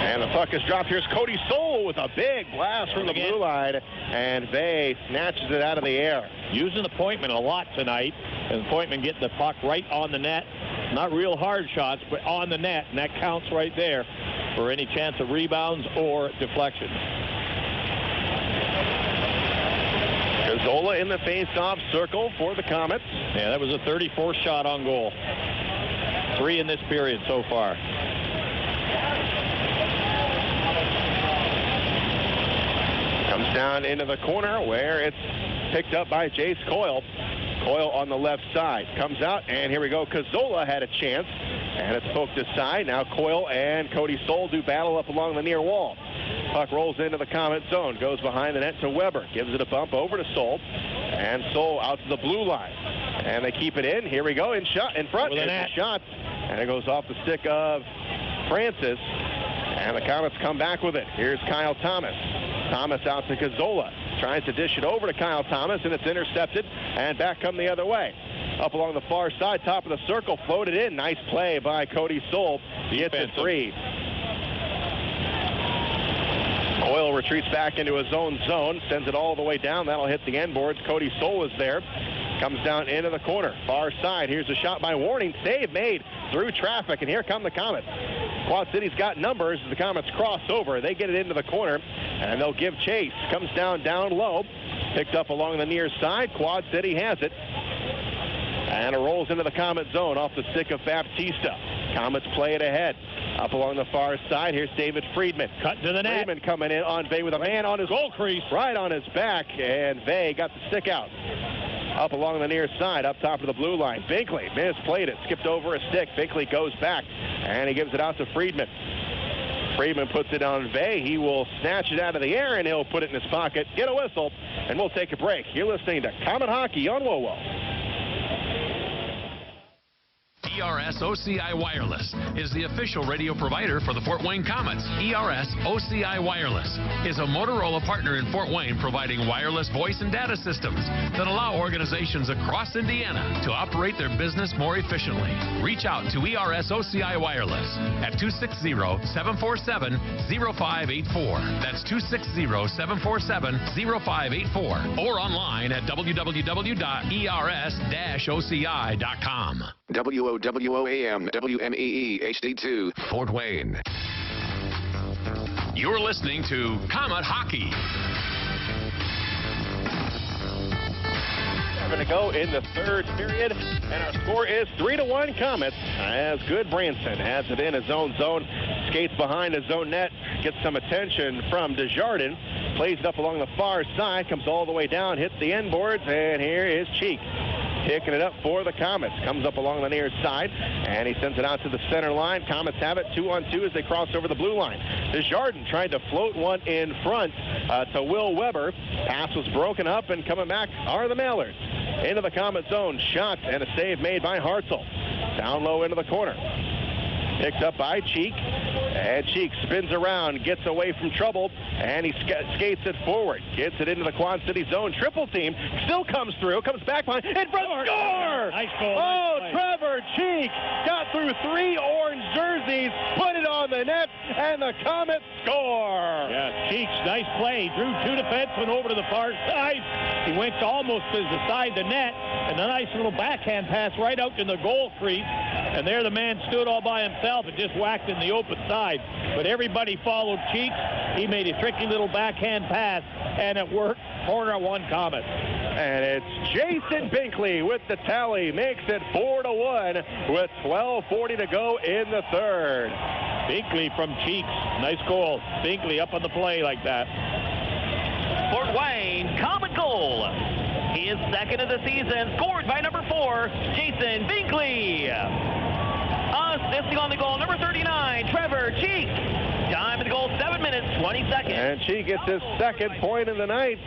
Speaker 2: And the puck is dropped. Here's Cody Stoll with a big blast from the blue line, and Vey snatches it out of the air.
Speaker 1: Using the Pointman a lot tonight, and Pointman getting the puck right on the net. Not real hard shots, but on the net, and that counts right there for any chance of rebounds or deflections.
Speaker 2: Cazzola in the face-off circle for the Comets.
Speaker 1: Yeah, that was a 34th shot on goal. 3 in this period so far.
Speaker 2: Comes down into the corner where it's picked up by Jace Coyle. Coyle on the left side. Comes out, and here we go. Cazzola had a chance, and it's poked aside. Now Coyle and Cody Stoll do battle up along the near wall. Puck rolls into the Comet zone. Goes behind the net to Weber. Gives it a bump over to Stoll. And Stoll out to the blue line. And they keep it in. Here we go. In front. There's the shot. And it goes off the stick of Francis. And the Comets come back with it. Here's Kyle Thomas. Thomas out to Cazzola. Tries to dish it over to Kyle Thomas, and it's intercepted, and back come the other way. Up along the far side, top of the circle, floated in. Nice play by Cody Stoll. He gets it free. Coyle retreats back into his own zone, sends it all the way down. That'll hit the end boards. Cody Stoll is there. Comes down into the corner. Far side. Here's a shot by Warning. Save made through traffic, and here come the Comets. Quad City's got numbers as the Comets cross over. They get it into the corner, and they'll give chase. Comes down low. Picked up along the near side. Quad City has it. And it rolls into the Comet zone off the stick of Baptista. Comets play it ahead. Up along the far side, here's David Friedman.
Speaker 1: Cut to the net.
Speaker 2: Friedman coming in on Vey with a man on his
Speaker 1: goal crease.
Speaker 2: Right on his back, and Vey got the stick out. up along the near side, up top of the blue line. Binkley misplayed it, skipped over a stick. Binkley goes back, and he gives it out to Friedman. Friedman puts it on Vey. He will snatch it out of the air, and he'll put it in his pocket, get a whistle, and we'll take a break. You're listening to Comet Hockey on WoWo.
Speaker 4: ERS OCI Wireless is the official radio provider for the Fort Wayne Komets. ERS OCI Wireless is a Motorola partner in Fort Wayne providing wireless voice and data systems that allow organizations across Indiana to operate their business more efficiently. Reach out to ERS OCI Wireless at 260-747-0584. That's 260-747-0584 or online at www.ers-oci.com.
Speaker 12: WOWOAM, WMEE, HD2,
Speaker 4: Fort Wayne. You're listening to Comet Hockey.
Speaker 2: 7 to go in the third period, and our score is 3-1 Komets as Good Branson has it in his own zone, skates behind his own net, gets some attention from Desjardins, plays it up along the far side, comes all the way down, hits the end boards, and here is Cheek. Picking it up for the Komets. Comes up along the near side, and he sends it out to the center line. Komets have it 2-on-2 as they cross over the blue line. Desjardins tried to float one in front to Will Weber. Pass was broken up, and coming back are the Mallards. Into the Komet zone. Shot and a save made by Hartzell. Down low into the corner. Picked up by Cheek. And Cheek spins around, gets away from trouble, and he skates it forward. Gets it into the Quad City zone. Triple team still comes through, comes back behind, in front, score!
Speaker 1: Nice goal.
Speaker 2: Oh,
Speaker 1: nice
Speaker 2: Trevor Cheek got through 3 orange jerseys, put it on the net, and the Komets score.
Speaker 1: Yeah, Cheeks, nice play. Drew 2 defensemen over to the far side. He went almost to the side of the net, and a nice little backhand pass right out in the goal crease. And there the man stood all by himself and just whacked in the open side. But everybody followed Cheeks. He made a tricky little backhand pass, and it worked. Corner 1 Komets.
Speaker 2: And it's Jason Binkley with the tally. Makes it 4-1 with 12:40 to go in the third.
Speaker 1: Binkley from Cheeks. Nice goal. Binkley up on the play like that.
Speaker 6: Fort Wayne, Comet goal. He is second of the season, scored by number 4, Jason Binkley. Assisting on the goal, number 39, Trevor Cheek. Time of the goal, 7 minutes, 20 seconds.
Speaker 2: And Cheek gets his second point of the night.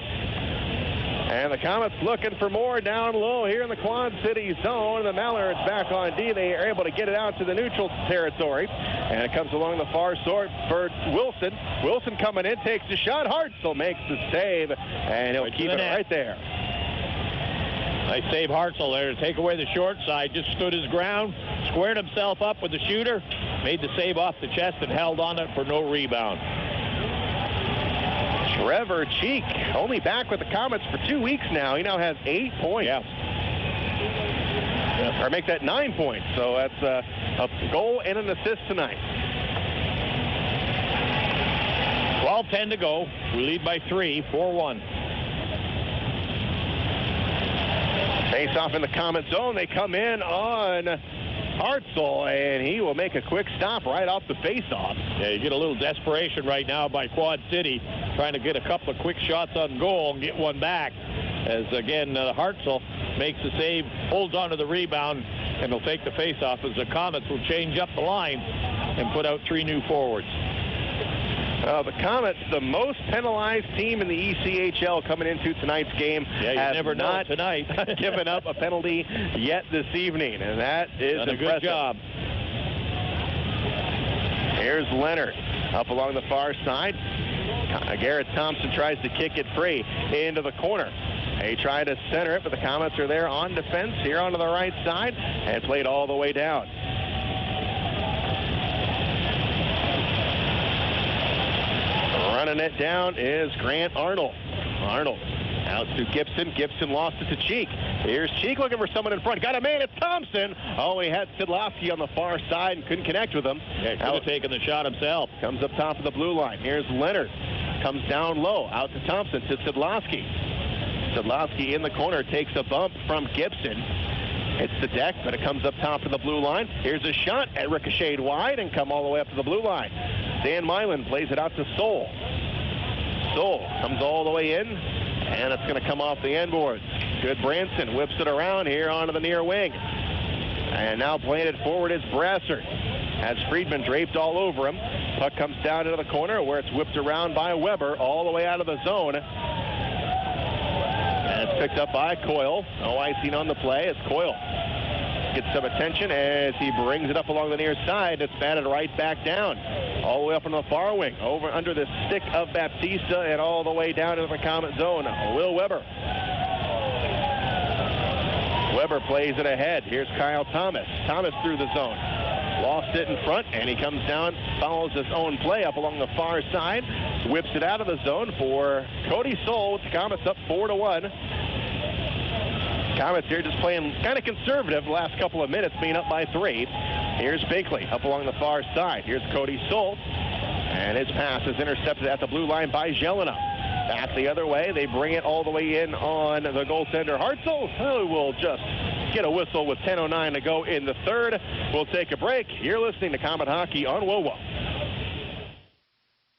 Speaker 2: And the Komets looking for more down low here in the Quad City zone. The Mallards back on D. They are able to get it out to the neutral territory. And it comes along the far side for Wilson. Wilson coming in, takes the shot. Hartzell makes the save, and he'll keep it right there.
Speaker 1: Nice save, Hartzell there to take away the short side. Just stood his ground, squared himself up with the shooter, made the save off the chest, and held on it for no rebound.
Speaker 2: Trevor Cheek, only back with the Komets for 2 weeks now. He now has 8 points.
Speaker 1: Yeah.
Speaker 2: Or make that 9 points. So that's a goal and an assist tonight.
Speaker 1: 12:10 to go. We lead by 3, 4-1.
Speaker 2: Face off in the Komet zone. They come in on Hartzell, and he will make a quick stop right off the face-off.
Speaker 1: Yeah, you get a little desperation right now by Quad City, trying to get a couple of quick shots on goal and get one back. As, again, Hartzell makes the save, holds on to the rebound, and will take the face-off as the Komets will change up the line and put out 3 new forwards.
Speaker 2: The Komets, the most penalized team in the ECHL coming into tonight's game.
Speaker 1: Yeah, you never know tonight.
Speaker 2: Given up a penalty yet this evening, and that is
Speaker 1: done
Speaker 2: impressive.
Speaker 1: a good job.
Speaker 2: Here's Leonard up along the far side. Garrett Thompson tries to kick it free into the corner. They try to center it, but the Komets are there on defense here onto the right side and played all the way down. Running it down is Grant Arnold. Arnold out to Gibson. Gibson lost it to Cheek. Here's Cheek looking for someone in front. Got a man. It's Thompson. Oh, he had Szydlowski on the far side and couldn't connect with him.
Speaker 1: Yeah, could have taken the shot himself.
Speaker 2: Comes up top of the blue line. Here's Leonard. Comes down low. Out to Thompson to Szydlowski. Szydlowski in the corner takes a bump from Gibson. It's the deck, but it comes up top of the blue line. Here's a shot at ricocheted wide and come all the way up to the blue line. Dan Milan plays it out to Soul. Soul comes all the way in, and it's going to come off the end boards. Good Branson whips it around here onto the near wing. And now playing it forward is Brassard. Has Friedman draped all over him. Puck comes down into the corner where it's whipped around by Weber all the way out of the zone. And it's picked up by Coyle. No icing on the play as Coyle gets some attention as he brings it up along the near side. It's batted right back down. All the way up into the far wing. Over under the stick of Baptista and all the way down into the Comet zone. Will Weber. Weber plays it ahead. Here's Kyle Thomas. Thomas through the zone. Lost it in front, and he comes down, follows his own play up along the far side, whips it out of the zone for Cody Soul with the Comets up 4-1. Comets here just playing kind of conservative the last couple of minutes, being up by 3. Here's Binkley up along the far side. Here's Cody Soul, and his pass is intercepted at the blue line by Jelena. Back the other way, they bring it all the way in on the goaltender Hartzell, who will just get a whistle with 10:09 to go in the third. We'll take a break. You're listening to Comet Hockey on WOWO.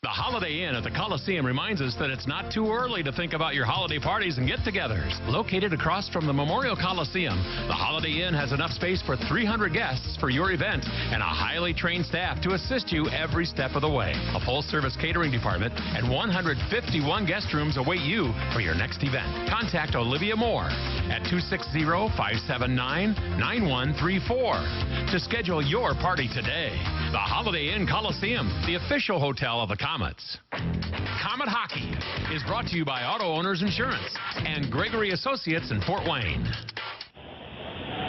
Speaker 4: The Holiday Inn at the Coliseum reminds us that it's not too early to think about your holiday parties and get-togethers. Located across from the Memorial Coliseum, the Holiday Inn has enough space for 300 guests for your event and a highly trained staff to assist you every step of the way. A full-service catering department and 151 guest rooms await you for your next event. Contact Olivia Moore at 260-579-9134 to schedule your party today. The Holiday Inn Coliseum, the official hotel of the Comets. Comet Hockey is brought to you by Auto Owners Insurance and Gregory Associates in Fort Wayne.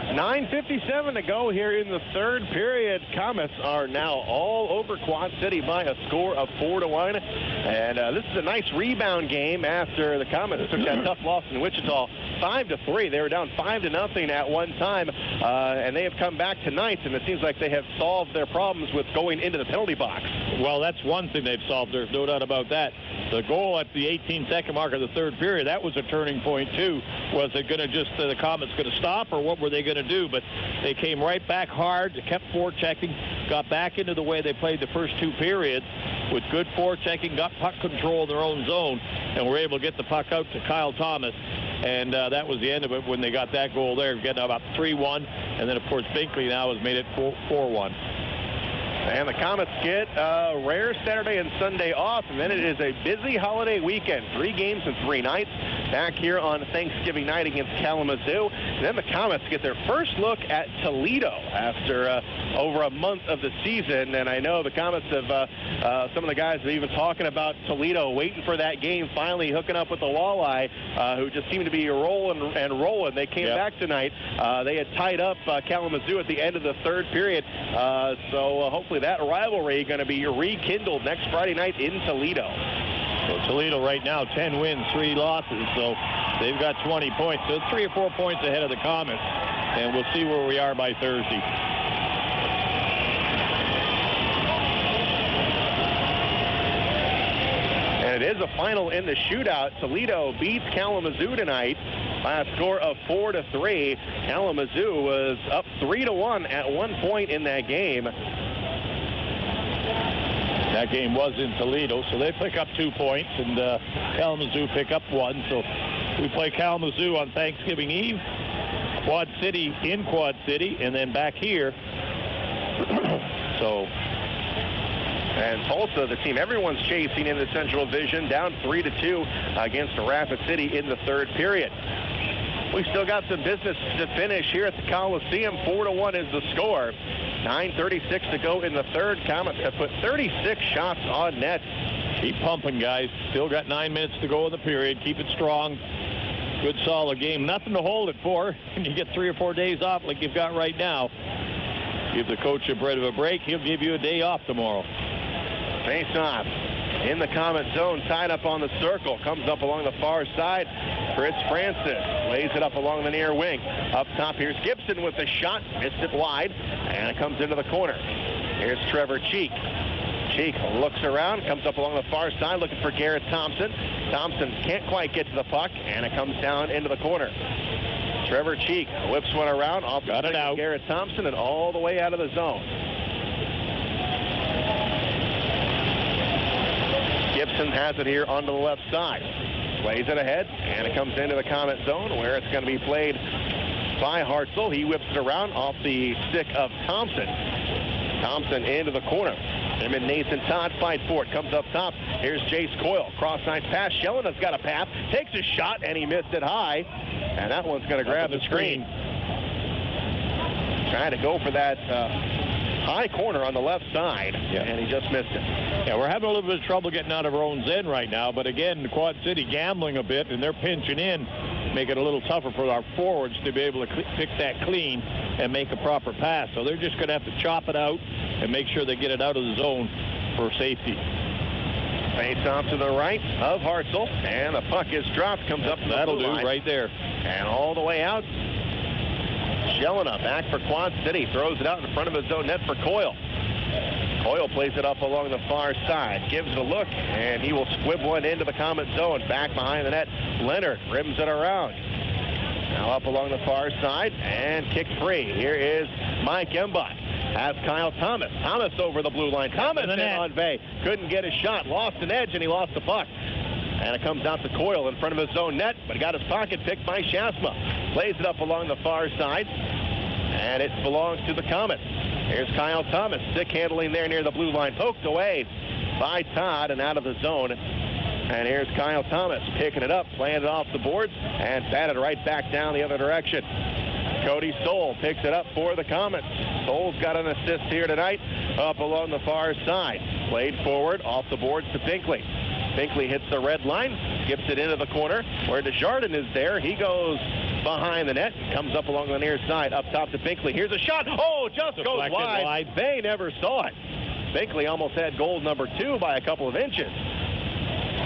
Speaker 2: 9:57 to go here in the third period. Comets are now all over Quad City by a score of 4-1. And this is a nice rebound game after the Comets took that tough loss in Wichita 5-3. They were down 5-0 at one time, and they have come back tonight, and it seems like they have solved their problems with going into the penalty box.
Speaker 1: Well, that's one thing they've solved. There's no doubt about that. The goal at the 18-second mark of the third period, that was a turning point, too. Was it going to just, the Comets going to stop, or what were they going to do? But they came right back hard, kept forechecking, got back into the way they played the first two periods with good forechecking, got puck control in their own zone, and were able to get the puck out to Kyle Thomas. And that was the end of it when they got that goal there, getting about 3-1. And then, of course, Binkley now has made it 4-1.
Speaker 2: And the Comets get a rare Saturday and Sunday off, and then it is a busy holiday weekend. 3 games and 3 nights back here on Thanksgiving night against Kalamazoo. And then the Comets get their first look at Toledo after over a month of the season. And I know the Comets have, some of the guys are even talking about Toledo, waiting for that game, finally hooking up with the Walleye, who just seemed to be rolling and rolling. They came back tonight. They had tied up Kalamazoo at the end of the third period. So hopefully that rivalry going to be rekindled next Friday night in Toledo.
Speaker 1: So Toledo right now 10 wins, 3 losses, so they've got 20 points. So 3 or 4 points ahead of the Comets, and we'll see where we are by Thursday.
Speaker 2: And it is a final in the shootout. Toledo beats Kalamazoo tonight by a score of 4-3. Kalamazoo was up 3-1 at one point in that game.
Speaker 1: That game was in Toledo, so they pick up 2 points, and Kalamazoo pick up 1. So we play Kalamazoo on Thanksgiving Eve, Quad City in Quad City, and then back here. So.
Speaker 2: And Tulsa, the team everyone's chasing in the Central Division, down 3-2 against Rapid City in the third period. We've still got some business to finish here at the Coliseum. 4-1 is the score. 9:36 to go in the third. Comets have put 36 shots on net.
Speaker 1: Keep pumping, guys. Still got 9 minutes to go in the period. Keep it strong. Good, solid game. Nothing to hold it for. And you get 3 or 4 days off like you've got right now. Give the coach a bit of a break. He'll give you a day off tomorrow.
Speaker 2: Face off in the Comet zone, tied up on the circle. Comes up along the far side. Chris Francis lays it up along the near wing. Up top, here's Gibson with the shot. Missed it wide, and it comes into the corner. Here's Trevor Cheek. Cheek looks around, comes up along the far side, looking for Garrett Thompson. Thompson can't quite get to the puck, and it comes down into the corner. Trevor Cheek whips one around, off the stick of Garrett Thompson, and all the way out of the zone. Gibson has it here onto the left side. plays it ahead, and it comes into the Komet zone where it's going to be played by Hartzell. He whips it around off the stick of Thompson. Thompson into the corner. Him and Nathan Todd fight for it. Comes up top. Here's Jace Coyle. Cross-ice pass. Leonard's got a path. Takes a shot, and he missed it high. And that one's going to grab the screen. Trying to go for that high corner on the left side, and he just missed it.
Speaker 1: Yeah, we're having a little bit of trouble getting out of our own end right now, but again, the Quad City gambling a bit, and they're pinching in, make it a little tougher for our forwards to be able to pick that clean and make a proper pass. So they're just going to have to chop it out and make sure they get it out of the zone for safety.
Speaker 2: Face off to the right of Hartzell, and the puck is dropped, comes up to the
Speaker 1: That'll
Speaker 2: blue
Speaker 1: do
Speaker 2: line.
Speaker 1: right there.
Speaker 2: And all the way out. Jelena back for Quad City, throws it out in front of his own net for Coyle. Coyle plays it up along the far side, gives it a look, and he will squib one into the Komet zone. Back behind the net, Leonard rims it around. Now up along the far side, and kick free. Here is Mike Embot. Has Kyle Thomas. Thomas over the blue line. Thomas in on Bay. Couldn't get his shot. Lost an edge, and he lost the puck. And it comes out to Coyle in front of his own net, but he got his pocket picked by Schaafsma. Plays it up along the far side, and it belongs to the Komets. Here's Kyle Thomas, stick handling there near the blue line, poked away by Todd and out of the zone. And here's Kyle Thomas picking it up, playing it off the boards, and batted right back down the other direction. Cody Stoll picks it up for the Komets. Stoll's got an assist here tonight up along the far side. Played forward off the boards to Binkley. Binkley hits the red line, skips it into the corner where Desjardins is there. He goes behind the net, comes up along the near side, up top to Binkley. Here's a shot. Oh, just goes wide. They never saw it. Binkley almost had goal number 2 by a couple of inches.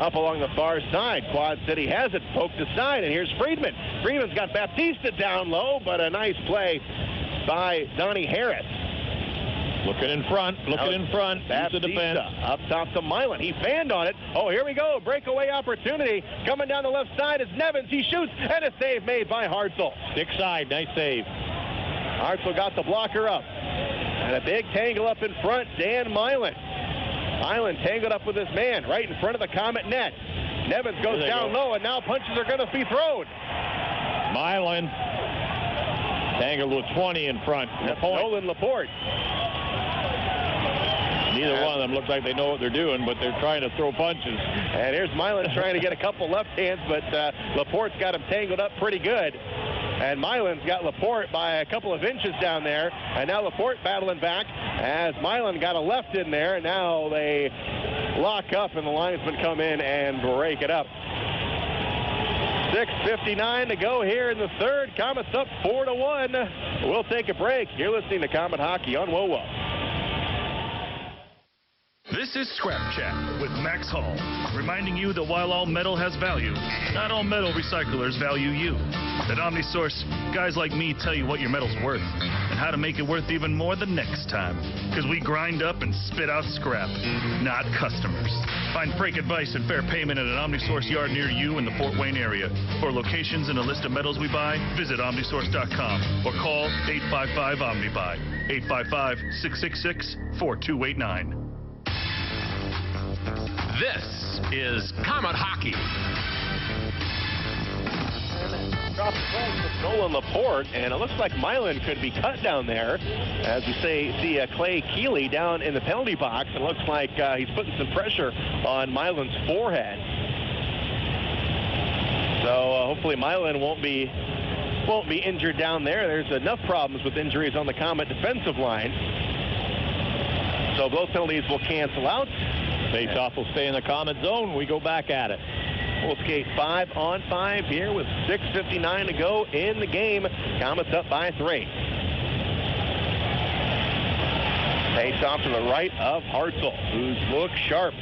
Speaker 2: Up along the far side, Quad City has it, poked aside, and here's Friedman. Friedman's got Baptista down low, but a nice play by Donnie Harris.
Speaker 1: Looking in front,
Speaker 2: Baptista
Speaker 1: the defense.
Speaker 2: Up top to Milan. He fanned on it. Oh, here we go. Breakaway opportunity. Coming down the left side is Nevins. He shoots, and a save made by Hartzell.
Speaker 1: Stick side, nice save.
Speaker 2: Hartzell got the blocker up. And a big tangle up in front, Dan Milan. Milan tangled up with his man right in front of the Komet net. Nevins goes down low, and now punches are going to be thrown.
Speaker 1: Milan tangled with 20 in front.
Speaker 2: Nolan Laporte.
Speaker 1: Neither one of them look like they know what they're doing, but they're trying to throw punches.
Speaker 2: And here's Milan trying to get a couple left hands, but Laporte's got him tangled up pretty good. And Milan's got Laporte by a couple of inches down there. And now Laporte battling back as Milan got a left in there. And now they lock up, and the linesmen come in and break it up. 6:59 to go here in the third. Komets up 4-1. We'll take a break. You're listening to Komet Hockey on WOWO.
Speaker 16: This is Scrap Chat with Max Hall, reminding you that while all metal has value, not all metal recyclers value you. At OmniSource, guys like me tell you what your metal's worth and how to make it worth even more the next time. Because we grind up and spit out scrap, not customers. Find freight advice and fair payment at an OmniSource yard near you in the Fort Wayne area. For locations and a list of metals we buy, visit OmniSource.com or call 855-OmniBuy, 855-666-4289.
Speaker 4: This is Komet Hockey.
Speaker 2: Drops the play with Nolan Laporte, and it looks like Milan could be cut down there. As we see Clay Keeley down in the penalty box. It looks like he's putting some pressure on Milan's forehead. So hopefully Milan won't be injured down there. There's enough problems with injuries on the Komet defensive line. So both penalties will cancel out.
Speaker 1: Face-off will stay in the Komet zone. We go back at it.
Speaker 2: We'll skate 5-on-5 here with 6:59 to go in the game. Komets up by 3. Face-off to the right of Hartzell, who's looked sharp.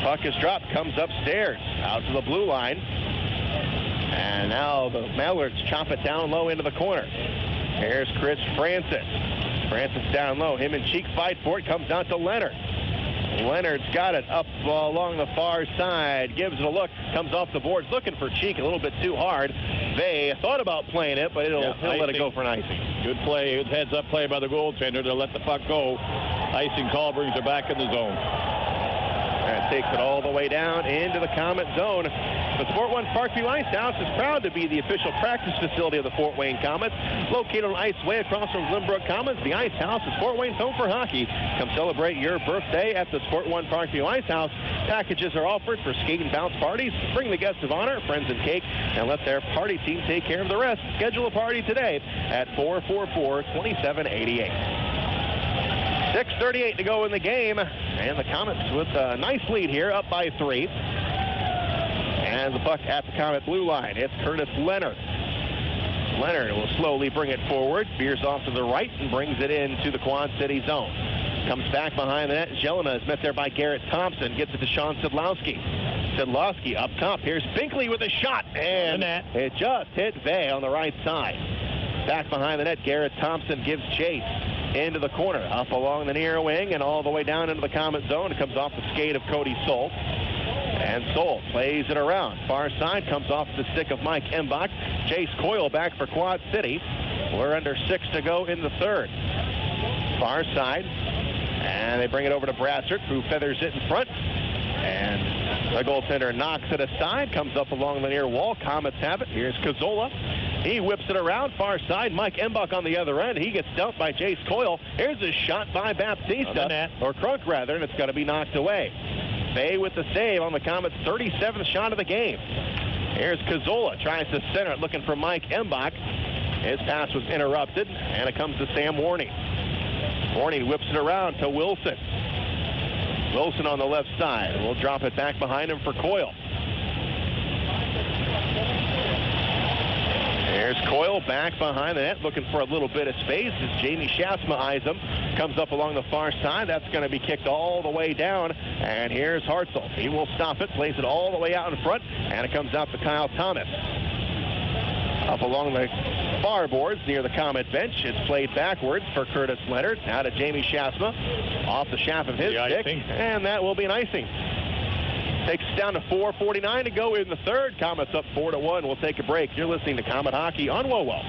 Speaker 2: Puck is dropped, comes upstairs, out to the blue line. And now the Mallards chop it down low into the corner. Here's Chris Francis. Francis down low. Him and Cheek fight for it. Comes out to Leonard. Leonard's got it up along the far side. Gives it a look. Comes off the boards. Looking for Cheek a little bit too hard. They thought about playing it, but he'll let it go for an icing.
Speaker 1: Good play. Good heads-up play by the goaltender to let the puck go. Icing call brings her back in the zone.
Speaker 2: And takes it all the way down into the Komet zone. The Sport One Parkview Ice House is proud to be the official practice facility of the Fort Wayne Komets. Located on Ice Way across from Glenbrook Commons, the Ice House is Fort Wayne's home for hockey. Come celebrate your birthday at the Sport One Parkview Ice House. Packages are offered for skate and bounce parties. Bring the guests of honor, friends, and cake, and let their party team take care of the rest. Schedule a party today at 444-2788. 6:38 to go in the game, and the Komets with a nice lead here, up by 3. And the puck at the Komet blue line. It's Curtis Leonard. Leonard will slowly bring it forward, veers off to the right, and brings it into the Quad City zone. Comes back behind the net. Jelena is met there by Garrett Thompson. Gets it to Sean Szydlowski. Szydlowski up top. Here's Binkley with a shot, and it just hit Vey on the right side. Back behind the net, Garrett Thompson gives chase into the corner, up along the near wing and all the way down into the Komet zone. It comes off the skate of Cody Soul. And Soul plays it around. Far side, comes off the stick of Mike Embach. Chase Coyle back for Quad City. We're under 6 to go in the third. Far side. And they bring it over to Brassard, who feathers it in front. And the goaltender knocks it aside. Comes up along the near wall. Komets have it. Here's Cazzola. He whips it around. Far side. Mike Embach on the other end. He gets dealt by Chase Coyle. Here's a shot by Baptista. Or Crunk, rather. And it's going to be knocked away. Vey with the save on the Komets' 37th shot of the game. Here's Cazzola, tries to center it, looking for Mike Embach. His pass was interrupted, and it comes to Sam Warning. Warning whips it around to Wilson. Wilson on the left side. We'll drop it back behind him for Coyle. There's Coyle back behind the net, looking for a little bit of space as Jamie Schaafsma eyes him. Comes up along the far side. That's going to be kicked all the way down. And here's Hartzell. He will stop it, plays it all the way out in front, and it comes out to Kyle Thomas. Up along the far boards near the Komet bench. It's played backwards for Curtis Leonard. Now to Jamie Schaafsma. Off the shaft of his stick. And that will be an icing. Takes us down to 4:49 to go in the third. Komets up 4-1. We'll take a break. You're listening to Komet Hockey on WOWO.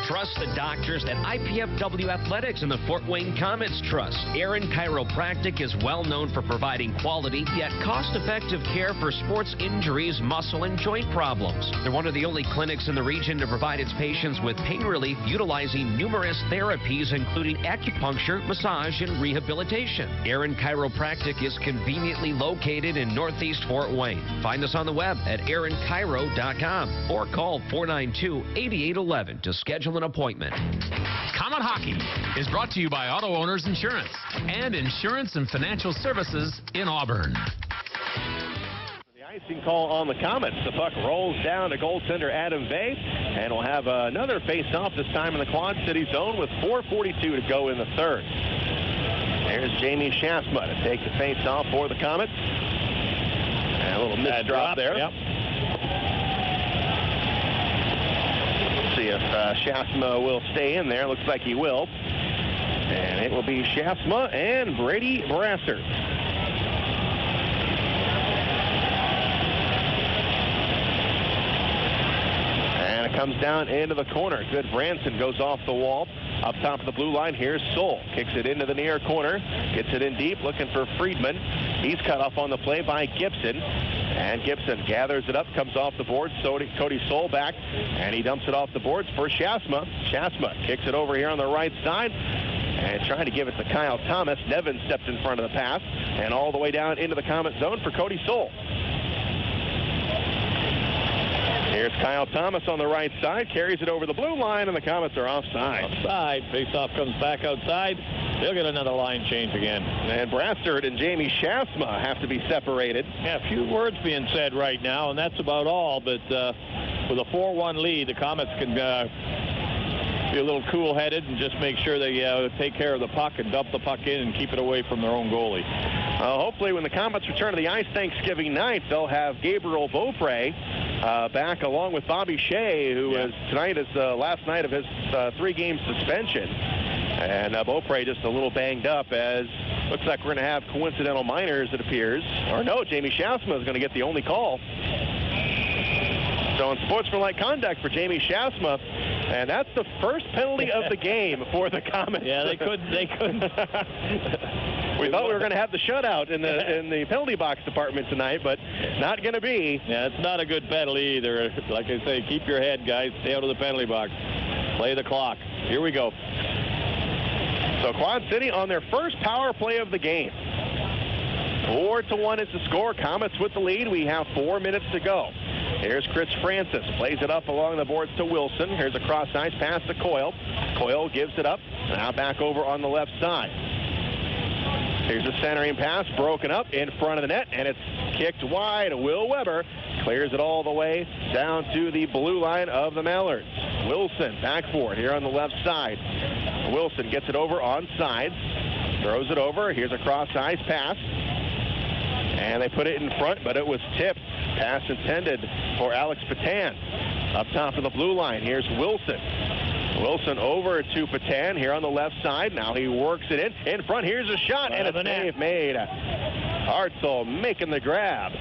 Speaker 17: Trust the doctors at IPFW Athletics and the Fort Wayne Komets Trust. Aaron Chiropractic is well known for providing quality yet cost-effective care for sports injuries, muscle, and joint problems. They're one of the only clinics in the region to provide its patients with pain relief utilizing numerous therapies, including acupuncture, massage, and rehabilitation. Aaron Chiropractic is conveniently located in Northeast Fort Wayne. Find us on the web at aaronchiro.com or call 492-8811 to schedule an appointment.
Speaker 4: Komet Hockey is brought to you by Auto Owners Insurance and Insurance and Financial Services in Auburn.
Speaker 2: The icing call on the Komets. The puck rolls down to goaltender Adam Vey, and we'll have another face-off, this time in the Quad City zone with 4:42 to go in the third. There's Jamie Schaafsma to take the face-off for the Komets. And a little missed drop there. Yep. See if Schaafsma will stay in there. Looks like he will. And it will be Schaafsma and Brady Brassard. And it comes down into the corner. Good Branson goes off the wall. Up top of the blue line, here's Soul. Kicks it into the near corner. Gets it in deep, looking for Friedman. He's cut off on the play by Gibson. And Gibson gathers it up, comes off the board. Cody Soul back, and he dumps it off the boards for Schaafsma. Schaafsma kicks it over here on the right side. And trying to give it to Kyle Thomas. Nevin steps in front of the pass. And all the way down into the Komet zone for Cody Soul. Here's Kyle Thomas on the right side, carries it over the blue line, and the Komets are offside.
Speaker 1: Offside. Faceoff comes back outside. They'll get another line change again.
Speaker 2: And Brassard and Jamie Schaafsma have to be separated.
Speaker 1: Yeah, a few words being said right now, and that's about all. But with a 4-1 lead, the Komets can be a little cool-headed and just make sure they take care of the puck and dump the puck in and keep it away from their own goalie.
Speaker 2: Hopefully when the Komets return to the ice Thanksgiving night, they'll have Gabriel Beaupre back along with Bobby Shea, who is tonight is the last night of his 3-game suspension. And Beaupre just a little banged up, as looks like we're going to have coincidental minors, it appears. Or no, Jamie Schaafsma is going to get the only call. So unsportsmanlike conduct for Jamie Schaafsma, and that's the first penalty of the game for the Komets.
Speaker 1: Yeah, they couldn't.
Speaker 2: We thought we were going to have the shutout in the penalty box department tonight, but not going to be.
Speaker 1: Yeah, it's not a good penalty either. Like I say, keep your head, guys. Stay out of the penalty box. Play the clock. Here we go.
Speaker 2: So Quad City on their first power play of the game. 4-1 is the score. Komets with the lead. We have 4 minutes to go. Here's Chris Francis. Plays it up along the boards to Wilson. Here's a cross-ice pass to Coyle. Coyle gives it up. Now back over on the left side. Here's a centering pass. Broken up in front of the net. And it's kicked wide. Will Weber clears it all the way down to the blue line of the Mallards. Wilson back for it here on the left side. Wilson gets it over on sides. Throws it over. Here's a cross-ice pass. And they put it in front, but it was tipped. Pass intended for Alex Patan. Up top of the blue line, here's Wilson. Wilson over to Patan here on the left side. Now he works it in front. Here's a shot, and a save made. Hartzell making the grab.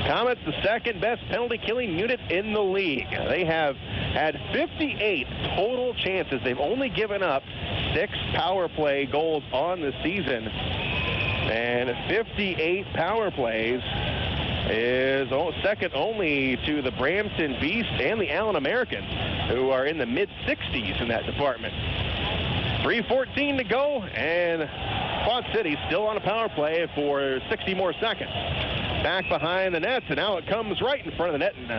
Speaker 2: Komets, the second best penalty killing unit in the league. They have had 58 total chances. They've only given up 6 power play goals on the season. And 58 power plays is second only to the Brampton Beast and the Allen American, who are in the mid-60s in that department. 3:14 to go, and Quad City still on a power play for 60 more seconds. Back behind the nets, and now it comes right in front of the net, and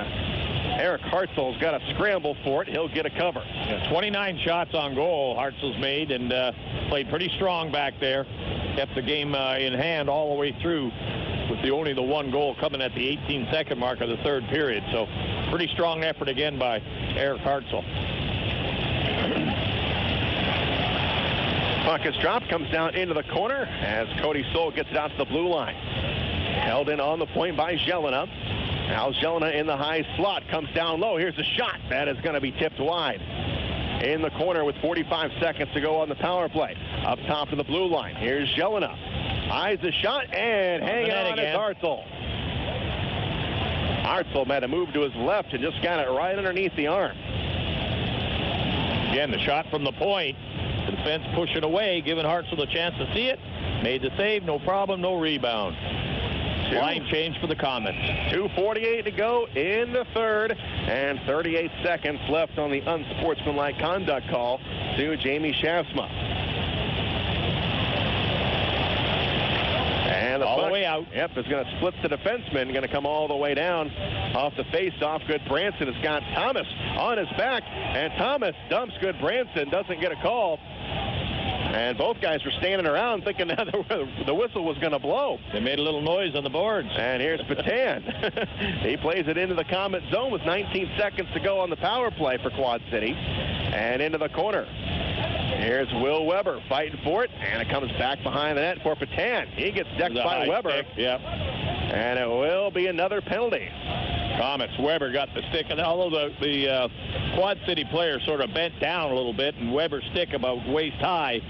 Speaker 2: Eric Hartzell's got to scramble for it. He'll get a cover.
Speaker 1: Yeah, 29 shots on goal Hartzell's made, and played pretty strong back there. Kept the game in hand all the way through, with only the one goal coming at the 18-second mark of the third period. So pretty strong effort again by Eric Hartzell.
Speaker 2: Puck is dropped, comes down into the corner as Cody Soul gets it out to the blue line. Held in on the point by Jelena. Now Jelena in the high slot, comes down low. Here's a shot. That is going to be tipped wide. In the corner with 45 seconds to go on the power play. Up top of the blue line. Here's Jelena. Eyes the shot and hanging on is Hartzell. Hartzell made a move to his left and just got it right underneath the arm.
Speaker 1: Again, the shot from the point. The defense pushing away, giving Hartzell the chance to see it. Made the save, no problem, no rebound. Line change for the Komets.
Speaker 2: 2:48 to go in the third, and 38 seconds left on the unsportsmanlike conduct call to Jamie Schaafsma. And the
Speaker 1: all the way out.
Speaker 2: Yep, is going to split the defenseman. Going to come all the way down off the face-off. Good Branson has got Thomas on his back, and Thomas dumps Good Branson. Doesn't get a call. And both guys were standing around thinking that the whistle was going to blow.
Speaker 1: They made a little noise on the boards.
Speaker 2: And here's Patan. He plays it into the Komet zone with 19 seconds to go on the power play for Quad City. And into the corner. Here's Will Weber fighting for it. And it comes back behind the net for Patan. He gets decked by Weber.
Speaker 1: Stick. Yep.
Speaker 2: And it will be another penalty.
Speaker 1: Komets. Weber got the stick, and although the Quad City player sort of bent down a little bit, and Weber's stick about waist high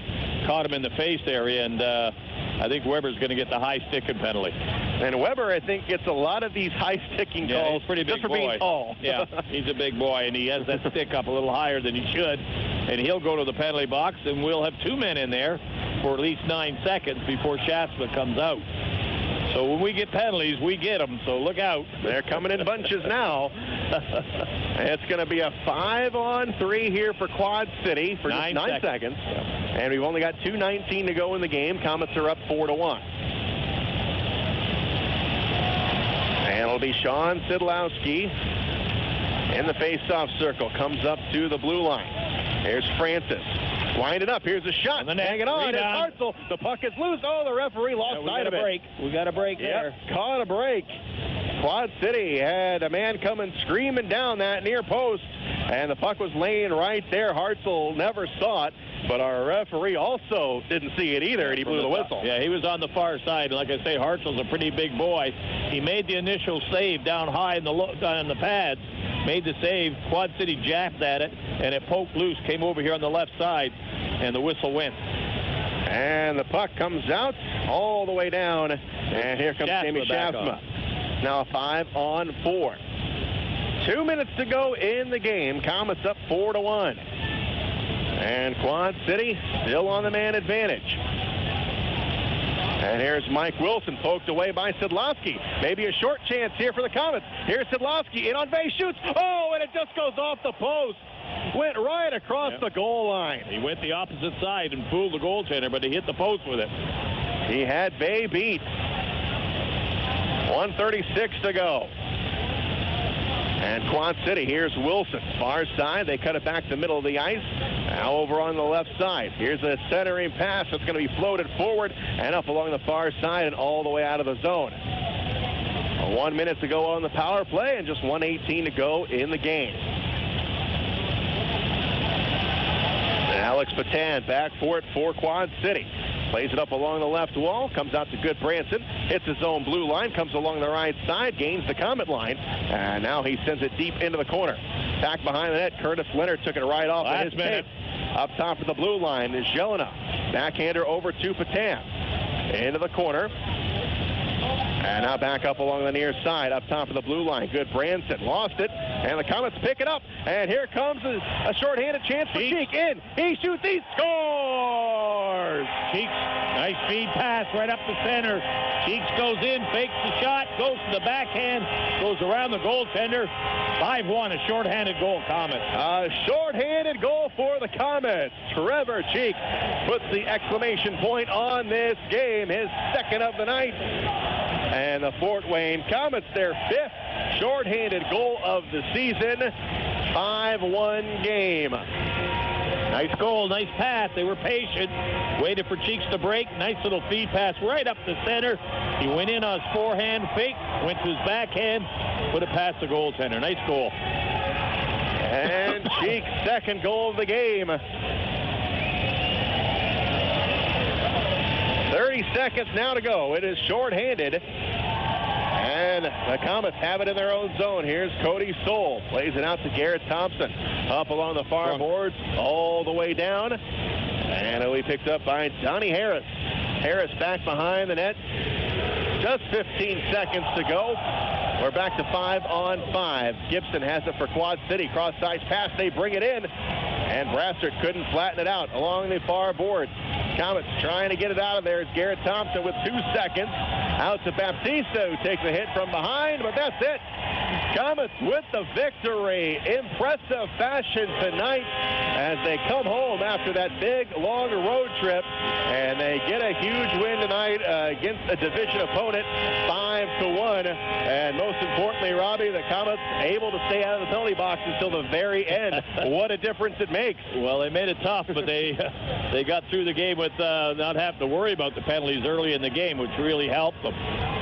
Speaker 1: caught him in the face area, and I think Weber's going to get the high sticking penalty.
Speaker 2: And Weber, I think, gets a lot of these high sticking calls.
Speaker 1: He's pretty big
Speaker 2: just for
Speaker 1: boy.
Speaker 2: being tall.
Speaker 1: Yeah, he's a big boy, and he has that stick up a little higher than he should, and he'll go to the penalty box, and we'll have 2 men in there for at least 9 seconds before Schaafsma comes out. So when we get penalties, we get them, so look out.
Speaker 2: They're coming in bunches now. It's going to be a 5-on-3 here for Quad City for 9 seconds. Yeah. And we've only got 2:19 to go in the game. Komets are up 4-1. And it'll be Sean Szydlowski in the face-off circle. Comes up to the blue line. Here's Francis. Winding up. Here's a shot. Hanging on. It's Hartzell. The puck is loose. Oh, the referee lost sight of it.
Speaker 1: We got a break there.
Speaker 2: Caught a break. Quad City had a man coming screaming down that near post, and the puck was laying right there. Hartzell never saw it, but our referee also didn't see it either, and he blew the whistle.
Speaker 1: Yeah, he was on the far side. Like I say, Hartzell's a pretty big boy. He made the initial save down high in the pads. Made the save. Quad City jabbed at it, and it poked loose, came over here on the left side, and the whistle went.
Speaker 2: And the puck comes out all the way down, and here comes Jamie Schaafsma. Now a 5-on-4. 2 minutes to go in the game. Komets up 4-1. And Quad City still on the man advantage. And here's Mike Wilson, poked away by Szydlowski. Maybe a short chance here for the Komets. Here's Szydlowski, in on base, shoots. Oh, and it just goes off the post. Went right across the goal line.
Speaker 1: He went the opposite side and fooled the goaltender, but he hit the post with it.
Speaker 2: He had Bay beat. 1:36 to go. And Quad City, here's Wilson. Far side, they cut it back to the middle of the ice. Now over on the left side. Here's a centering pass that's going to be floated forward and up along the far side and all the way out of the zone. 1 minute to go on the power play and just 1:18 to go in the game. And Alex Patan back for it for Quad City. Plays it up along the left wall, comes out to good Branson, hits his own blue line, comes along the right side, gains the Comet line, and now he sends it deep into the corner. Back behind the net, Curtis Leonard took it right off at his tape. Up top of the blue line is Jelena. Backhander over to Patan. Into the corner. And now back up along the near side, up top of the blue line. Good Branson, lost it, and the Komets pick it up. And here comes a shorthanded chance for Cheek. In, he shoots, he scores!
Speaker 1: Cheeks, nice feed pass right up the center. Cheeks goes in, fakes the shot, goes to the backhand, goes around the goaltender. 5-1, a shorthanded goal, Komets.
Speaker 2: A shorthanded goal for the Komets. Trevor Cheeks puts the exclamation point on this game, his second of the night. And the Fort Wayne Komets, their fifth shorthanded goal of the season. 5-1 game.
Speaker 1: Nice goal, nice pass. They were patient, waited for Cheeks to break. Nice little feed pass right up the center. He went in on his forehand fake, went to his backhand, put it past the goaltender. Nice goal.
Speaker 2: And Cheeks' second goal of the game. 30 seconds now to go. It is shorthanded. And the Komets have it in their own zone. Here's Cody Stoll. Plays it out to Garrett Thompson. Up along the far boards, all the way down. And it'll be picked up by Donnie Harris. Harris back behind the net. Just 15 seconds to go. We're back to 5-on-5. Gibson has it for Quad City. Cross-ice pass. They bring it in. And Brassard couldn't flatten it out along the far board. Komets trying to get it out of there. It's Garrett Thompson with 2 seconds. Out to Baptista, who takes a hit from behind, but that's it. Komets with the victory. Impressive fashion tonight as they come home after that big, long road trip. And they get a huge win tonight against a division opponent, 5-1. And most importantly, Robbie, the Komets able to stay out of the penalty box until the very end. What a difference it makes.
Speaker 1: Well, they made it tough, but they got through the game with not having to worry about the penalties early in the game, which really helped them.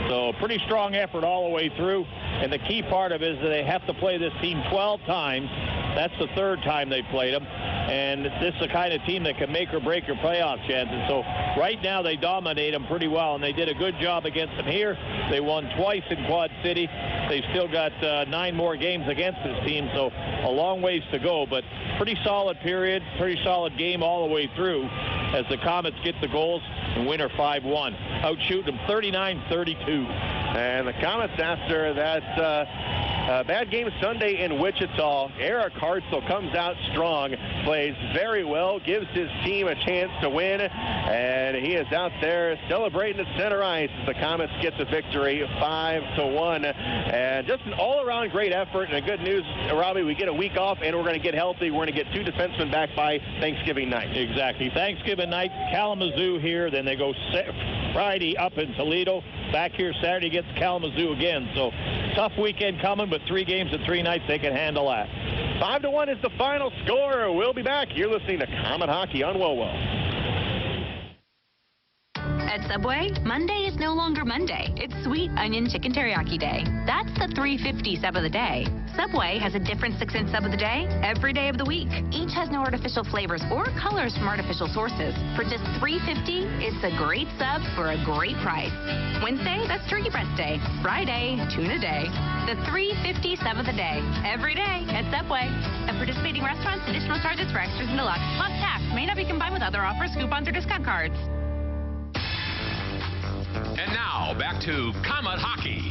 Speaker 1: So pretty strong effort all the way through. And the key part of it is that they have to play this team 12 times. That's the third time they played them. And this is the kind of team that can make or break your playoff chances. So right now they dominate them pretty well, and they did a good job against them here. They won twice in Quad City. They've still got 9 more games against this team, so a long ways to go. But pretty solid period, pretty solid game all the way through as the Komets get the goals and win are 5-1. Outshooting them 39-32.
Speaker 2: And the Komets, after that bad game Sunday in Wichita, Eric Hartzell comes out strong, plays very well, gives his team a chance to win, and he is out there celebrating at center ice as the Komets get the victory 5-1. And just an all-around great effort. And the good news, Robbie, we get a week off and we're going to get healthy. We're going to get 2 defensemen back by Thanksgiving night.
Speaker 1: Exactly. Thanksgiving night, Kalamazoo here, then they go Friday up in Toledo, back here Saturday against Kalamazoo again. So tough weekend coming, but 3 games in 3 nights, they can handle that.
Speaker 2: 5-1 is the final score. We'll be back. You're listening to Comet Hockey on WoWo.
Speaker 5: At Subway, Monday is no longer Monday. It's Sweet Onion Chicken Teriyaki Day. That's the $3.50 sub of the day. Subway has a different 6-cent sub of the day every day of the week. Each has no artificial flavors or colors from artificial sources. For just $3.50, it's a great sub for a great price. Wednesday, that's Turkey Breast Day. Friday, Tuna Day. The $3.50 sub of the day every day at Subway. At participating restaurants, additional charges for extras and deluxe plus tax may not be combined with other offers, coupons, or discount cards.
Speaker 4: And now, back to Comet Hockey.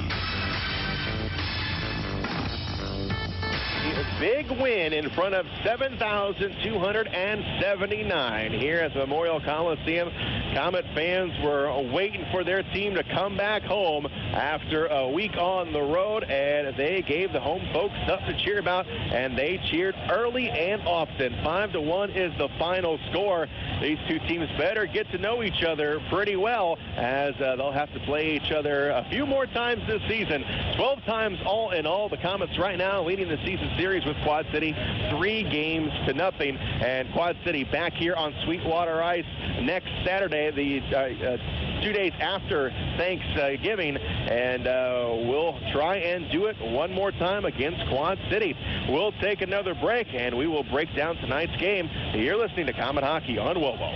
Speaker 2: A big win in front of 7,279 here at the Memorial Coliseum. Comet fans were waiting for their team to come back home after a week on the road, and they gave the home folks something to cheer about, and they cheered early and often. 5-1 is the final score. These two teams better get to know each other pretty well, as they'll have to play each other a few more times this season. 12 times all in all. The Komets right now leading the season series with Quad City 3-0. And Quad City back here on Sweetwater Ice next Saturday, the 2 days after Thanksgiving, and we'll try and do it one more time against Quad City. We'll take another break, and we will break down tonight's game. You're listening to Comet Hockey on WOBO.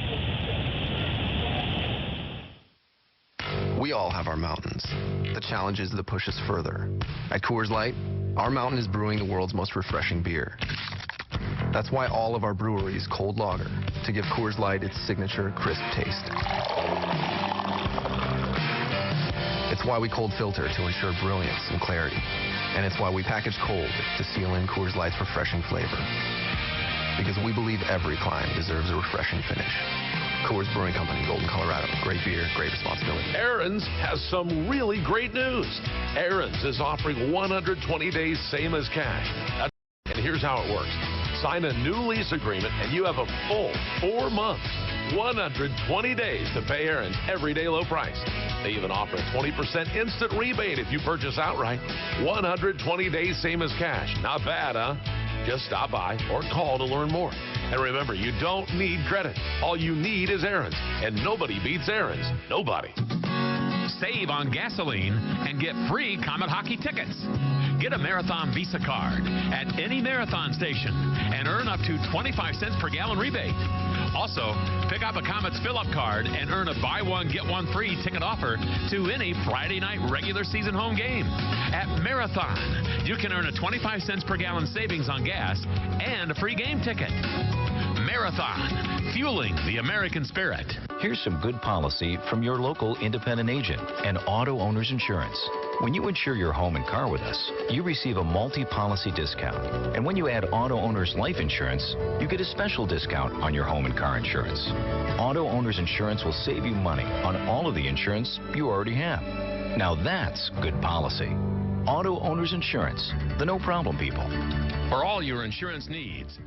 Speaker 9: We all have our mountains, the challenges that push us further. At Coors Light, our mountain is brewing the world's most refreshing beer. That's why all of our breweries cold lager to give Coors Light its signature crisp taste. It's why we cold filter to ensure brilliance and clarity. And it's why we package cold to seal in Coors Light's refreshing flavor. Because we believe every climb deserves a refreshing finish. Coors Brewing Company, Golden, Colorado. Great beer, great responsibility.
Speaker 19: Aaron's has some really great news. Aaron's is offering 120 days same as cash. And here's how it works. Sign a new lease agreement and you have a full 4 months, 120 days to pay Aaron's everyday low price. They even offer a 20% instant rebate if you purchase outright. 120 days same as cash. Not bad, huh? Just stop by or call to learn more. And remember, you don't need credit. All you need is Aaron's. And nobody beats Aaron's. Nobody.
Speaker 4: Save on gasoline and get free Comet Hockey tickets. Get a Marathon Visa card at any Marathon station and earn up to 25 cents per gallon rebate. Also, pick up a Komets fill-up card and earn a buy one, get one free ticket offer to any Friday night regular season home game. At Marathon, you can earn a 25 cents per gallon savings on gas and a free game ticket. Marathon, fueling the American spirit.
Speaker 8: Here's some good policy from your local independent agent and Auto Owners Insurance. When you insure your home and car with us, you receive a multi-policy discount. And when you add Auto Owners Life Insurance, you get a special discount on your home and car insurance. Auto Owners Insurance will save you money on all of the insurance you already have. Now that's good policy. Auto Owners Insurance, the no-problem people.
Speaker 4: For all your insurance needs,